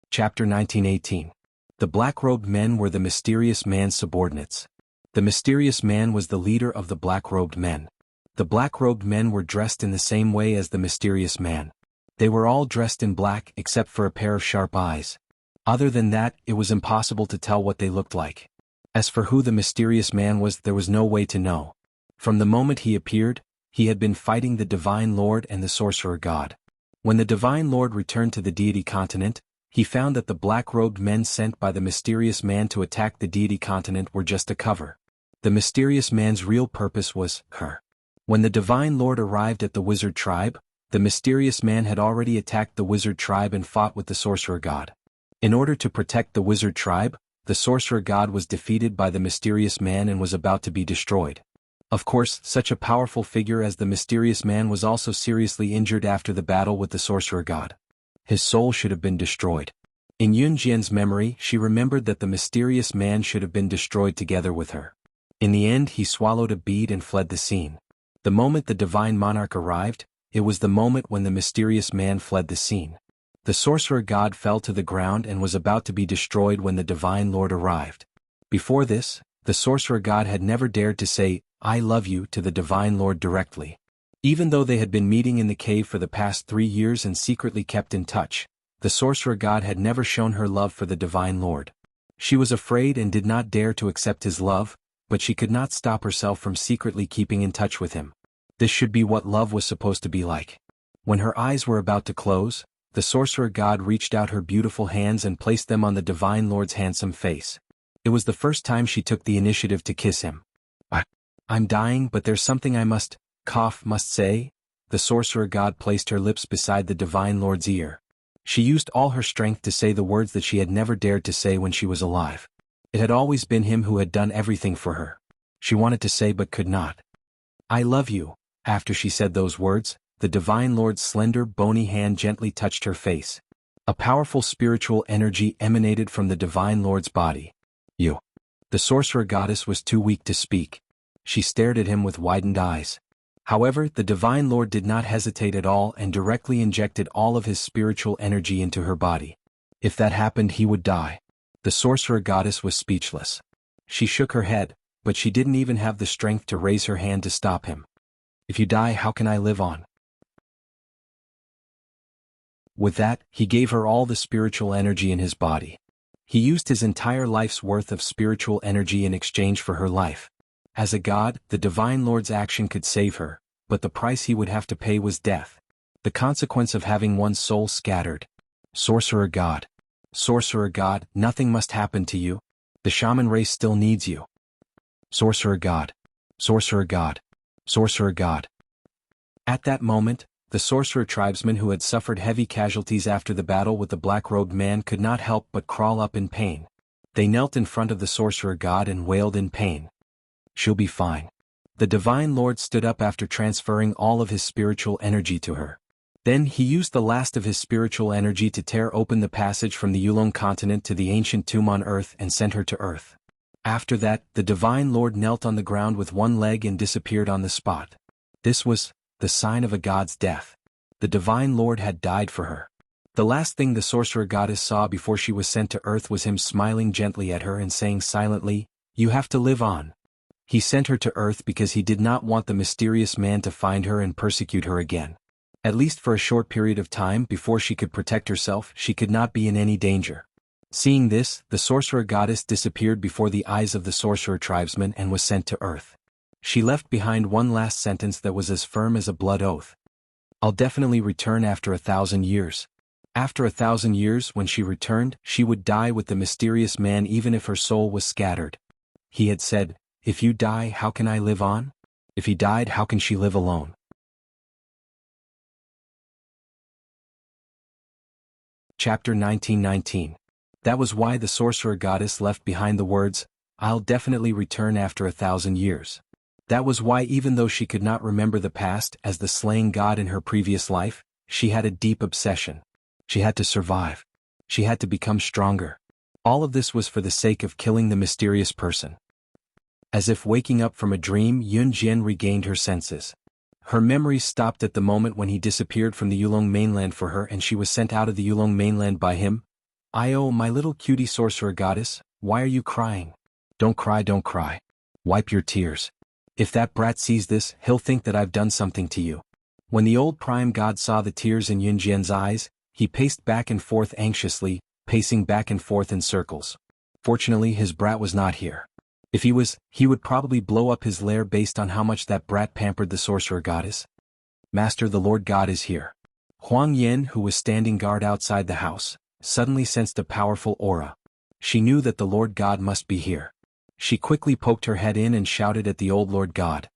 Chapter 1918. The black-robed men were the mysterious man's subordinates. The mysterious man was the leader of the black-robed men. The black-robed men were dressed in the same way as the mysterious man. They were all dressed in black except for a pair of sharp eyes. Other than that, it was impossible to tell what they looked like. As for who the mysterious man was, there was no way to know. From the moment he appeared, he had been fighting the divine lord and the sorcerer god. When the divine lord returned to the deity continent, he found that the black-robed men sent by the mysterious man to attack the deity continent were just a cover. The mysterious man's real purpose was her. When the divine lord arrived at the wizard tribe, the mysterious man had already attacked the wizard tribe and fought with the sorcerer god. In order to protect the wizard tribe, the sorcerer god was defeated by the mysterious man and was about to be destroyed. Of course, such a powerful figure as the mysterious man was also seriously injured after the battle with the sorcerer god. His soul should have been destroyed. In Yun Jian's memory, she remembered that the mysterious man should have been destroyed together with her. In the end, he swallowed a bead and fled the scene. The moment the divine monarch arrived, it was the moment when the mysterious man fled the scene. The sorcerer god fell to the ground and was about to be destroyed when the divine lord arrived. Before this, the sorcerer god had never dared to say, "I love you" to the divine lord directly. Even though they had been meeting in the cave for the past 3 years and secretly kept in touch, the sorcerer god had never shown her love for the divine lord. She was afraid and did not dare to accept his love, but she could not stop herself from secretly keeping in touch with him. This should be what love was supposed to be like. When her eyes were about to close, the sorcerer god reached out her beautiful hands and placed them on the divine lord's handsome face. It was the first time she took the initiative to kiss him. "I'm dying, but there's something I must say." The sorcerer god placed her lips beside the divine lord's ear. She used all her strength to say the words that she had never dared to say when she was alive. It had always been him who had done everything for her. She wanted to say but could not. "I love you." After she said those words, the divine lord's slender, bony hand gently touched her face. A powerful spiritual energy emanated from the divine lord's body. "You." The sorcerer goddess was too weak to speak. She stared at him with widened eyes. However, the Divine Lord did not hesitate at all and directly injected all of his spiritual energy into her body. If that happened, he would die. The sorcerer goddess was speechless. She shook her head, but she didn't even have the strength to raise her hand to stop him. If you die, how can I live on? With that, he gave her all the spiritual energy in his body. He used his entire life's worth of spiritual energy in exchange for her life. As a god, the Divine Lord's action could save her, but the price he would have to pay was death. The consequence of having one's soul scattered. Sorcerer god. Sorcerer god, nothing must happen to you. The shaman race still needs you. Sorcerer god. Sorcerer god. Sorcerer god. At that moment, the sorcerer tribesmen who had suffered heavy casualties after the battle with the black-robed man could not help but crawl up in pain. They knelt in front of the sorcerer god and wailed in pain. She'll be fine. The Divine Lord stood up after transferring all of his spiritual energy to her. Then he used the last of his spiritual energy to tear open the passage from the Yulong continent to the ancient tomb on Earth and sent her to Earth. After that, the Divine Lord knelt on the ground with one leg and disappeared on the spot. This was the sign of a god's death. The Divine Lord had died for her. The last thing the sorcerer goddess saw before she was sent to Earth was him smiling gently at her and saying silently, "You have to live on." He sent her to Earth because he did not want the mysterious man to find her and persecute her again. At least for a short period of time before she could protect herself, she could not be in any danger. Seeing this, the sorcerer goddess disappeared before the eyes of the sorcerer tribesmen and was sent to Earth. She left behind one last sentence that was as firm as a blood oath. "I'll definitely return after 1,000 years. After 1,000 years, when she returned, she would die with the mysterious man even if her soul was scattered." He had said, "If you die, how can I live on? If he died, how can she live alone?" Chapter 1919. That was why the sorcerer goddess left behind the words, "I'll definitely return after 1,000 years." That was why even though she could not remember the past as the slaying god in her previous life, she had a deep obsession. She had to survive. She had to become stronger. All of this was for the sake of killing the mysterious person. As if waking up from a dream, Yun Jian regained her senses. Her memories stopped at the moment when he disappeared from the Yulong mainland for her and she was sent out of the Yulong mainland by him. "Oh, my little cutie sorcerer goddess, why are you crying? Don't cry, don't cry. Wipe your tears. If that brat sees this, he'll think that I've done something to you." When the old prime god saw the tears in Yun Jian's eyes, he paced back and forth anxiously, pacing back and forth in circles. Fortunately, his brat was not here. If he was, he would probably blow up his lair based on how much that brat pampered the sorcerer goddess. "Master, the Lord God is here." Huang Yen, who was standing guard outside the house, suddenly sensed a powerful aura. She knew that the Lord God must be here. She quickly poked her head in and shouted at the old Lord God.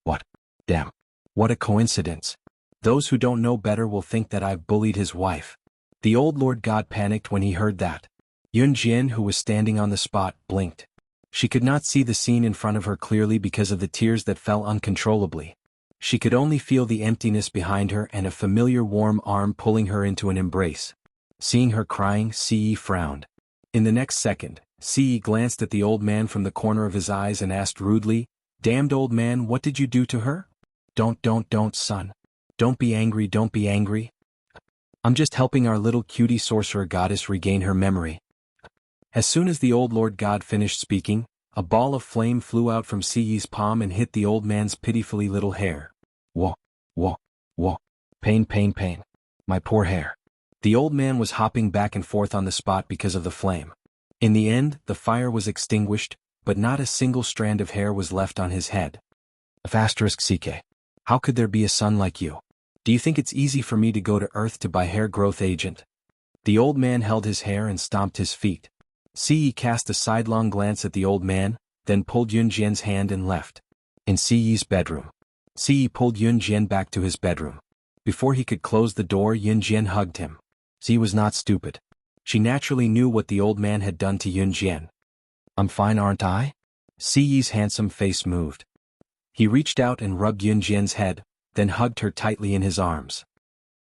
"What? Damn. What a coincidence. Those who don't know better will think that I've bullied his wife." The old Lord God panicked when he heard that. Yun Jian, who was standing on the spot, blinked. She could not see the scene in front of her clearly because of the tears that fell uncontrollably. She could only feel the emptiness behind her and a familiar warm arm pulling her into an embrace. Seeing her crying, Ce frowned. In the next second, Ce glanced at the old man from the corner of his eyes and asked rudely, "Damned old man, what did you do to her?" Don't, son. Don't be angry, don't be angry. I'm just helping our little cutie sorcerer goddess regain her memory." As soon as the old Lord God finished speaking, a ball of flame flew out from Ce's palm and hit the old man's pitifully little hair. Whoa, whoa, whoa. Pain, pain, pain. My poor hair. The old man was hopping back and forth on the spot because of the flame. In the end, the fire was extinguished, but not a single strand of hair was left on his head. *CK. How could there be a son like you? Do you think it's easy for me to go to Earth to buy hair growth agent? The old man held his hair and stomped his feet. Ce cast a sidelong glance at the old man, then pulled Yun Jian's hand and left. In Ce's bedroom. Ce pulled Yun Jian back to his bedroom. Before he could close the door, Yun Jian hugged him. Ce was not stupid. She naturally knew what the old man had done to Yun Jian. "I'm fine, aren't I?" Ce's handsome face moved. He reached out and rubbed Yun Jian's head, then hugged her tightly in his arms.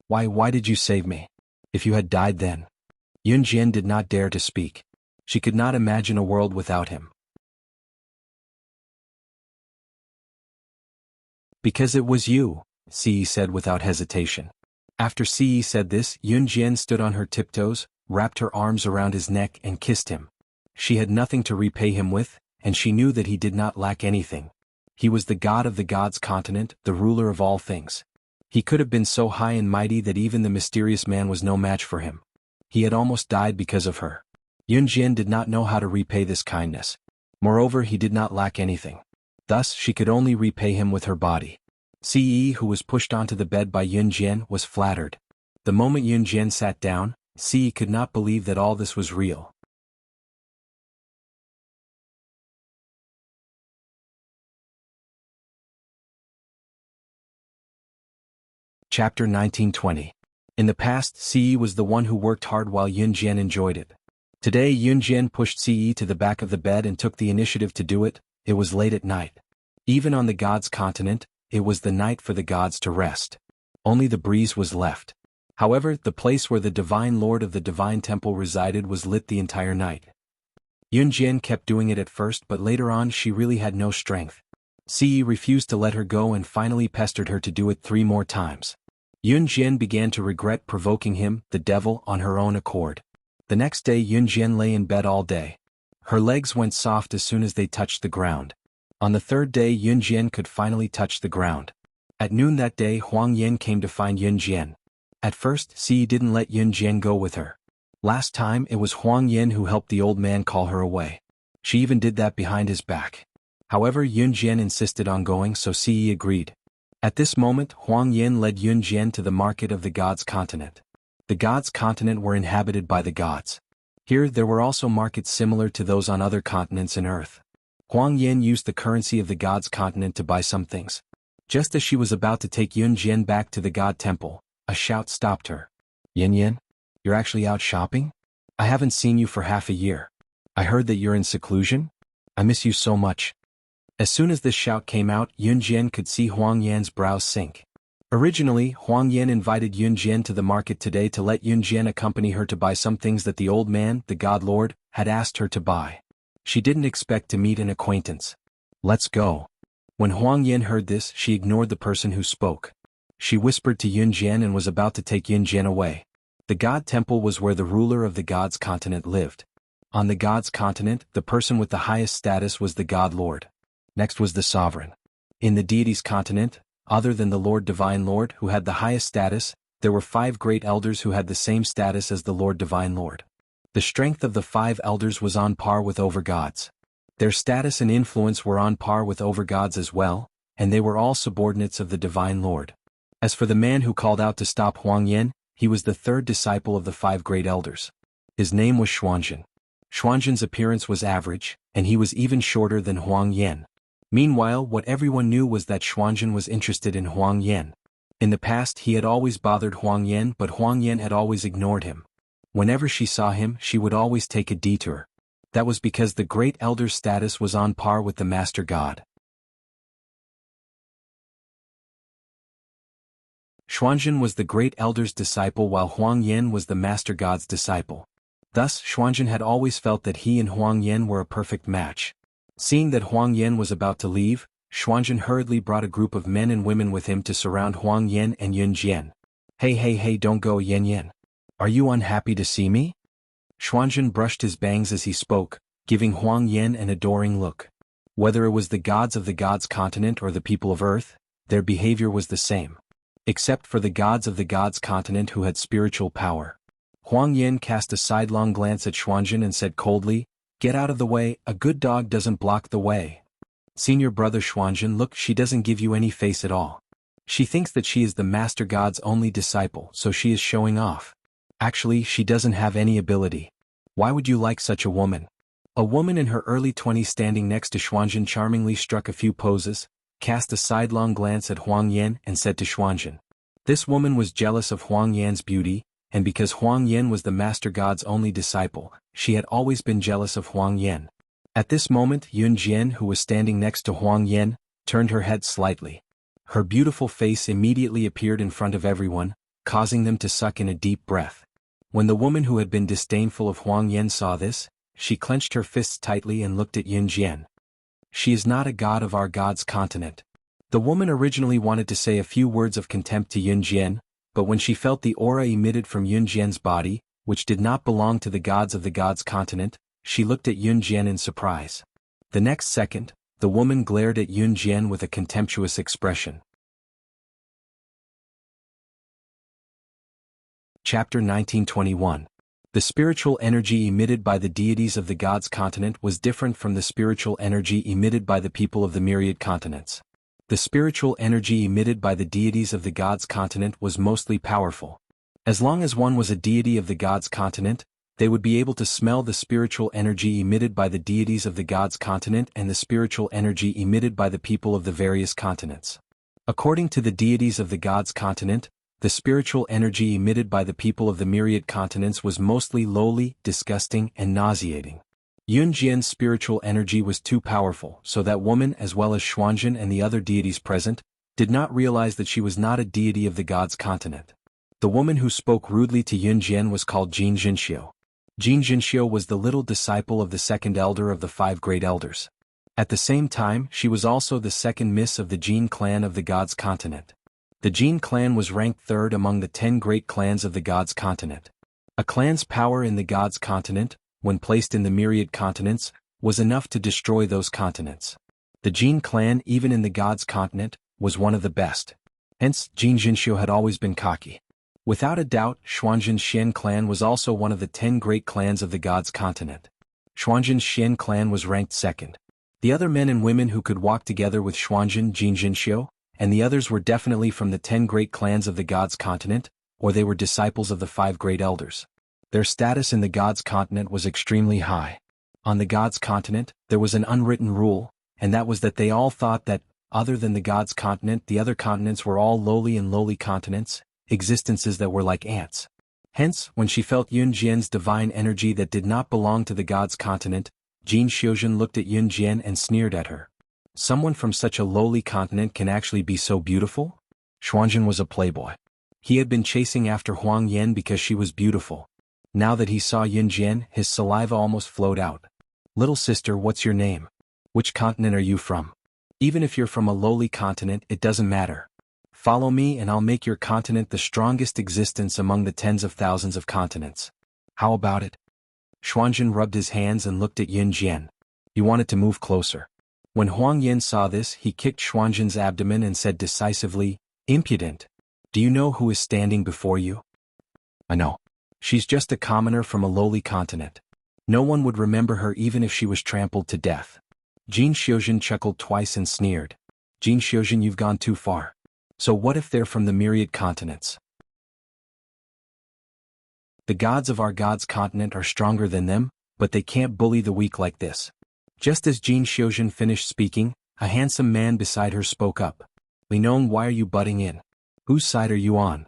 Why did you save me? If you had died then." Yun Jian did not dare to speak. She could not imagine a world without him. Because it was you, Ce said without hesitation. After Ce said this, Yun Jian stood on her tiptoes, wrapped her arms around his neck and kissed him. She had nothing to repay him with, and she knew that he did not lack anything. He was the god of the gods' continent, the ruler of all things. He could have been so high and mighty that even the mysterious man was no match for him. He had almost died because of her. Yun Jian did not know how to repay this kindness. Moreover, he did not lack anything. Thus, she could only repay him with her body. Ce, who was pushed onto the bed by Yun Jian, was flattered. The moment Yun Jian sat down, Ce could not believe that all this was real. Chapter 1920. In the past, Ce was the one who worked hard while Yun Jian enjoyed it. Today Yun Jian pushed Ce to the back of the bed and took the initiative to do it. It was late at night. Even on the gods' continent, it was the night for the gods to rest. Only the breeze was left. However, the place where the divine lord of the divine temple resided was lit the entire night. Yun Jian kept doing it at first, but later on she really had no strength. Ce refused to let her go and finally pestered her to do it 3 more times. Yun Jian began to regret provoking him, the devil, on her own accord. The next day Yun Jian lay in bed all day. Her legs went soft as soon as they touched the ground. On the 3rd day Yun Jian could finally touch the ground. At noon that day Huang Yan came to find Yun Jian. At first Ce didn't let Yun Jian go with her. Last time it was Huang Yan who helped the old man call her away. She even did that behind his back. However, Yun Jian insisted on going, so Ce agreed. At this moment Huang Yan led Yun Jian to the market of the gods' continent. The gods' continent were inhabited by the gods. Here there were also markets similar to those on other continents in Earth. Huang Yan used the currency of the gods' continent to buy some things. Just as she was about to take Yun Jian back to the god temple, a shout stopped her. Yin Yin? You're actually out shopping? I haven't seen you for half a year. I heard that you're in seclusion? I miss you so much. As soon as this shout came out, Yun Jian could see Huang Yan's brows sink. Originally, Huang Yan invited Yun Jian to the market today to let Yun Jian accompany her to buy some things that the old man, the god lord, had asked her to buy. She didn't expect to meet an acquaintance. Let's go. When Huang Yan heard this, she ignored the person who spoke. She whispered to Yun Jian and was about to take Yun Jian away. The god temple was where the ruler of the gods' continent lived. On the gods' continent, the person with the highest status was the god lord. Next was the sovereign. In the deities' continent, other than the Lord Divine Lord who had the highest status, there were 5 great elders who had the same status as the Lord Divine Lord. The strength of the 5 elders was on par with overgods. Their status and influence were on par with overgods as well, and they were all subordinates of the Divine Lord. As for the man who called out to stop Huang Yan, he was the 3rd disciple of the 5 great elders. His name was Xuanzhen. Xuanzhen's appearance was average, and he was even shorter than Huang Yan. Meanwhile, what everyone knew was that Xuanzhen was interested in Huang Yan. In the past he had always bothered Huang Yan, but Huang Yan had always ignored him. Whenever she saw him, she would always take a detour. That was because the great elder's status was on par with the master god. Xuanzhen was the great elder's disciple while Huang Yan was the master god's disciple. Thus, Xuanzhen had always felt that he and Huang Yan were a perfect match. Seeing that Huang Yan was about to leave, Xuanzhen hurriedly brought a group of men and women with him to surround Huang Yan and Yun Jian. Hey, don't go, Yin Yin. Are you unhappy to see me? Xuanzhen brushed his bangs as he spoke, giving Huang Yan an adoring look. Whether it was the gods of the gods' continent or the people of Earth, their behavior was the same. Except for the gods of the gods' continent who had spiritual power. Huang Yan cast a sidelong glance at Xuanzhen and said coldly, "Get out of the way, a good dog doesn't block the way." Senior brother Xuanzhen, look, she doesn't give you any face at all. She thinks that she is the master god's only disciple, so she is showing off. Actually, she doesn't have any ability. Why would you like such a woman? A woman in her early 20s standing next to Xuanzhen charmingly struck a few poses, cast a sidelong glance at Huang Yan and said to Xuanzhen. This woman was jealous of Huang Yan's beauty, and because Huang Yan was the master god's only disciple, she had always been jealous of Huang Yan. At this moment Yun Jian, who was standing next to Huang Yan, turned her head slightly. Her beautiful face immediately appeared in front of everyone, causing them to suck in a deep breath. When the woman who had been disdainful of Huang Yan saw this, she clenched her fists tightly and looked at Yun Jian. She is not a god of our god's continent. The woman originally wanted to say a few words of contempt to Yunjian, but when she felt the aura emitted from Yunjian's body, which did not belong to the gods of the gods continent, she looked at Yunjian in surprise. The next second, the woman glared at Yunjian with a contemptuous expression. Chapter 1921. The spiritual energy emitted by the deities of the gods continent was different from the spiritual energy emitted by the people of the myriad continents. The spiritual energy emitted by the deities of the gods continent was mostly powerful. As long as one was a deity of the gods continent, they would be able to smell the spiritual energy emitted by the deities of the gods continent and the spiritual energy emitted by the people of the various continents. According to the deities of the gods continent, the spiritual energy emitted by the people of the myriad continents was mostly lowly, disgusting, and nauseating. Yunjian's spiritual energy was too powerful, so that woman as well as Xuanzhen and the other deities present did not realize that she was not a deity of the gods continent. The woman who spoke rudely to Yunjian was called Jin Jinxiu. Jin Jinxiu was the little disciple of the second elder of the 5 great elders. At the same time, she was also the second miss of the Jin clan of the gods continent. The Jin clan was ranked 3rd among the 10 great clans of the gods continent. A clan's power in the gods continent, when placed in the myriad continents, was enough to destroy those continents. The Jin clan, even in the gods continent, was one of the best. Hence, Jin Jinxiu had always been cocky. Without a doubt, Xuanzhen's Xian clan was also one of the 10 great clans of the gods continent. Xuanzhen's Xian clan was ranked 2nd. The other men and women who could walk together with Xuanzhen, Jin Jinxiu, and the others were definitely from the 10 great clans of the gods continent, or they were disciples of the 5 great elders. Their status in the gods continent was extremely high. On the gods continent, there was an unwritten rule, and that was that they all thought that, other than the gods continent, the other continents were all lowly continents, existences that were like ants. Hence, when she felt Yunjian's divine energy that did not belong to the gods continent, Jin Xiuzhen looked at Yunjian and sneered at her. Someone from such a lowly continent can actually be so beautiful? Xuanzhen was a playboy. He had been chasing after Huang Yan because she was beautiful. Now that he saw Yunjian, his saliva almost flowed out. Little sister, what's your name? Which continent are you from? Even if you're from a lowly continent, it doesn't matter. Follow me and I'll make your continent the strongest existence among the tens of thousands of continents. How about it? Xuanzhen rubbed his hands and looked at Yunjian. He wanted to move closer. When Huang Yan saw this, he kicked Xuanzhen's abdomen and said decisively, "Impudent. Do you know who is standing before you?" "I know. She's just a commoner from a lowly continent. No one would remember her even if she was trampled to death." Jin Xiuzhen chuckled twice and sneered. "Jin Xiuzhen, you've gone too far. So what if they're from the myriad continents? The gods of our gods continent are stronger than them, but they can't bully the weak like this." Just as Jin Xiuzhen finished speaking, a handsome man beside her spoke up. "Linong, why are you butting in? Whose side are you on?"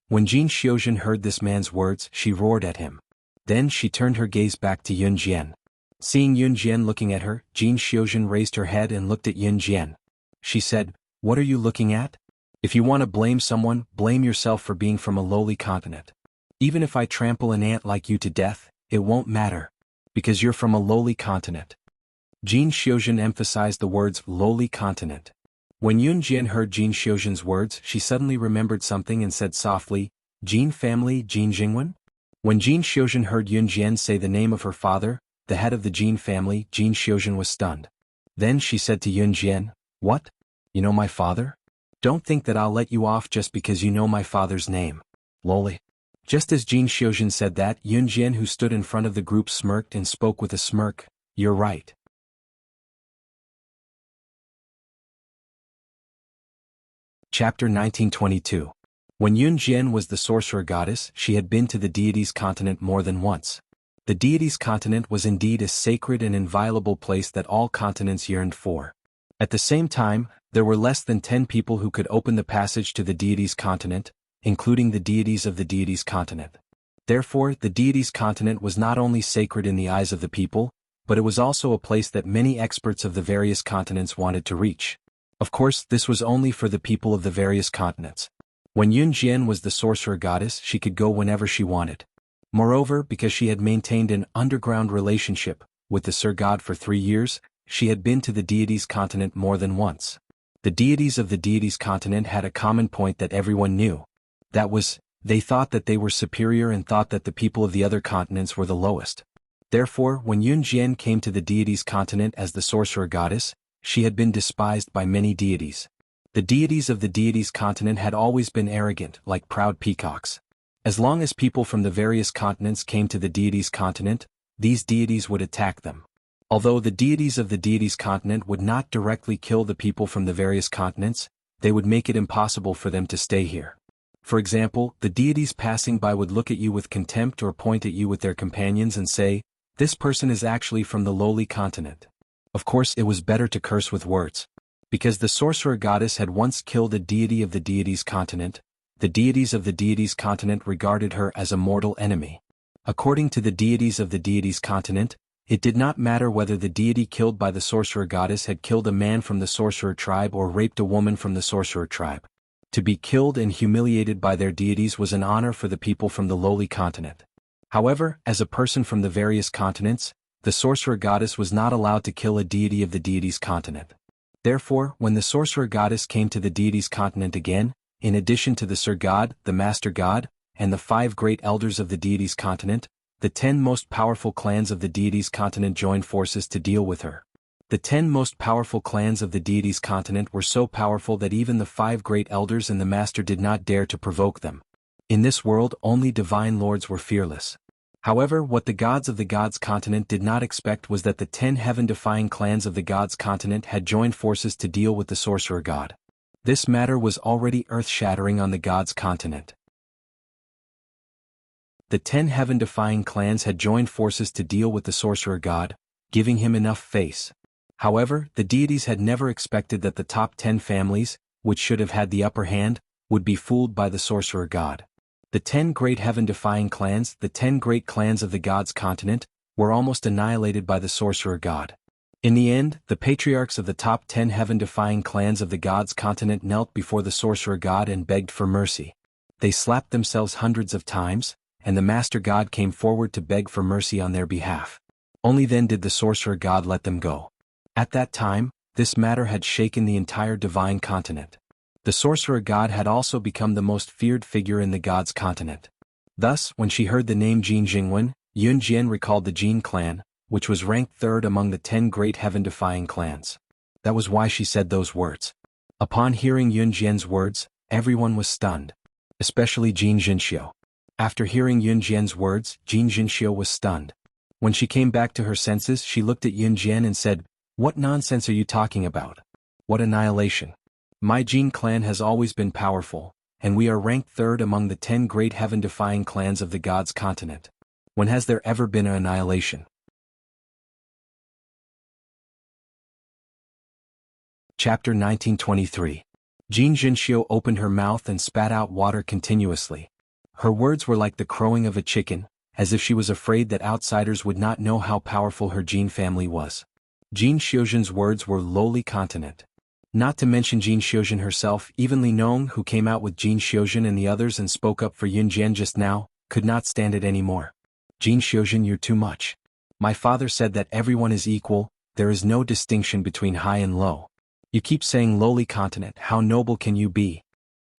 When Jin Xiuzhen heard this man's words, she roared at him. Then she turned her gaze back to Yunjian. Seeing Yunjian looking at her, Jin Xiuzhen raised her head and looked at Yunjian. She said, "What are you looking at? If you want to blame someone, blame yourself for being from a lowly continent. Even if I trample an ant like you to death, it won't matter, because you're from a lowly continent." Jin Xiuzhen emphasized the words lowly continent. When Yunjian heard Jin Xiuzhen's words, she suddenly remembered something and said softly, "Jin family, Jin Jingwen?" When Jin Xiuzhen heard Yunjian say the name of her father, the head of the Jin family, Jin Xiuzhen was stunned. Then she said to Yunjian, "What? You know my father? Don't think that I'll let you off just because you know my father's name. Loli." Just as Jin Xiuzhen said that, Yunjian, who stood in front of the group, smirked and spoke with a smirk, "You're right." Chapter 1922. When Yunjian was the sorcerer goddess, she had been to the deity's continent more than once. The deity's continent was indeed a sacred and inviolable place that all continents yearned for. At the same time, there were less than 10 people who could open the passage to the deity's continent, including the deities of the deity's continent. Therefore, the deity's continent was not only sacred in the eyes of the people, but it was also a place that many experts of the various continents wanted to reach. Of course, this was only for the people of the various continents. When Yunjian was the sorcerer goddess, she could go whenever she wanted. Moreover, because she had maintained an underground relationship with the Sir God for 3 years, she had been to the deity's continent more than once. The The deities of the deities continent had a common point that everyone knew. That was, they thought that they were superior and thought that the people of the other continents were the lowest. Therefore, when Yun Jian came to the deities continent as the sorcerer goddess, she had been despised by many deities. The deities of the deities continent had always been arrogant, like proud peacocks. As long as people from the various continents came to the deities continent, these deities would attack them. Although the deities of the deities continent would not directly kill the people from the various continents, they would make it impossible for them to stay here. For example, the deities passing by would look at you with contempt or point at you with their companions and say, "This person is actually from the lowly continent." Of course, it was better to curse with words. Because the sorcerer goddess had once killed a deity of the deities continent, the deities of the deities continent regarded her as a mortal enemy. According to the deities of the deities continent, it did not matter whether the deity killed by the sorcerer goddess had killed a man from the sorcerer tribe or raped a woman from the sorcerer tribe. To be killed and humiliated by their deities was an honor for the people from the lowly continent. However, as a person from the various continents, the sorcerer goddess was not allowed to kill a deity of the deities continent. Therefore, when the sorcerer goddess came to the deities continent again, in addition to the Sir God, the Master God, and the 5 great elders of the deities continent, the 10 most powerful clans of the deities continent joined forces to deal with her. The 10 most powerful clans of the deities continent were so powerful that even the 5 great elders and the Master did not dare to provoke them. In this world, only divine lords were fearless. However, what the gods of the gods continent did not expect was that the 10 heaven-defying clans of the gods continent had joined forces to deal with the sorcerer god. This matter was already earth-shattering on the gods continent. The 10 heaven-defying clans had joined forces to deal with the sorcerer god, giving him enough face. However, the deities had never expected that the top 10 families, which should have had the upper hand, would be fooled by the sorcerer god. The 10 great heaven-defying clans, the 10 great clans of the gods continent, were almost annihilated by the sorcerer god. In the end, the patriarchs of the top 10 heaven-defying clans of the gods continent knelt before the sorcerer god and begged for mercy. They slapped themselves hundreds of times, and the Master God came forward to beg for mercy on their behalf. Only then did the sorcerer god let them go. At that time, this matter had shaken the entire divine continent. The sorcerer god had also become the most feared figure in the gods continent. Thus, when she heard the name Jin Jingwen, Yun Jian recalled the Jin clan, which was ranked 3rd among the 10 great heaven-defying clans. That was why she said those words. Upon hearing Yun Jian's words, everyone was stunned. Especially Jin Jinxiu. After hearing Yun Jian's words, Jin Jinxiu was stunned. When she came back to her senses, she looked at Yun Jian and said, "What nonsense are you talking about? What annihilation? My Jin clan has always been powerful, and we are ranked 3rd among the 10 great heaven-defying clans of the gods continent. When has there ever been an annihilation?" Chapter 1923. Jin Jinxiu opened her mouth and spat out water continuously. Her words were like the crowing of a chicken, as if she was afraid that outsiders would not know how powerful her Jin family was. Jin Xiuzhen's words were lowly continent. Not to mention Jin Xiuzhen herself, even Li Nong, who came out with Jin Xiuzhen and the others and spoke up for Yun Jian just now, could not stand it anymore. "Jin Xiuzhen, you're too much. My father said that everyone is equal, there is no distinction between high and low. You keep saying lowly continent, how noble can you be?"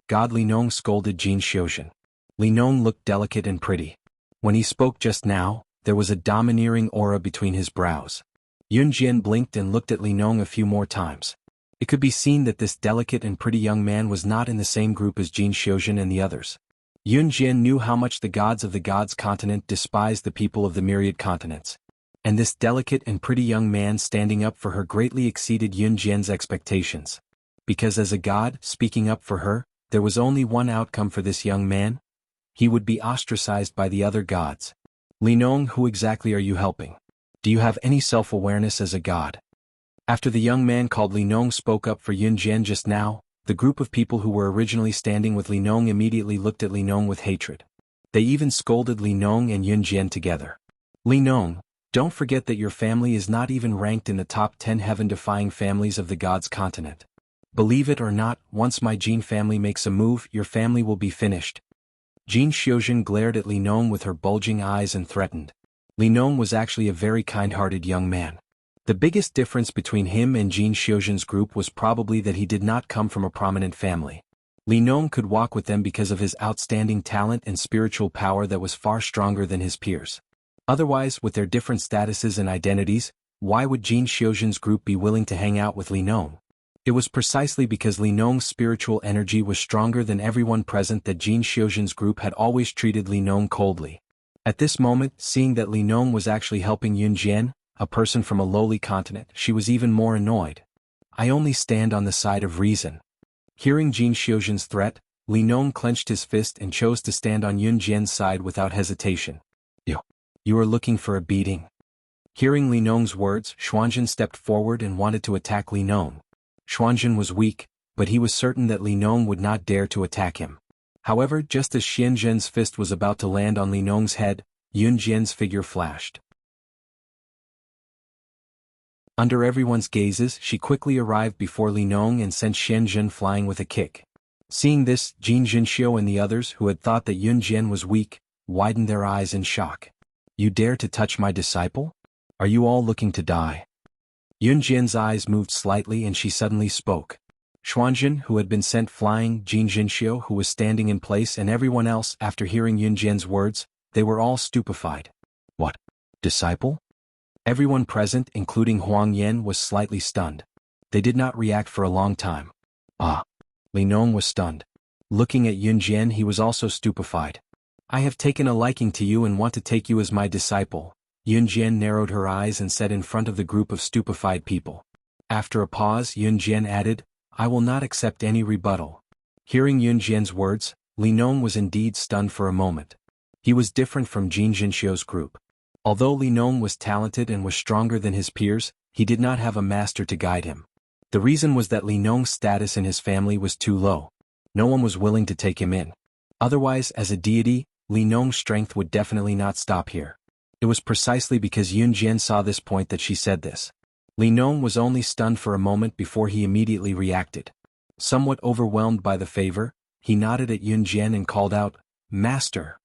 God Li Nong scolded Jin Xiuzhen. Li Nong looked delicate and pretty. When he spoke just now, there was a domineering aura between his brows. Yun Jian blinked and looked at Li Nong a few more times. It could be seen that this delicate and pretty young man was not in the same group as Jin Xiuzhen and the others. Yun Jian knew how much the gods of the gods continent despised the people of the myriad continents. And this delicate and pretty young man standing up for her greatly exceeded Yun Jian's expectations. Because as a god, speaking up for her, there was only one outcome for this young man. He would be ostracized by the other gods. "Li Nong, who exactly are you helping? Do you have any self-awareness as a god?" After the young man called Li Nong spoke up for Yun Jian just now, the group of people who were originally standing with Li Nong immediately looked at Li Nong with hatred. They even scolded Li Nong and Yun Jian together. "Li Nong, don't forget that your family is not even ranked in the top 10 heaven-defying families of the gods continent. Believe it or not, once my Jin family makes a move, your family will be finished." Jin Xiuzhen glared at Li Nong with her bulging eyes and threatened. Li Nong was actually a very kind-hearted young man. The biggest difference between him and Jin Xiuzhen's group was probably that he did not come from a prominent family. Li Nong could walk with them because of his outstanding talent and spiritual power that was far stronger than his peers. Otherwise, with their different statuses and identities, why would Jin Xiuzhen's group be willing to hang out with Li Nong? It was precisely because Li Nong's spiritual energy was stronger than everyone present that Jin Xiuzhen's group had always treated Li Nong coldly. At this moment, seeing that Li Nong was actually helping Yun Jian, a person from a lowly continent, she was even more annoyed. I only stand on the side of reason. Hearing Jin Xiuzhen's threat, Li Nong clenched his fist and chose to stand on Yun Jian's side without hesitation. You are looking for a beating. Hearing Li Nong's words, Xuanzhen stepped forward and wanted to attack Li Nong. Xuanzhen was weak, but he was certain that Li Nong would not dare to attack him. However, just as Xianzhen's fist was about to land on Li Nong's head, Yun Jian's figure flashed. Under everyone's gazes, she quickly arrived before Li Nong and sent Xianzhen flying with a kick. Seeing this, Jin Jinxiu and the others who had thought that Yun Jian was weak, widened their eyes in shock. You dare to touch my disciple? Are you all looking to die? Yun Jian's eyes moved slightly and she suddenly spoke. Xuanzhen, who had been sent flying, Jin Jinxiu, who was standing in place, and everyone else, after hearing Yun Jian's words, they were all stupefied. What? Disciple? Everyone present, including Huang Yan, was slightly stunned. They did not react for a long time. Li Nong was stunned. Looking at Yun Jian, he was also stupefied. I have taken a liking to you and want to take you as my disciple. Yun Jian narrowed her eyes and said in front of the group of stupefied people. After a pause, Yun Jian added, I will not accept any rebuttal. Hearing Yun Jian's words, Li Nong was indeed stunned for a moment. He was different from Jin Jinxiu's group. Although Li Nong was talented and was stronger than his peers, he did not have a master to guide him. The reason was that Li Nong's status in his family was too low. No one was willing to take him in. Otherwise, as a deity, Li Nong's strength would definitely not stop here. It was precisely because Yun Jian saw this point that she said this. Li Nong was only stunned for a moment before he immediately reacted. Somewhat overwhelmed by the favor, he nodded at Yun Jian and called out, Master.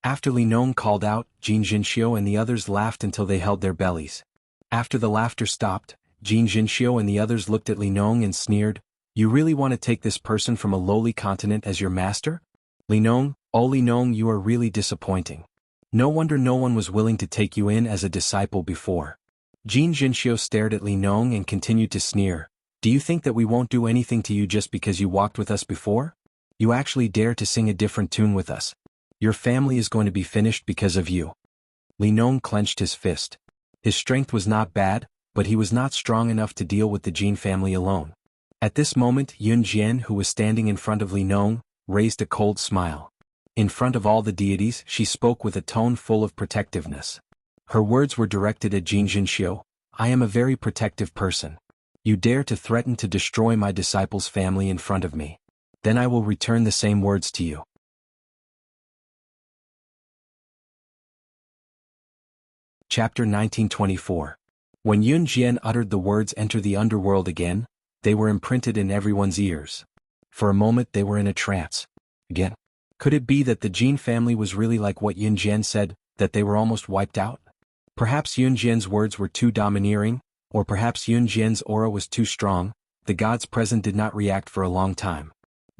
After Li Nong called out, Jin Jinxiu and the others laughed until they held their bellies. After the laughter stopped, Jin Jinxiu and the others looked at Li Nong and sneered, You really want to take this person from a lowly continent as your master? Li Nong, oh Li Nong, you are really disappointing. No wonder no one was willing to take you in as a disciple before. Jin Jinxiu stared at Li Nong and continued to sneer. Do you think that we won't do anything to you just because you walked with us before? You actually dare to sing a different tune with us. Your family is going to be finished because of you. Li Nong clenched his fist. His strength was not bad, but he was not strong enough to deal with the Jin family alone. At this moment, Yun Jian, who was standing in front of Li Nong, raised a cold smile. In front of all the deities, she spoke with a tone full of protectiveness. Her words were directed at Jin Jinxiu. I am a very protective person. You dare to threaten to destroy my disciple's family in front of me. Then I will return the same words to you. Chapter 1924. When Yun Jian uttered the words enter the underworld again, they were imprinted in everyone's ears. For a moment they were in a trance. Again. Could it be that the Jin family was really like what Yun Jian said, that they were almost wiped out? Perhaps Yun Jian's words were too domineering, or perhaps Yun Jian's aura was too strong. The gods present did not react for a long time.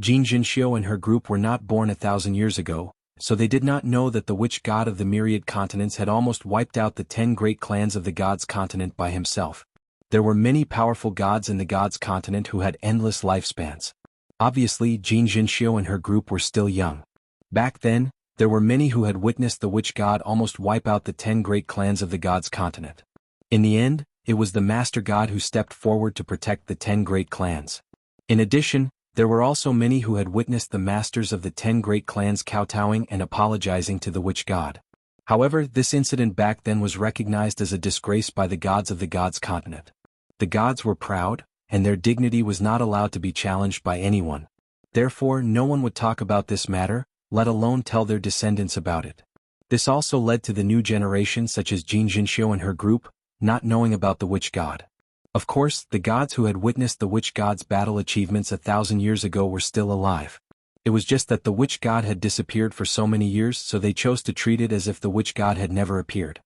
Jin Jinxiu and her group were not born 1,000 years ago, so they did not know that the witch god of the myriad continents had almost wiped out the 10 great clans of the gods' continent by himself. There were many powerful gods in the gods' continent who had endless lifespans. Obviously, Jin Jinxiu and her group were still young. Back then, there were many who had witnessed the witch god almost wipe out the 10 great clans of the gods' continent. In the end, it was the master god who stepped forward to protect the 10 great clans. In addition, there were also many who had witnessed the masters of the 10 great clans kowtowing and apologizing to the witch god. However, this incident back then was recognized as a disgrace by the gods of the gods' continent. The gods were proud, and their dignity was not allowed to be challenged by anyone. Therefore, no one would talk about this matter, let alone tell their descendants about it. This also led to the new generation such as Jin Jinxiu and her group, not knowing about the witch god. Of course, the gods who had witnessed the witch god's battle achievements 1,000 years ago were still alive. It was just that the witch god had disappeared for so many years, so they chose to treat it as if the witch god had never appeared.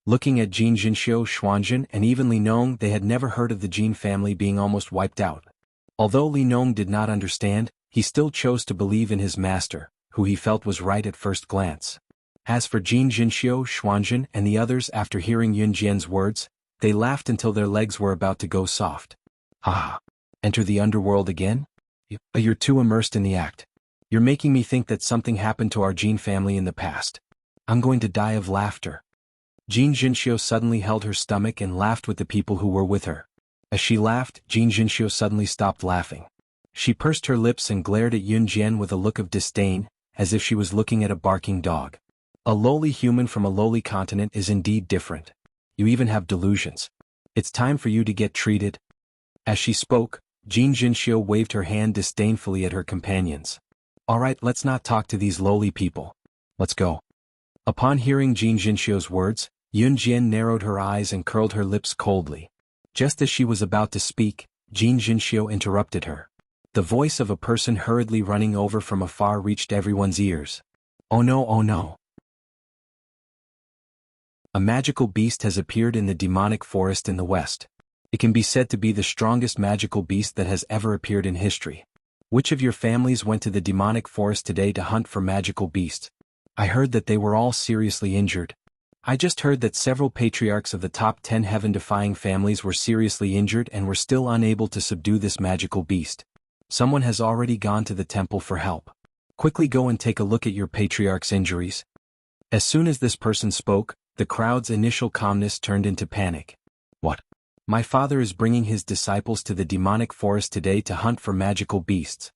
Looking at Jin Jinxiu, Xuanjun, and even Li Nong, they had never heard of the Jin family being almost wiped out. Although Li Nong did not understand, he still chose to believe in his master, who he felt was right at first glance. As for Jin Jinxiu, Xuanjun, and the others, after hearing Yun Jian's words, they laughed until their legs were about to go soft. Ha! Enter the underworld again? You're too immersed in the act. You're making me think that something happened to our Jin family in the past. I'm going to die of laughter. Jin Jinxiu suddenly held her stomach and laughed with the people who were with her. As she laughed, Jin Jinxiu suddenly stopped laughing. She pursed her lips and glared at Yun Jian with a look of disdain, as if she was looking at a barking dog. A lowly human from a lowly continent is indeed different. You even have delusions. It's time for you to get treated. As she spoke, Jin Jinxiu waved her hand disdainfully at her companions. Alright, let's not talk to these lowly people. Let's go. Upon hearing Jin Jinxiu's words, Yun Jian narrowed her eyes and curled her lips coldly. Just as she was about to speak, Jin Jinxiu interrupted her. The voice of a person hurriedly running over from afar reached everyone's ears. Oh no, oh no. A magical beast has appeared in the demonic forest in the west. It can be said to be the strongest magical beast that has ever appeared in history. Which of your families went to the demonic forest today to hunt for magical beasts? I heard that they were all seriously injured. I just heard that several patriarchs of the top 10 heaven-defying families were seriously injured and were still unable to subdue this magical beast. Someone has already gone to the temple for help. Quickly go and take a look at your patriarch's injuries. As soon as this person spoke, the crowd's initial calmness turned into panic. What? My father is bringing his disciples to the demonic forest today to hunt for magical beasts.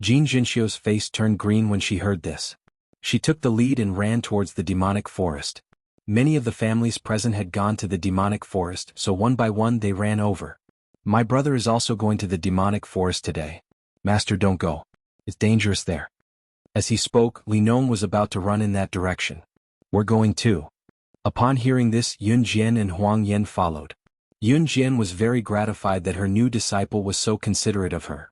Jin Jinxiu's face turned green when she heard this. She took the lead and ran towards the demonic forest. Many of the families present had gone to the demonic forest, so one by one they ran over. My brother is also going to the demonic forest today. Master, don't go. It's dangerous there. As he spoke, Li Nong was about to run in that direction. We're going too. Upon hearing this, Yun Jian and Huang Yan followed. Yun Jian was very gratified that her new disciple was so considerate of her.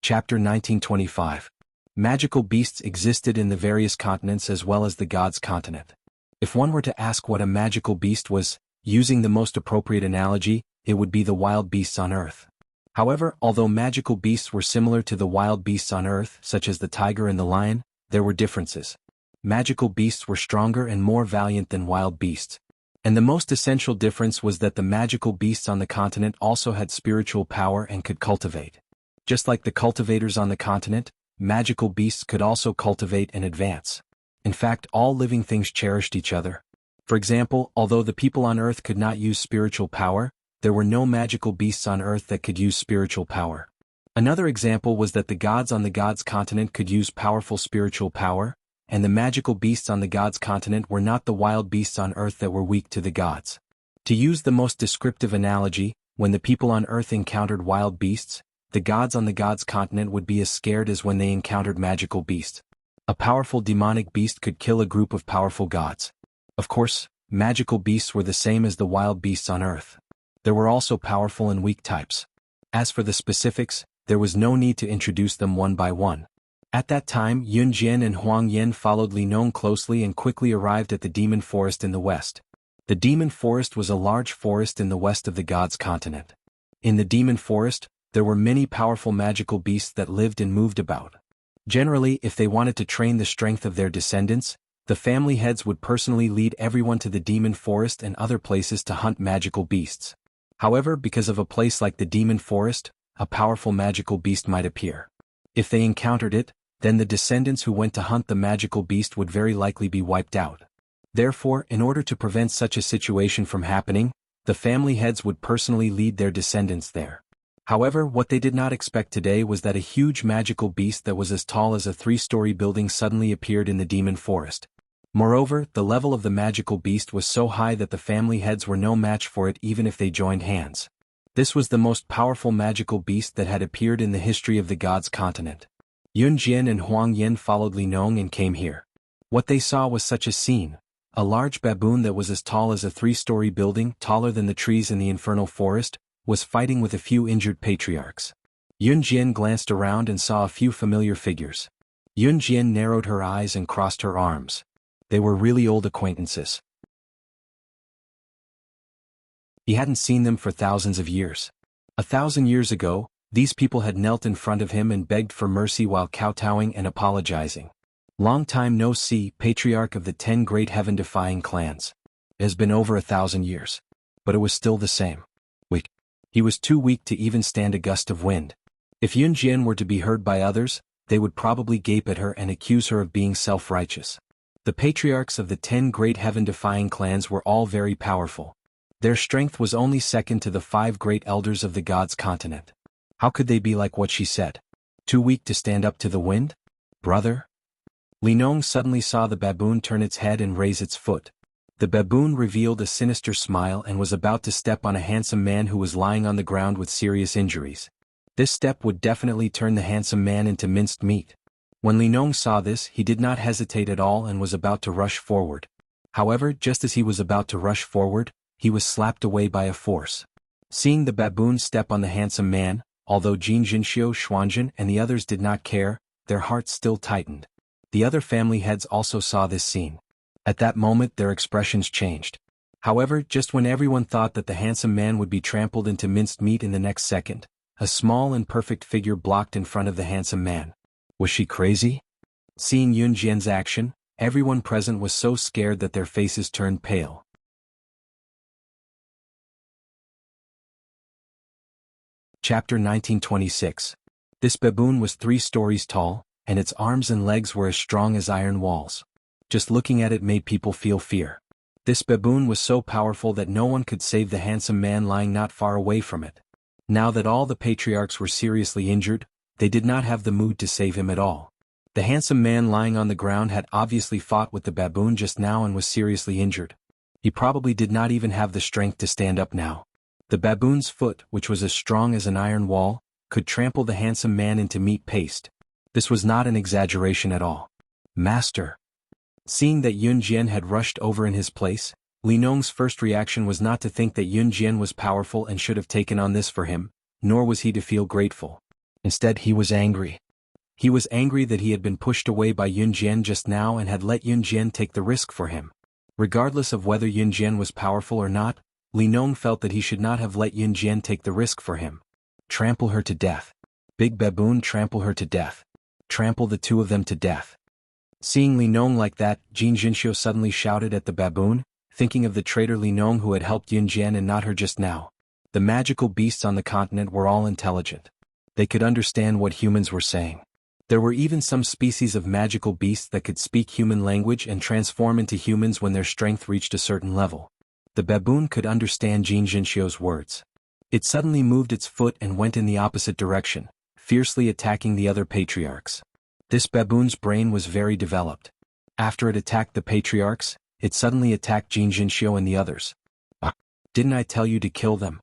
Chapter 1925. Magical beasts existed in the various continents as well as the gods' continent. If one were to ask what a magical beast was, using the most appropriate analogy, it would be the wild beasts on Earth. However, although magical beasts were similar to the wild beasts on Earth, such as the tiger and the lion, there were differences. Magical beasts were stronger and more valiant than wild beasts. And the most essential difference was that the magical beasts on the continent also had spiritual power and could cultivate. Just like the cultivators on the continent, magical beasts could also cultivate and advance. In fact, all living things cherished each other. For example, although the people on Earth could not use spiritual power, there were no magical beasts on Earth that could use spiritual power. Another example was that the gods on the gods' continent could use powerful spiritual power, and the magical beasts on the gods' continent were not the wild beasts on Earth that were weak to the gods. To use the most descriptive analogy, when the people on Earth encountered wild beasts, the gods on the gods' continent would be as scared as when they encountered magical beasts. A powerful demonic beast could kill a group of powerful gods. Of course, magical beasts were the same as the wild beasts on Earth. There were also powerful and weak types. As for the specifics, there was no need to introduce them one by one. At that time, Yun Jian and Huang Yan followed Li Nong closely and quickly arrived at the demon forest in the west. The demon forest was a large forest in the west of the gods' continent. In the demon forest, there were many powerful magical beasts that lived and moved about. Generally, if they wanted to train the strength of their descendants, the family heads would personally lead everyone to the demon forest and other places to hunt magical beasts. However, because of a place like the demon forest, a powerful magical beast might appear. If they encountered it, then the descendants who went to hunt the magical beast would very likely be wiped out. Therefore, in order to prevent such a situation from happening, the family heads would personally lead their descendants there. However, what they did not expect today was that a huge magical beast that was as tall as a 3-story building suddenly appeared in the demon forest. Moreover, the level of the magical beast was so high that the family heads were no match for it even if they joined hands. This was the most powerful magical beast that had appeared in the history of the gods' continent. Yun Jian and Huang Yan followed Li Nong and came here. What they saw was such a scene. A large baboon that was as tall as a 3-story building, taller than the trees in the infernal forest, was fighting with a few injured patriarchs. Yun Jian glanced around and saw a few familiar figures. Yun Jian narrowed her eyes and crossed her arms. They were really old acquaintances. He hadn't seen them for thousands of years. 1,000 years ago, these people had knelt in front of him and begged for mercy while kowtowing and apologizing. Long time no see, patriarch of the 10 great heaven-defying clans. It has been over 1,000 years. But it was still the same. Weak. He was too weak to even stand a gust of wind. If Yun Jian were to be heard by others, they would probably gape at her and accuse her of being self-righteous. The patriarchs of the 10 great heaven-defying clans were all very powerful. Their strength was only second to the 5 great elders of the gods' continent. How could they be like what she said? Too weak to stand up to the wind? Brother? Li Nong suddenly saw the baboon turn its head and raise its foot. The baboon revealed a sinister smile and was about to step on a handsome man who was lying on the ground with serious injuries. This step would definitely turn the handsome man into minced meat. When Li Nong saw this, he did not hesitate at all and was about to rush forward. However, just as he was about to rush forward, he was slapped away by a force. Seeing the baboon step on the handsome man, although Jin Jinxiu, Xuanjin and the others did not care, their hearts still tightened. The other family heads also saw this scene. At that moment their expressions changed. However, just when everyone thought that the handsome man would be trampled into minced meat in the next second, a small and perfect figure blocked in front of the handsome man. Was she crazy? Seeing Yun Jian's action, everyone present was so scared that their faces turned pale. Chapter 1926. This baboon was 3 stories tall, and its arms and legs were as strong as iron walls. Just looking at it made people feel fear. This baboon was so powerful that no one could save the handsome man lying not far away from it. Now that all the patriarchs were seriously injured, they did not have the mood to save him at all. The handsome man lying on the ground had obviously fought with the baboon just now and was seriously injured. He probably did not even have the strength to stand up now. The baboon's foot, which was as strong as an iron wall, could trample the handsome man into meat paste. This was not an exaggeration at all. Master. Seeing that Yun Jian had rushed over in his place, Li Nong's first reaction was not to think that Yun Jian was powerful and should have taken on this for him, nor was he to feel grateful. Instead he was angry. He was angry that he had been pushed away by Yun Jian just now and had let Yun Jian take the risk for him. Regardless of whether Yun Jian was powerful or not, Li Nong felt that he should not have let Yun Jian take the risk for him. Trample her to death. Big baboon, trample her to death. Trample the 2 of them to death. Seeing Li Nong like that, Jin Jinxiu suddenly shouted at the baboon, thinking of the traitor Li Nong who had helped Yun Jian and not her just now. The magical beasts on the continent were all intelligent. They could understand what humans were saying. There were even some species of magical beasts that could speak human language and transform into humans when their strength reached a certain level. The baboon could understand Jin Jinxiu's words. It suddenly moved its foot and went in the opposite direction, fiercely attacking the other patriarchs. This baboon's brain was very developed. After it attacked the patriarchs, it suddenly attacked Jin Jinxiu and the others. Didn't I tell you to kill them?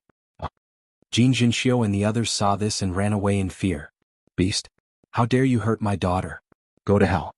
Jin Jinxiu and the others saw this and ran away in fear. Beast! How dare you hurt my daughter? Go to hell.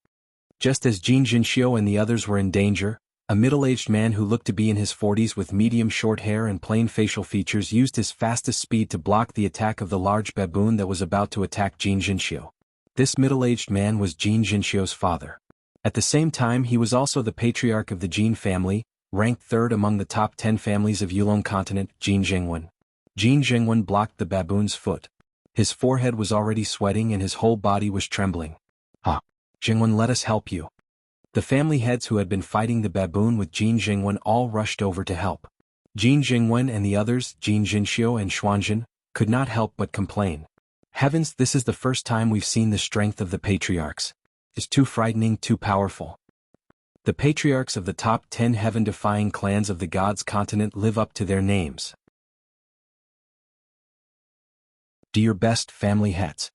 Just as Jin Jinxiu and the others were in danger, a middle-aged man who looked to be in his 40s with medium short hair and plain facial features used his fastest speed to block the attack of the large baboon that was about to attack Jin Jinxiu. This middle-aged man was Jin Jinxiu's father. At the same time he was also the patriarch of the Jin family, ranked 3rd among the top 10 families of Yulong continent, Jin Jingwen. Jin Jingwen blocked the baboon's foot. His forehead was already sweating and his whole body was trembling. Jingwen, let us help you. The family heads who had been fighting the baboon with Jin Jingwen all rushed over to help. Jin Jingwen and the others, Jin Jinxiu and Xuanjin, could not help but complain. Heavens, this is the first time we've seen the strength of the patriarchs. It's too frightening, too powerful. The patriarchs of the top 10 heaven-defying clans of the gods' continent live up to their names. Do your best, family heads.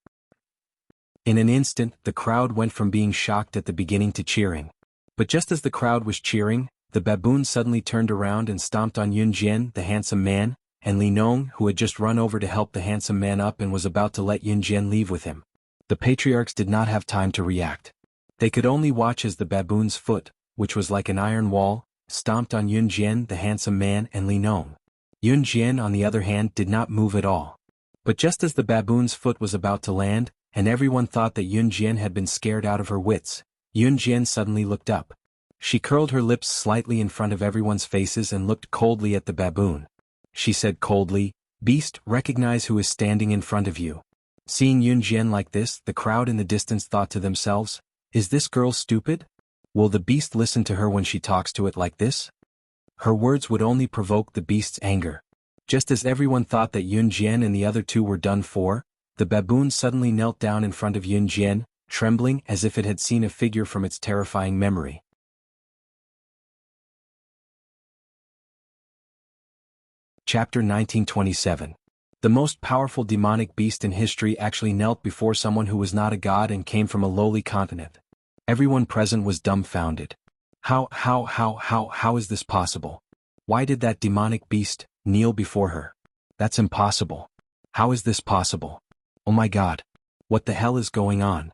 In an instant, the crowd went from being shocked at the beginning to cheering. But just as the crowd was cheering, the baboon suddenly turned around and stomped on Yun Jian, the handsome man, and Li Nong, who had just run over to help the handsome man up and was about to let Yun Jian leave with him. The patriarchs did not have time to react. They could only watch as the baboon's foot, which was like an iron wall, stomped on Yun Jian, the handsome man, and Li Nong. Yun Jian, on the other hand, did not move at all. But just as the baboon's foot was about to land, and everyone thought that Yun Jian had been scared out of her wits. Yun Jian suddenly looked up. She curled her lips slightly in front of everyone's faces and looked coldly at the baboon. She said coldly, "Beast, recognize who is standing in front of you." Seeing Yun Jian like this, the crowd in the distance thought to themselves, "Is this girl stupid? Will the beast listen to her when she talks to it like this?" Her words would only provoke the beast's anger. Just as everyone thought that Yun Jian and the other two were done for, the baboon suddenly knelt down in front of Yun Jian, trembling as if it had seen a figure from its terrifying memory. Chapter 1927. The most powerful demonic beast in history actually knelt before someone who was not a god and came from a lowly continent. Everyone present was dumbfounded. How is this possible? Why did that demonic beast kneel before her? That's impossible. How is this possible? Oh my god. What the hell is going on?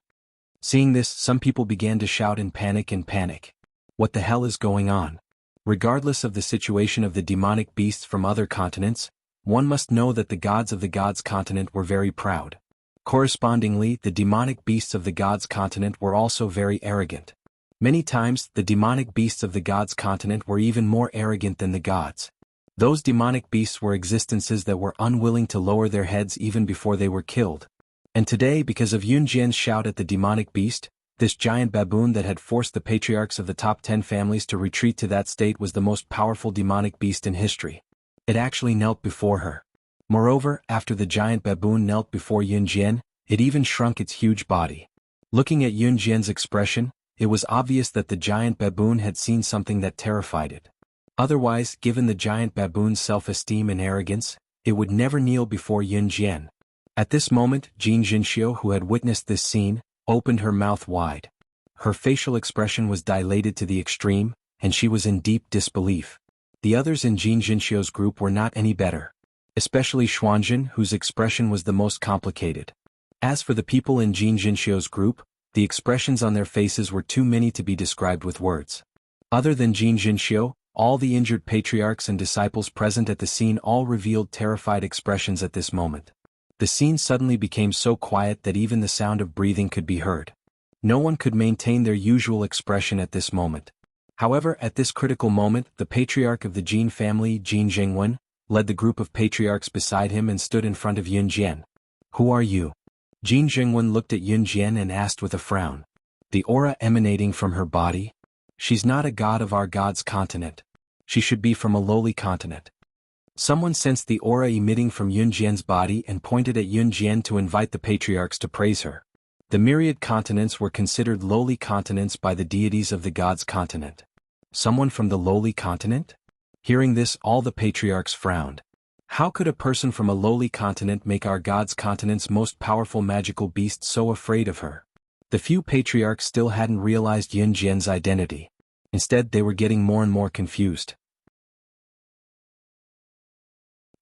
Seeing this, some people began to shout in panic. What the hell is going on? Regardless of the situation of the demonic beasts from other continents, one must know that the gods of the gods continent were very proud. Correspondingly, the demonic beasts of the gods continent were also very arrogant. Many times, the demonic beasts of the gods continent were even more arrogant than the gods. Those demonic beasts were existences that were unwilling to lower their heads even before they were killed. And today, because of Yun Jian's shout at the demonic beast, this giant baboon that had forced the patriarchs of the top 10 families to retreat to that state was the most powerful demonic beast in history. It actually knelt before her. Moreover, after the giant baboon knelt before Yun Jian, it even shrunk its huge body. Looking at Yun Jian's expression, it was obvious that the giant baboon had seen something that terrified it. Otherwise, given the giant baboon's self-esteem and arrogance, it would never kneel before Yun Jian. At this moment, Jin Jinxiu, who had witnessed this scene, opened her mouth wide. Her facial expression was dilated to the extreme, and she was in deep disbelief. The others in Jin Jinxiu's group were not any better. Especially Xuanjin, whose expression was the most complicated. As for the people in Jin Jinxiu's group, the expressions on their faces were too many to be described with words. Other than Jin Jinxiu, all the injured patriarchs and disciples present at the scene all revealed terrified expressions at this moment. The scene suddenly became so quiet that even the sound of breathing could be heard. No one could maintain their usual expression at this moment. However, at this critical moment, the patriarch of the Jin family, Jin Jingwen, led the group of patriarchs beside him and stood in front of Yun Jian. "Who are you?" Jin Jingwen looked at Yun Jian and asked with a frown. The aura emanating from her body? She's not a god of our god's continent. She should be from a lowly continent. Someone sensed the aura emitting from Yun Jian's body and pointed at Yun Jian to invite the patriarchs to praise her. The myriad continents were considered lowly continents by the deities of the gods' continent. Someone from the lowly continent? Hearing this, all the patriarchs frowned. How could a person from a lowly continent make our god's continent's most powerful magical beast so afraid of her? The few patriarchs still hadn't realized Yun Jian's identity. Instead, they were getting more and more confused.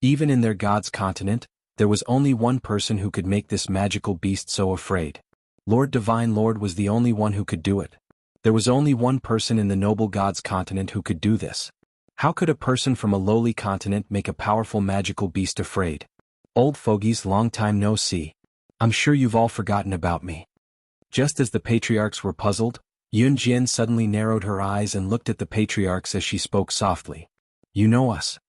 Even in their god's continent, there was only one person who could make this magical beast so afraid. Lord Divine Lord was the only one who could do it. There was only one person in the noble god's continent who could do this. How could a person from a lowly continent make a powerful magical beast afraid? Old fogies, long time no see. I'm sure you've all forgotten about me. Just as the patriarchs were puzzled, Yun Jian suddenly narrowed her eyes and looked at the patriarchs as she spoke softly. "You know us."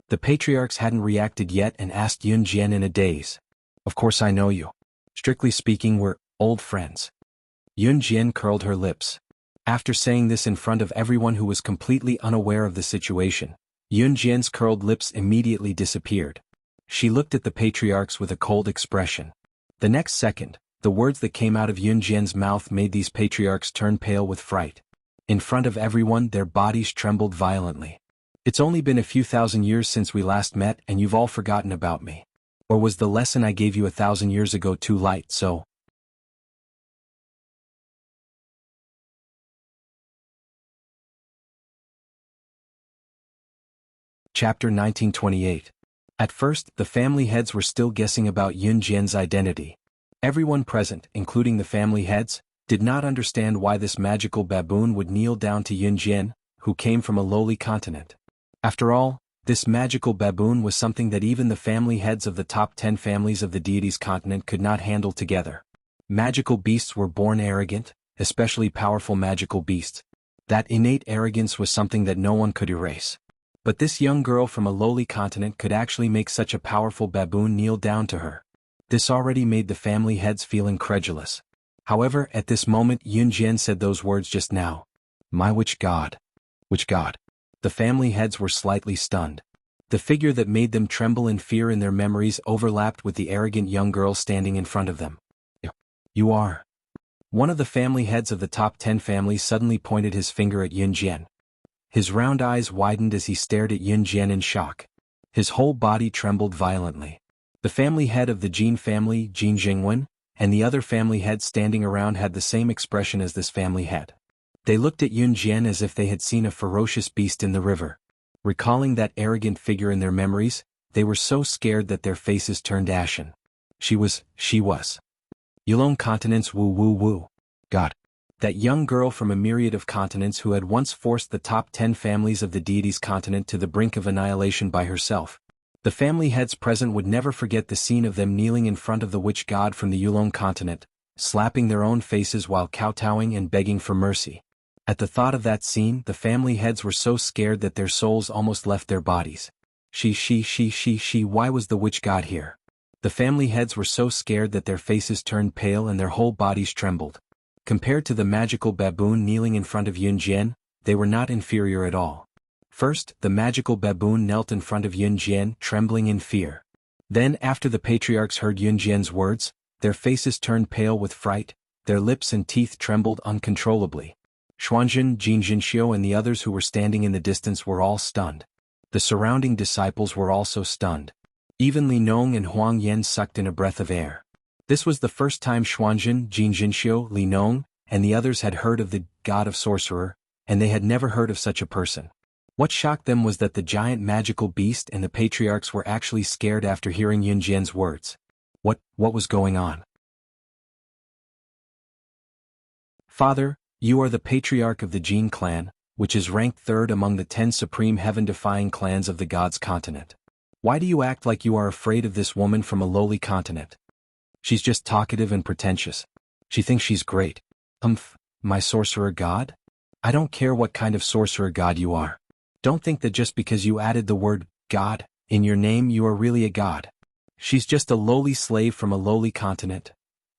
The patriarchs hadn't reacted yet and asked Yun Jian in a daze. "Of course I know you. Strictly speaking, we're old friends." Yun Jian curled her lips. After saying this in front of everyone who was completely unaware of the situation, Yun Jian's curled lips immediately disappeared. She looked at the patriarchs with a cold expression. The next second, the words that came out of Yun Jian's mouth made these patriarchs turn pale with fright. In front of everyone, their bodies trembled violently. "It's only been a few thousand years since we last met and you've all forgotten about me. Or was the lesson I gave you 1,000 years ago too light, so?" Chapter 1928. At first, the family heads were still guessing about Yun Jian's identity. Everyone present, including the family heads, did not understand why this magical baboon would kneel down to Yun Jian, who came from a lowly continent. After all, this magical baboon was something that even the family heads of the top 10 families of the deity's continent could not handle together. Magical beasts were born arrogant, especially powerful magical beasts. That innate arrogance was something that no one could erase. But this young girl from a lowly continent could actually make such a powerful baboon kneel down to her. This already made the family heads feel incredulous. However, at this moment Yun Jian said those words just now. My which god? Which god? The family heads were slightly stunned. The figure that made them tremble in fear in their memories overlapped with the arrogant young girl standing in front of them. You are. One of the family heads of the top 10 families suddenly pointed his finger at Yun Jian. His round eyes widened as he stared at Yun Jian in shock. His whole body trembled violently. The family head of the Jin family, Jin Jingwen, and the other family heads standing around had the same expression as this family head. They looked at Yun Jian as if they had seen a ferocious beast in the river. Recalling that arrogant figure in their memories, they were so scared that their faces turned ashen. She was. Yulong continent's Wu. God. That young girl from a myriad of continents who had once forced the top 10 families of the deity's continent to the brink of annihilation by herself. The family heads present would never forget the scene of them kneeling in front of the witch god from the Yulong continent, slapping their own faces while kowtowing and begging for mercy. At the thought of that scene, the family heads were so scared that their souls almost left their bodies. Why was the witch god here? The family heads were so scared that their faces turned pale and their whole bodies trembled. Compared to the magical baboon kneeling in front of Yun Jian, they were not inferior at all. First, the magical baboon knelt in front of Yun Jian, trembling in fear. Then, after the patriarchs heard Yun Jian's words, their faces turned pale with fright, their lips and teeth trembled uncontrollably. Xuanzhen, Jin Jinxiu and the others who were standing in the distance were all stunned. The surrounding disciples were also stunned. Even Li Nong and Huang Yan sucked in a breath of air. This was the first time Xuanzhen, Jin Jinxiu, Li Nong, and the others had heard of the god of sorcerer, and they had never heard of such a person. What shocked them was that the giant magical beast and the patriarchs were actually scared after hearing Yun Jian's words. What was going on? Father, you are the patriarch of the Jin clan, which is ranked third among the 10 supreme heaven-defying clans of the god's continent. Why do you act like you are afraid of this woman from a lowly continent? She's just talkative and pretentious. She thinks she's great. My sorcerer god? I don't care what kind of sorcerer god you are. Don't think that just because you added the word god in your name you are really a god. She's just a lowly slave from a lowly continent.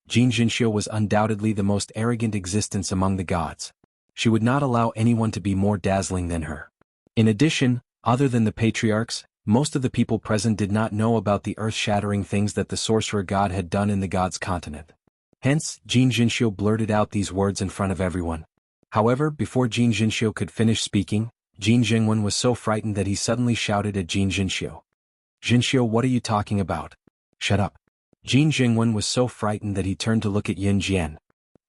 Jin Jinxiu was undoubtedly the most arrogant existence among the gods. She would not allow anyone to be more dazzling than her. In addition, other than the patriarchs, most of the people present did not know about the earth-shattering things that the sorcerer god had done in the god's continent. Hence, Jin Jinxiu blurted out these words in front of everyone. However, before Jin Jinxiu could finish speaking, Jin Jingwen was so frightened that he suddenly shouted at Jin Jinxiu. Jinxiu, what are you talking about? Shut up. Jin Jingwen was so frightened that he turned to look at Yun Jian.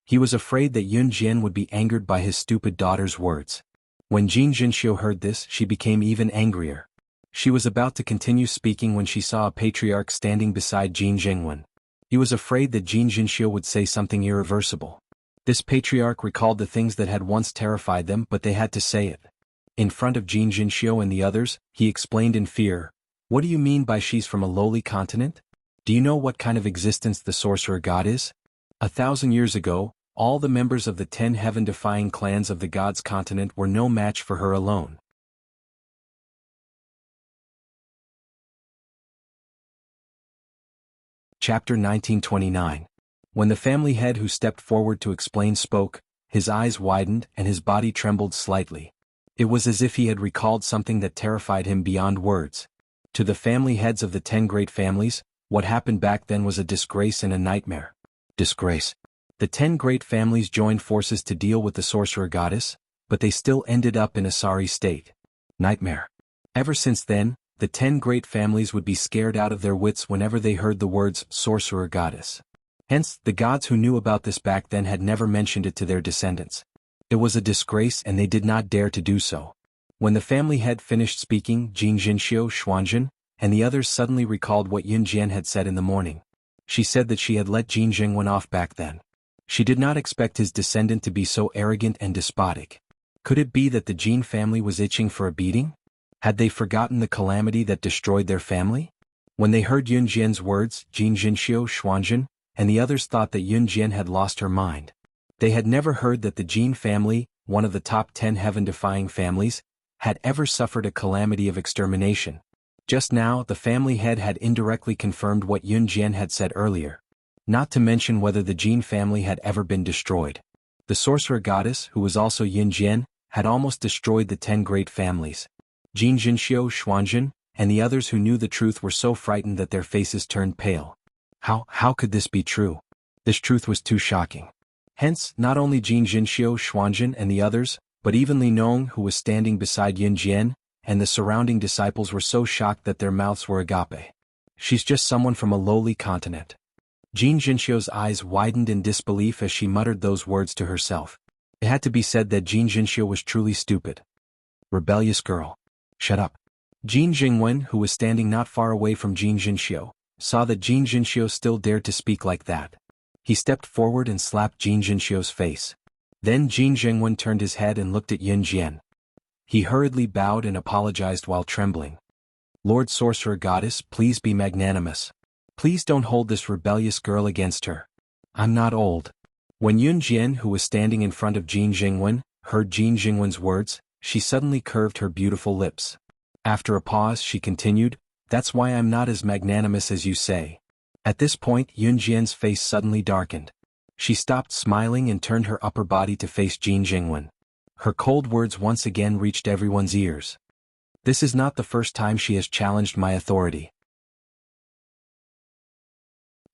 He was afraid that Yun Jian would be angered by his stupid daughter's words. When Jin Jinxiu heard this, she became even angrier. She was about to continue speaking when she saw a patriarch standing beside Jin Jingwen. He was afraid that Jin Jinxiu would say something irreversible. This patriarch recalled the things that had once terrified them, but they had to say it. In front of Jin Jinxiu and the others, he explained in fear, "What do you mean by she's from a lowly continent? Do you know what kind of existence the sorcerer god is? 1,000 years ago, all the members of the 10 heaven-defying clans of the god's continent were no match for her alone." Chapter 1929. When the family head who stepped forward to explain spoke, his eyes widened and his body trembled slightly. It was as if he had recalled something that terrified him beyond words. To the family heads of the 10 great families, what happened back then was a disgrace and a nightmare. Disgrace. The 10 great families joined forces to deal with the sorcerer goddess, but they still ended up in a sorry state. Nightmare. Ever since then, the 10 great families would be scared out of their wits whenever they heard the words sorcerer goddess. Hence, the gods who knew about this back then had never mentioned it to their descendants. It was a disgrace and they did not dare to do so. When the family head finished speaking, Jin Jinxiu, Xuanzhen, and the others suddenly recalled what Yun Jian had said in the morning. She said that she had let Jin Jingwen off back then. She did not expect his descendant to be so arrogant and despotic. Could it be that the Jin family was itching for a beating? Had they forgotten the calamity that destroyed their family? When they heard Yun Jian's words, Jin Jinxiu, Xuanzhen, and the others thought that Yun Jian had lost her mind. They had never heard that the Jin family, one of the top 10 heaven-defying families, had ever suffered a calamity of extermination. Just now, the family head had indirectly confirmed what Yun Jian had said earlier. Not to mention whether the Jin family had ever been destroyed. The sorcerer goddess, who was also Yun Jian, had almost destroyed the 10 great families. Jin Jinxiu Xuanjun, and the others who knew the truth were so frightened that their faces turned pale. How could this be true? This truth was too shocking. Hence, not only Jin Jinxiu Xuanjun and the others, but even Li Nong, who was standing beside Yun Jian, and the surrounding disciples were so shocked that their mouths were agape. She's just someone from a lowly continent. Jin Jinxiu's eyes widened in disbelief as she muttered those words to herself. It had to be said that Jin Jinxiu was truly stupid. Rebellious girl. Shut up. Jin Jingwen, who was standing not far away from Jin Jinxiu, saw that Jin Jinxiu still dared to speak like that. He stepped forward and slapped Jin Jinxiu's face. Then Jin Jingwen turned his head and looked at Yun Jian. He hurriedly bowed and apologized while trembling. Lord Sorcerer Goddess, please be magnanimous. Please don't hold this rebellious girl against her. I'm not old. When Yun Jian, who was standing in front of Jin Jingwen, heard Jin Jingwen's words, she suddenly curved her beautiful lips. After a pause, she continued, "That's why I'm not as magnanimous as you say." At this point, Yun Jian's face suddenly darkened. She stopped smiling and turned her upper body to face Jin Jingwen. Her cold words once again reached everyone's ears. This is not the first time she has challenged my authority.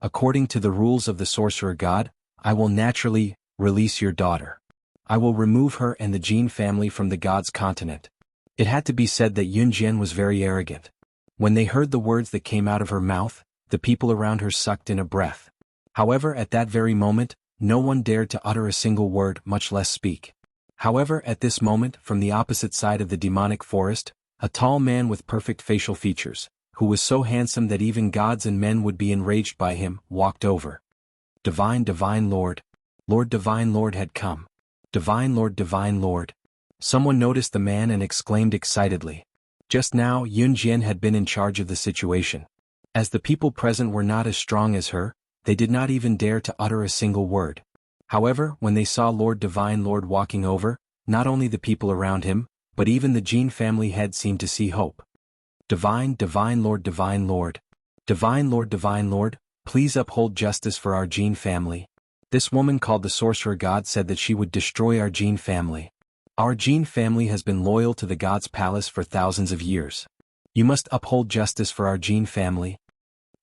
According to the rules of the sorcerer god, I will naturally release your daughter. I will remove her and the Jin family from the god's continent. It had to be said that Yun Jian was very arrogant. When they heard the words that came out of her mouth, the people around her sucked in a breath. However, at that very moment, no one dared to utter a single word, much less speak. However, at this moment, from the opposite side of the demonic forest, a tall man with perfect facial features, who was so handsome that even gods and men would be enraged by him, walked over. Divine Lord. Divine Lord had come. Divine Lord. Someone noticed the man and exclaimed excitedly. Just now, Yun Jian had been in charge of the situation. As the people present were not as strong as her, they did not even dare to utter a single word. However, when they saw Divine Lord walking over, not only the people around him, but even the Jin family head seemed to see hope. Divine Lord. Divine Lord, please uphold justice for our Jin family. This woman called the sorcerer god said that she would destroy our Jin family. Our Jin family has been loyal to the god's palace for thousands of years. You must uphold justice for our Jin family.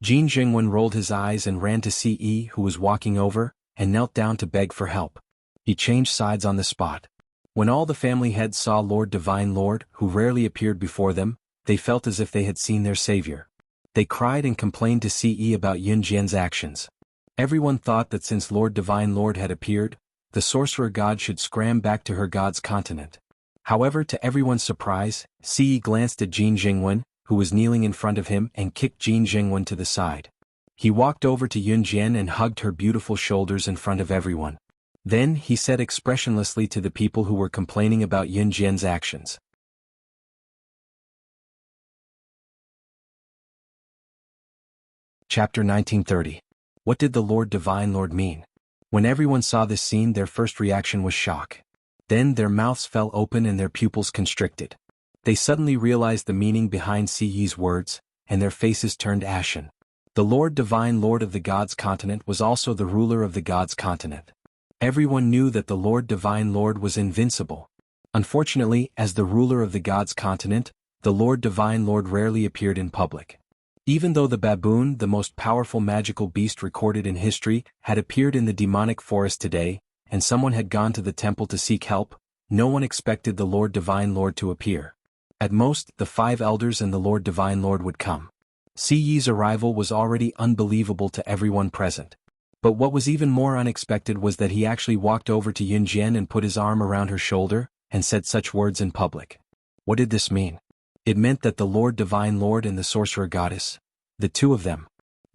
Jin Jingwen rolled his eyes and ran to Ce, who was walking over, and knelt down to beg for help. He changed sides on the spot. When all the family heads saw Divine Lord, who rarely appeared before them, they felt as if they had seen their savior. They cried and complained to Ce about Yun Jian's actions. Everyone thought that since Divine Lord had appeared, the sorcerer god should scram back to her god's continent. However, to everyone's surprise, Ce glanced at Jin Jingwen, who was kneeling in front of him, and kicked Jin Jingwen to the side. He walked over to Yun Jian and hugged her beautiful shoulders in front of everyone. Then he said expressionlessly to the people who were complaining about Yun Jian's actions. Chapter 1930. What did the Divine Lord mean? When everyone saw this scene, their first reaction was shock. Then their mouths fell open and their pupils constricted. They suddenly realized the meaning behind Ce's words, and their faces turned ashen. The Divine Lord of the God's continent was also the ruler of the God's continent. Everyone knew that the Divine Lord was invincible. Unfortunately, as the ruler of the God's continent, the Divine Lord rarely appeared in public. Even though the baboon, the most powerful magical beast recorded in history, had appeared in the demonic forest today, and someone had gone to the temple to seek help, no one expected the Divine Lord to appear. At most, the 5 elders and the Divine Lord would come. Ce's arrival was already unbelievable to everyone present. But what was even more unexpected was that he actually walked over to Yun Jian and put his arm around her shoulder, and said such words in public. What did this mean? It meant that the Divine Lord and the sorcerer goddess, the two of them.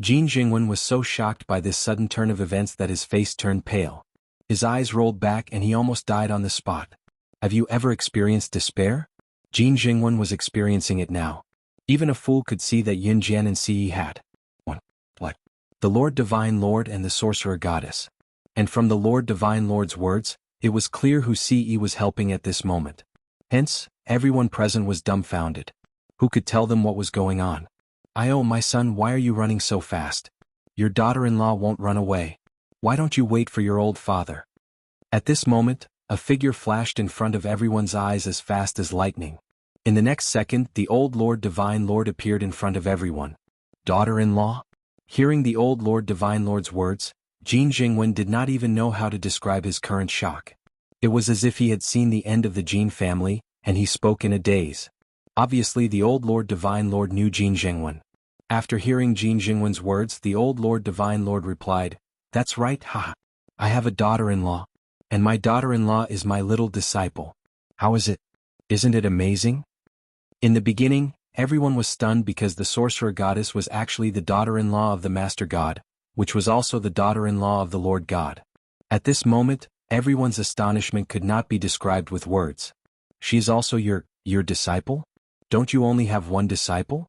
Jin Jingwen was so shocked by this sudden turn of events that his face turned pale. His eyes rolled back and he almost died on the spot. Have you ever experienced despair? Jin Jingwen was experiencing it now. Even a fool could see that Yun Jian and Ce had. What? the Lord Divine Lord and the Sorcerer Goddess. And from the Lord Divine Lord's words, it was clear who CE was helping at this moment. Hence, everyone present was dumbfounded. Who could tell them what was going on? "Oh, my son, why are you running so fast? Your daughter-in-law won't run away. Why don't you wait for your old father?" At this moment, a figure flashed in front of everyone's eyes as fast as lightning. In the next second, the old Lord Divine Lord appeared in front of everyone. Daughter-in-law? Hearing the old Lord Divine Lord's words, Jin Jingwen did not even know how to describe his current shock. It was as if he had seen the end of the Jin family, and he spoke in a daze. Obviously the old Lord Divine Lord knew Jin Jingwen. After hearing Jin Jingwen's words, the old Lord Divine Lord replied, "That's right, haha. I have a daughter-in-law. And my daughter-in-law is my little disciple. How is it? Isn't it amazing?" In the beginning, everyone was stunned because the Sorcerer Goddess was actually the daughter-in-law of the Master God, which was also the daughter-in-law of the Lord God. At this moment, everyone's astonishment could not be described with words. "She is also your disciple? Don't you only have one disciple?"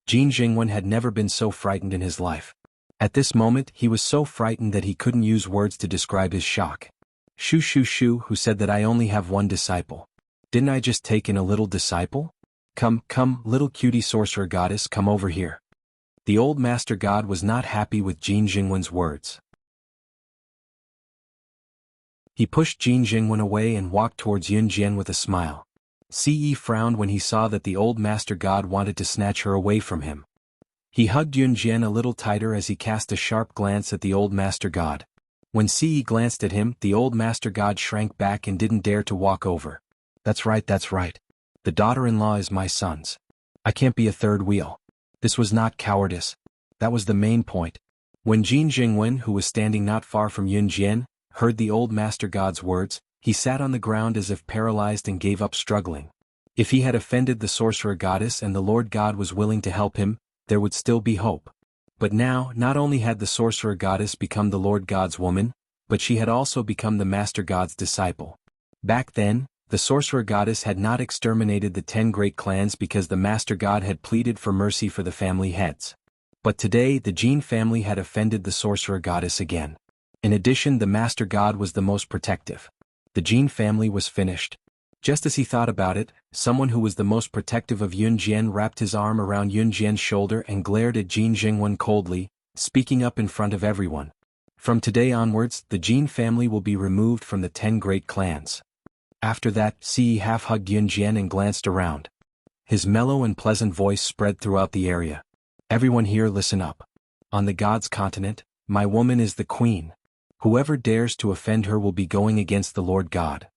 Jin Jingwen had never been so frightened in his life. At this moment he was so frightened that he couldn't use words to describe his shock. "Shoo shoo shoo, who said that I only have one disciple? Didn't I just take in a little disciple? Come, little cutie Sorcerer Goddess, come over here." The old Master God was not happy with Jin Jingwen's words. He pushed Jin Jingwen away and walked towards Yun Jian with a smile. Ce frowned when he saw that the old Master God wanted to snatch her away from him. He hugged Yun Jian a little tighter as he cast a sharp glance at the old Master God. When Ce glanced at him, the old Master God shrank back and didn't dare to walk over. That's right. The daughter-in-law is my son's. I can't be a third wheel. This was not cowardice. That was the main point. When Jin Jingwen, who was standing not far from Yun Jian, heard the old Master God's words, he sat on the ground as if paralyzed and gave up struggling. If he had offended the Sorcerer Goddess and the Lord God was willing to help him, there would still be hope. But now, not only had the Sorcerer Goddess become the Lord God's woman, but she had also become the Master God's disciple. Back then, the Sorcerer Goddess had not exterminated the 10 great clans because the Master God had pleaded for mercy for the family heads. But today the Jin family had offended the Sorcerer Goddess again. In addition, the Master God was the most protective. The Jin family was finished. Just as he thought about it, someone who was the most protective of Yun Jian wrapped his arm around Yun Jian's shoulder and glared at Jin Jingwen coldly, speaking up in front of everyone. "From today onwards, the Jin family will be removed from the 10 great clans." After that, Ce half-hugged Yun Jian and glanced around. His mellow and pleasant voice spread throughout the area. "Everyone here, listen up. On the God's continent, my woman is the queen. Whoever dares to offend her will be going against the Lord God."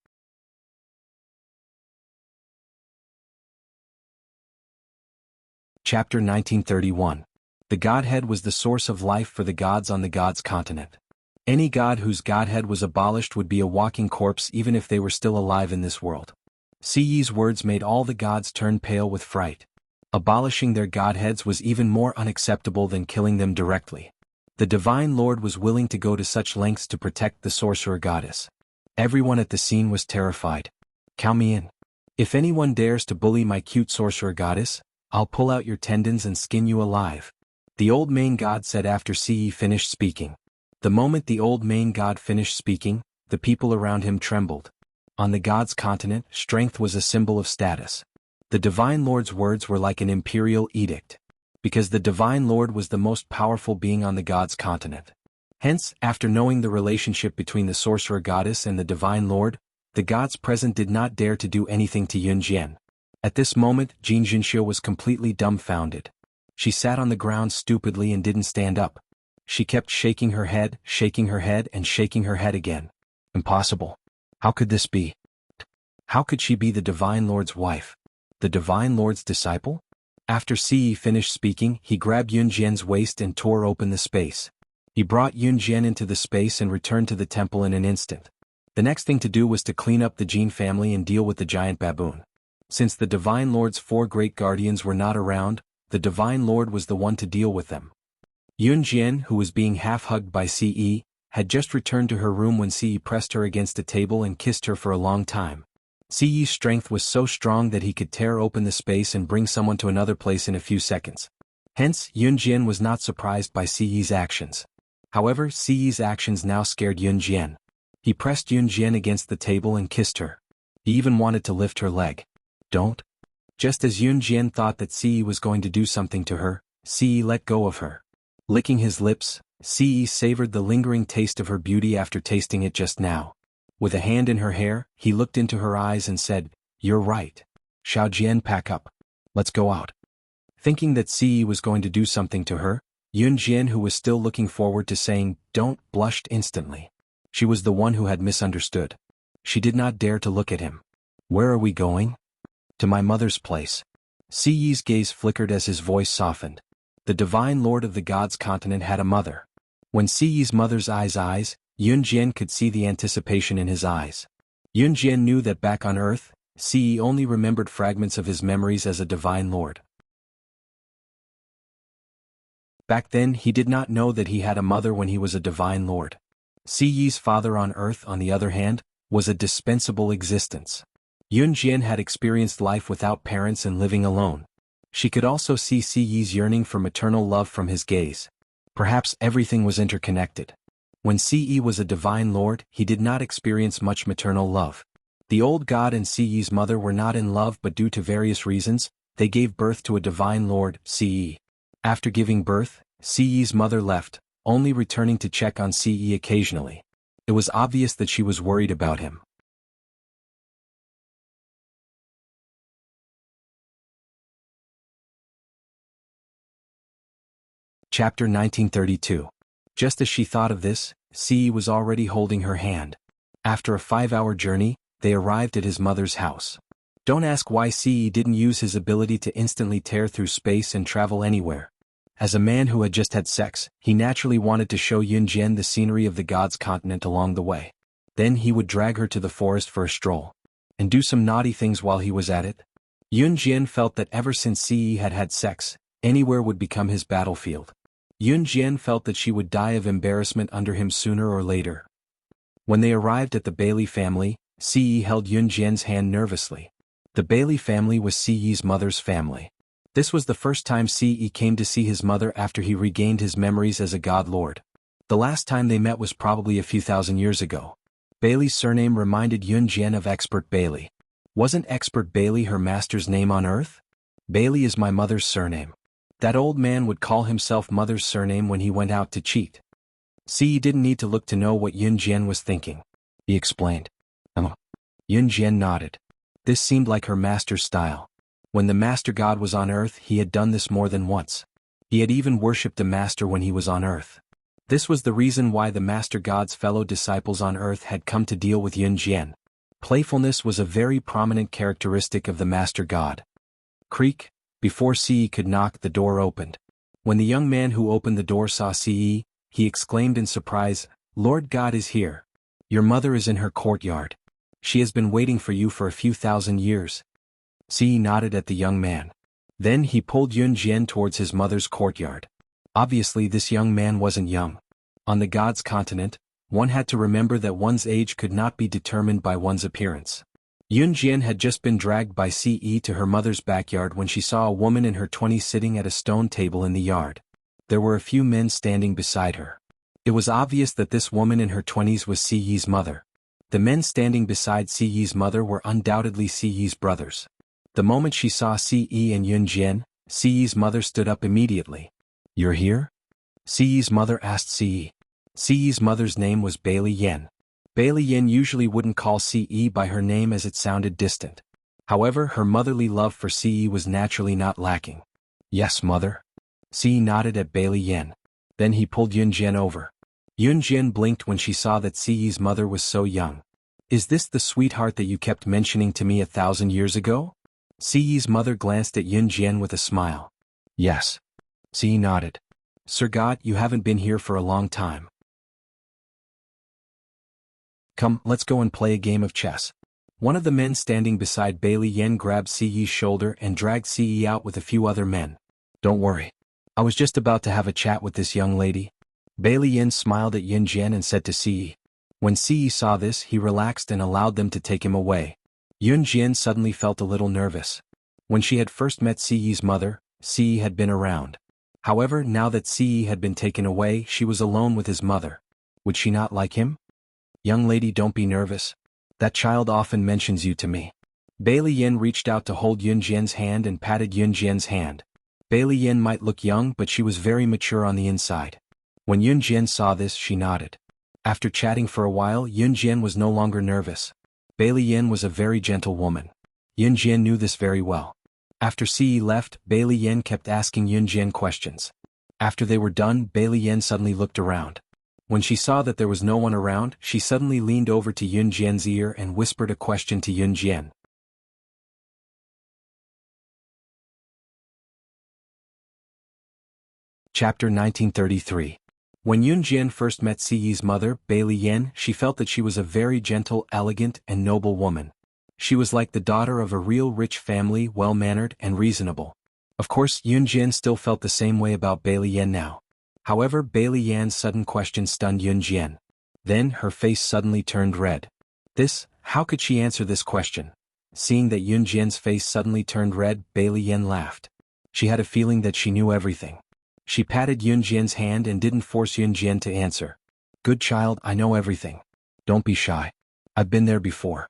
Chapter 1931. The Godhead was the source of life for the gods on the God's continent. Any god whose godhead was abolished would be a walking corpse even if they were still alive in this world. Ce's words made all the gods turn pale with fright. Abolishing their godheads was even more unacceptable than killing them directly. The Divine Lord was willing to go to such lengths to protect the Sorcerer Goddess. Everyone at the scene was terrified. "Count me in. If anyone dares to bully my cute Sorcerer Goddess, I'll pull out your tendons and skin you alive," the old main god said after Ce finished speaking. The moment the old main god finished speaking, the people around him trembled. On the God's continent, strength was a symbol of status. The Divine Lord's words were like an imperial edict. Because the Divine Lord was the most powerful being on the God's continent. Hence, after knowing the relationship between the Sorcerer Goddess and the Divine Lord, the gods present did not dare to do anything to Yun Jian. At this moment, Jin Jinxiu was completely dumbfounded. She sat on the ground stupidly and didn't stand up. She kept shaking her head, and shaking her head again. Impossible. How could this be? How could she be the Divine Lord's wife? The Divine Lord's disciple? After Ce finished speaking, he grabbed Yun Jian's waist and tore open the space. He brought Yun Jian into the space and returned to the temple in an instant. The next thing to do was to clean up the Jin family and deal with the giant baboon. Since the Divine Lord's 4 great guardians were not around, the Divine Lord was the one to deal with them. Yun Jian, who was being half-hugged by Ce, had just returned to her room when Ce pressed her against a table and kissed her for a long time. Ce's strength was so strong that he could tear open the space and bring someone to another place in a few seconds. Hence, Yunjian was not surprised by Siyi's actions. However, Siyi's actions now scared Yunjian. He pressed Yunjian against the table and kissed her. He even wanted to lift her leg. Don't. Just as Yunjian thought that Siyi was going to do something to her, Siyi let go of her. Licking his lips, Siyi savored the lingering taste of her beauty after tasting it just now. With a hand in her hair, he looked into her eyes and said, "You're right. Xiaojian, pack up. Let's go out." Thinking that Siyi was going to do something to her, Yunjian, who was still looking forward to saying, "Don't," blushed instantly. She was the one who had misunderstood. She did not dare to look at him. "Where are we going?" "To my mother's place." Siyi's gaze flickered as his voice softened. The divine lord of the gods' continent had a mother. When Siyi's mother's eyes, Yunjian could see the anticipation in his eyes. Yunjian knew that back on Earth, Siyi only remembered fragments of his memories as a divine lord. Back then he did not know that he had a mother when he was a divine lord. Siyi's father on Earth, on the other hand, was a dispensable existence. Yunjian had experienced life without parents and living alone. She could also see Siyi's yearning for maternal love from his gaze. Perhaps everything was interconnected. When Siyi was a divine lord, he did not experience much maternal love. The old god and Siyi's mother were not in love, but due to various reasons, they gave birth to a divine lord, Siyi. After giving birth, Siyi's mother left, only returning to check on Siyi occasionally. It was obvious that she was worried about him. Chapter 1932. Just as she thought of this, Siyi was already holding her hand. After a 5-hour journey, they arrived at his mother's house. Don't ask why Siyi didn't use his ability to instantly tear through space and travel anywhere. As a man who had just had sex, he naturally wanted to show Yunjian the scenery of the gods' continent along the way. Then he would drag her to the forest for a stroll. And do some naughty things while he was at it. Yunjian felt that ever since Siyi had had sex, anywhere would become his battlefield. Yunjian felt that she would die of embarrassment under him sooner or later. When they arrived at the Bailey family, Siyi held Yunjian's hand nervously. The Bailey family was Siyi's mother's family. This was the first time Siyi came to see his mother after he regained his memories as a god lord. The last time they met was probably a few thousand years ago. Bailey's surname reminded Yunjian of Expert Bailey. Wasn't Expert Bailey her master's name on Earth? Bailey is my mother's surname. That old man would call himself mother's surname when he went out to cheat. Siyi didn't need to look to know what Yunjian was thinking. He explained. Yunjian nodded. This seemed like her master's style. When the master god was on Earth, he had done this more than once. He had even worshipped the master when he was on Earth. This was the reason why the master god's fellow disciples on Earth had come to deal with Yunjian. Playfulness was a very prominent characteristic of the master god. Creak. Before Siyi could knock, the door opened. When the young man who opened the door saw Siyi, he exclaimed in surprise, "Lord God is here. Your mother is in her courtyard. She has been waiting for you for a few thousand years." Siyi nodded at the young man. Then he pulled Yunjian towards his mother's courtyard. Obviously this young man wasn't young. On the gods' continent, one had to remember that one's age could not be determined by one's appearance. Yunjian had just been dragged by Siyi to her mother's backyard when she saw a woman in her 20s sitting at a stone table in the yard. There were a few men standing beside her. It was obvious that this woman in her 20s was Siyi's mother. The men standing beside Siyi's mother were undoubtedly Siyi's brothers. The moment she saw Siyi and Yunjian, Siyi's mother stood up immediately. "You're here?" Siyi's mother asked Siyi. Siyi's mother's name was Bailey Yen. Bailey Yen usually wouldn't call Siyi by her name as it sounded distant. However, her motherly love for Siyi was naturally not lacking. "Yes, mother." Siyi nodded at Bailey Yen. Then he pulled Yunjian over. Yunjian blinked when she saw that Siyi's mother was so young. "Is this the sweetheart that you kept mentioning to me 1,000 years ago?" Siyi's mother glanced at Yunjian with a smile. "Yes." Siyi nodded. "Sir God, you haven't been here for a long time. Come, let's go and play a game of chess." One of the men standing beside Bailey Yen grabbed Siyi's shoulder and dragged Siyi out with a few other men. "Don't worry. I was just about to have a chat with this young lady." Bailey Yen smiled at Yunjian and said to Siyi. When Siyi saw this, he relaxed and allowed them to take him away. Yunjian suddenly felt a little nervous. When she had first met Siyi's mother, Siyi had been around. However, now that Ce had been taken away, she was alone with his mother. Would she not like him? Young lady, don't be nervous. That child often mentions you to me. Bailey Yin reached out to hold Yunjian's hand and patted Yunjian's hand. Bailey Yin might look young, but she was very mature on the inside. When Yunjian saw this, she nodded. After chatting for a while, Yunjian was no longer nervous. Bailey Yin was a very gentle woman. Yunjian knew this very well. After Ce left, Bailey Yin kept asking Yunjian questions. After they were done, Bailey Yin suddenly looked around. When she saw that there was no one around, she suddenly leaned over to Yunjian's ear and whispered a question to Yunjian. Chapter 1933. When Yunjian first met Ce's mother, Bailey Yin, she felt that she was a very gentle, elegant, and noble woman. She was like the daughter of a real rich family, well-mannered and reasonable. Of course, Yunjian still felt the same way about Bailey Yin now. However, Bailey Yan's sudden question stunned Yunjian. Then, her face suddenly turned red. How could she answer this question? Seeing that Yunjian's face suddenly turned red, Bailey Yin laughed. She had a feeling that she knew everything. She patted Yunjian's hand and didn't force Yunjian to answer. Good child, I know everything. Don't be shy. I've been there before.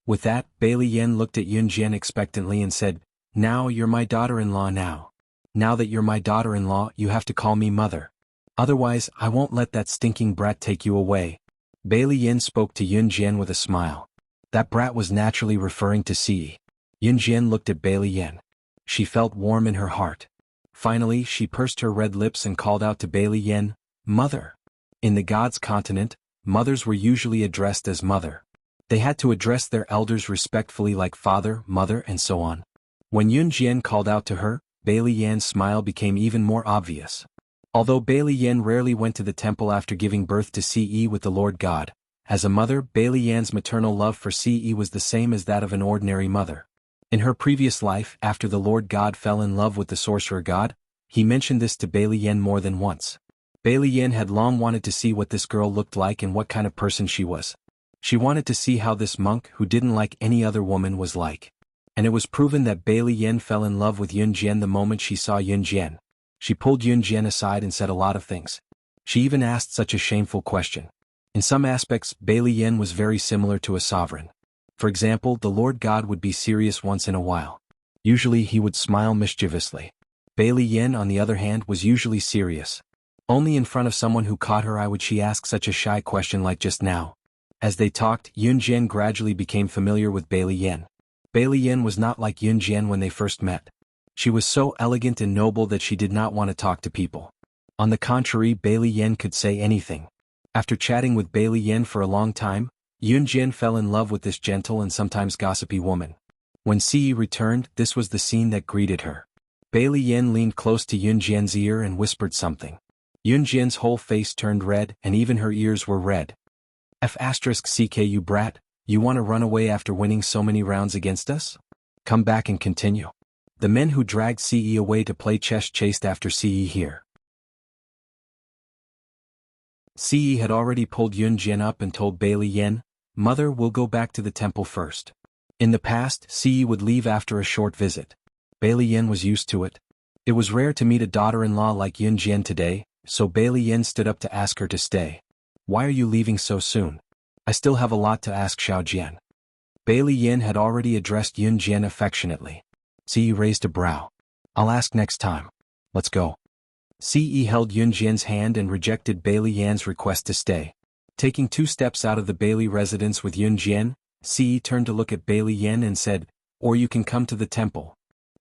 With that, Bailey Yin looked at Yunjian expectantly and said, Now you're my daughter-in-law now. Now that you're my daughter-in-law, you have to call me mother. Otherwise, I won't let that stinking brat take you away. Bailey Yin spoke to Yunjian with a smile. That brat was naturally referring to Ce. Yunjian looked at Bailey Yin. She felt warm in her heart. Finally, she pursed her red lips and called out to Bailey Yin, Mother. In the gods' continent, mothers were usually addressed as mother. They had to address their elders respectfully like father, mother, and so on. When Yunjian called out to her, Bailey Yan's smile became even more obvious. Although Bailey Yin rarely went to the temple after giving birth to Ce with the Lord God, as a mother, Bailey Yan's maternal love for Ce was the same as that of an ordinary mother. In her previous life, after the Lord God fell in love with the sorcerer god, he mentioned this to Bailey Yin more than once. Bailey Yin had long wanted to see what this girl looked like and what kind of person she was. She wanted to see how this monk who didn't like any other woman was like. And it was proven that Bailey Yin fell in love with Yunjian the moment she saw Yunjian. She pulled Yunjian aside and said a lot of things. She even asked such a shameful question. In some aspects, Bailey Yin was very similar to a sovereign. For example, the Lord God would be serious once in a while. Usually he would smile mischievously. Bailey Yin, on the other hand, was usually serious. Only in front of someone who caught her eye would she ask such a shy question like just now. As they talked, Yunjian gradually became familiar with Bailey Yin. Bailey Yin was not like Yunjian when they first met. She was so elegant and noble that she did not want to talk to people. On the contrary, Bailey Yin could say anything. After chatting with Bailey Yin for a long time, Yunjian fell in love with this gentle and sometimes gossipy woman. When Ce returned, this was the scene that greeted her. Bailey Yin leaned close to Yunjian's ear and whispered something. Yunjian's whole face turned red and even her ears were red. F***ck you brat, you want to run away after winning so many rounds against us? Come back and continue. The men who dragged Ce away to play chess chased after Ce here. Ce had already pulled Yunjian up and told Bailey Yin, Mother, will go back to the temple first. In the past, Ce would leave after a short visit. Bailey Yin was used to it. It was rare to meet a daughter-in-law like Yunjian today, so Bailey Yin stood up to ask her to stay. Why are you leaving so soon? I still have a lot to ask Xiaojian. Bailey Yin had already addressed Yunjian affectionately. Ce raised a brow. I'll ask next time. Let's go. Ce held Yunjian's hand and rejected Bailey Yan's request to stay. Taking 2 steps out of the Bailey residence with Yunjian, Ce turned to look at Bailey Yin and said, Or you can come to the temple.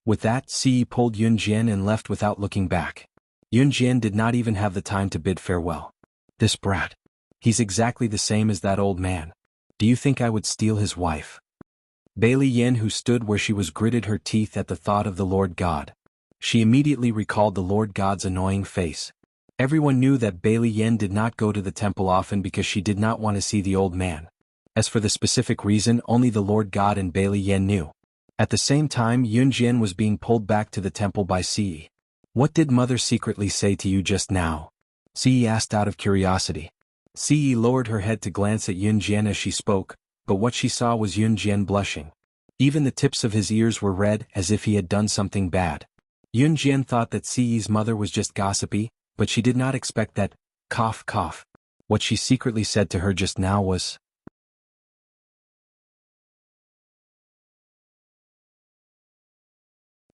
With that, Ce pulled Yunjian and left without looking back. Yunjian did not even have the time to bid farewell. This brat. He's exactly the same as that old man. Do you think I would steal his wife? Bailey Yin, who stood where she was, gritted her teeth at the thought of the Lord God. She immediately recalled the Lord God's annoying face. Everyone knew that Bailey Yin did not go to the temple often because she did not want to see the old man. As for the specific reason, only the Lord God and Bailey Yin knew. At the same time, Yunjian was being pulled back to the temple by Ce. What did Mother secretly say to you just now? Ce asked out of curiosity. Ce lowered her head to glance at Yunjian as she spoke, but what she saw was Yunjian blushing. Even the tips of his ears were red, as if he had done something bad. Yun Jian thought that Ci's mother was just gossipy, but she did not expect that, cough cough. What she secretly said to her just now was,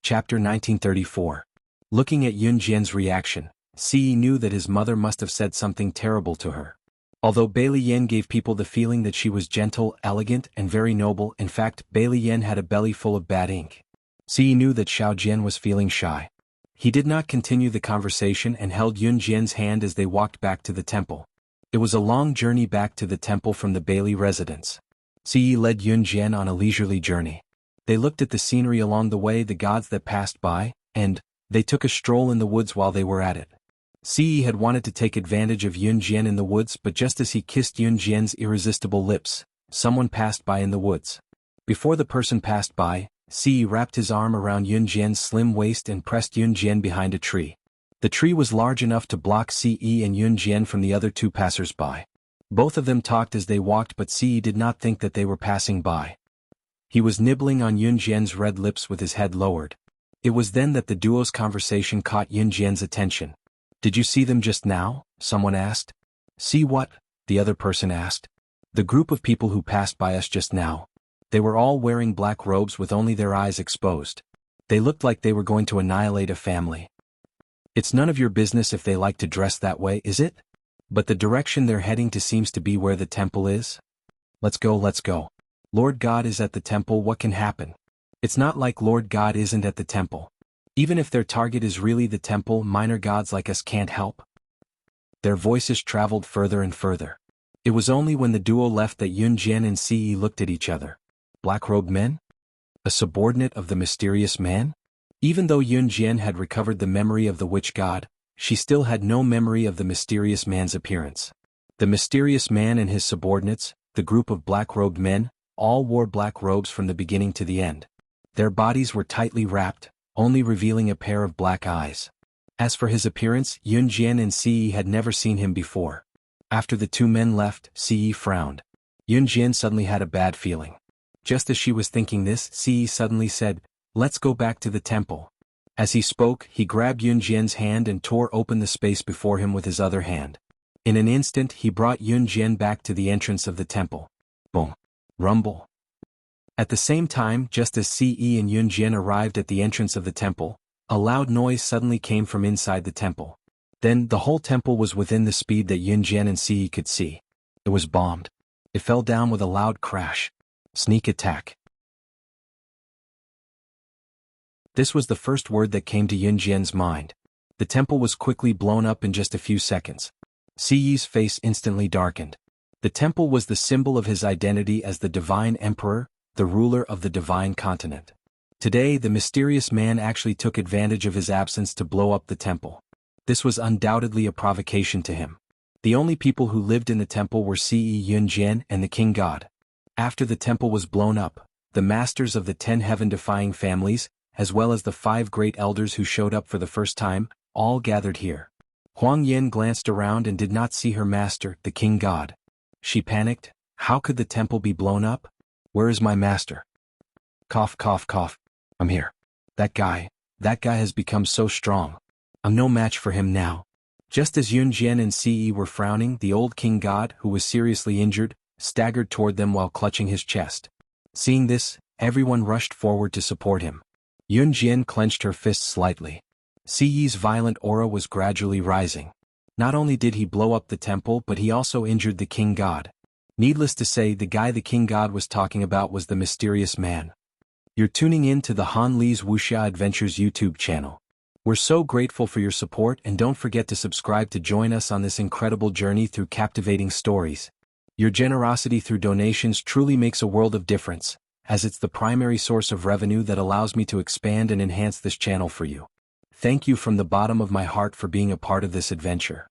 Chapter 1934. Looking at Yun Jian's reaction, Ce knew that his mother must have said something terrible to her. Although Bailey Yen gave people the feeling that she was gentle, elegant, and very noble, in fact, Bailey Yen had a belly full of bad ink. Ce knew that Xiao Jian was feeling shy. He did not continue the conversation and held Yun Jian's hand as they walked back to the temple. It was a long journey back to the temple from the Bailey residence. Ce led Yun Jian on a leisurely journey. They looked at the scenery along the way, the gods that passed by, and they took a stroll in the woods while they were at it. Ce had wanted to take advantage of Yun Jian in the woods, but just as he kissed Yun Jian's irresistible lips, someone passed by in the woods. Before the person passed by, Ce wrapped his arm around Yun Jian's slim waist and pressed Yun Jian behind a tree. The tree was large enough to block Ce and Yun Jian from the other two passers-by. Both of them talked as they walked, but Ce did not think that they were passing by. He was nibbling on Yun Jian's red lips with his head lowered. It was then that the duo's conversation caught Yun Jian's attention. "Did you see them just now?" someone asked. "See what?" the other person asked. "The group of people who passed by us just now. They were all wearing black robes with only their eyes exposed. They looked like they were going to annihilate a family. It's none of your business if they like to dress that way, is it? But the direction they're heading to seems to be where the temple is. Let's go, let's go. Lord God is at the temple, what can happen? It's not like Lord God isn't at the temple. Even if their target is really the temple, minor gods like us can't help." Their voices traveled further and further. It was only when the duo left that Yun Jian and Ce looked at each other. Black-robed men? A subordinate of the mysterious man? Even though Yun Jian had recovered the memory of the witch god, she still had no memory of the mysterious man's appearance. The mysterious man and his subordinates, the group of black-robed men, all wore black robes from the beginning to the end. Their bodies were tightly wrapped, only revealing a pair of black eyes. As for his appearance, Yun Jian and Ce had never seen him before. After the two men left, Ce frowned. Yun Jian suddenly had a bad feeling. Just as she was thinking this, Ce suddenly said, "Let's go back to the temple." As he spoke, he grabbed Yun Jian's hand and tore open the space before him with his other hand. In an instant he brought Yun Jian back to the entrance of the temple. Boom. Rumble. At the same time, just as Ce and Yun Jian arrived at the entrance of the temple, a loud noise suddenly came from inside the temple. Then, the whole temple was within the speed that Yun Jian and Ce could see. It was bombed. It fell down with a loud crash. Sneak attack. This was the first word that came to Yun Jian's mind. The temple was quickly blown up in just a few seconds. Ce's face instantly darkened. The temple was the symbol of his identity as the divine emperor, the ruler of the divine continent. Today, the mysterious man actually took advantage of his absence to blow up the temple. This was undoubtedly a provocation to him. The only people who lived in the temple were Ce, Yun Jian, and the king god. After the temple was blown up, the masters of the 10 heaven-defying families, as well as the 5 great elders who showed up for the first time, all gathered here. Huang Yin glanced around and did not see her master, the king god. She panicked. How could the temple be blown up? Where is my master? Cough, cough, cough. I'm here. That guy has become so strong. I'm no match for him now. Just as Yun Jian and Ce were frowning, the old king god, who was seriously injured, staggered toward them while clutching his chest. Seeing this, everyone rushed forward to support him. Yun Jian clenched her fists slightly. Ce's violent aura was gradually rising. Not only did he blow up the temple, but he also injured the king god. Needless to say, the guy the king god was talking about was the mysterious man. You're tuning in to the Han Li's Wuxia Adventures YouTube channel. We're so grateful for your support, and don't forget to subscribe to join us on this incredible journey through captivating stories. Your generosity through donations truly makes a world of difference, as it's the primary source of revenue that allows me to expand and enhance this channel for you. Thank you from the bottom of my heart for being a part of this adventure.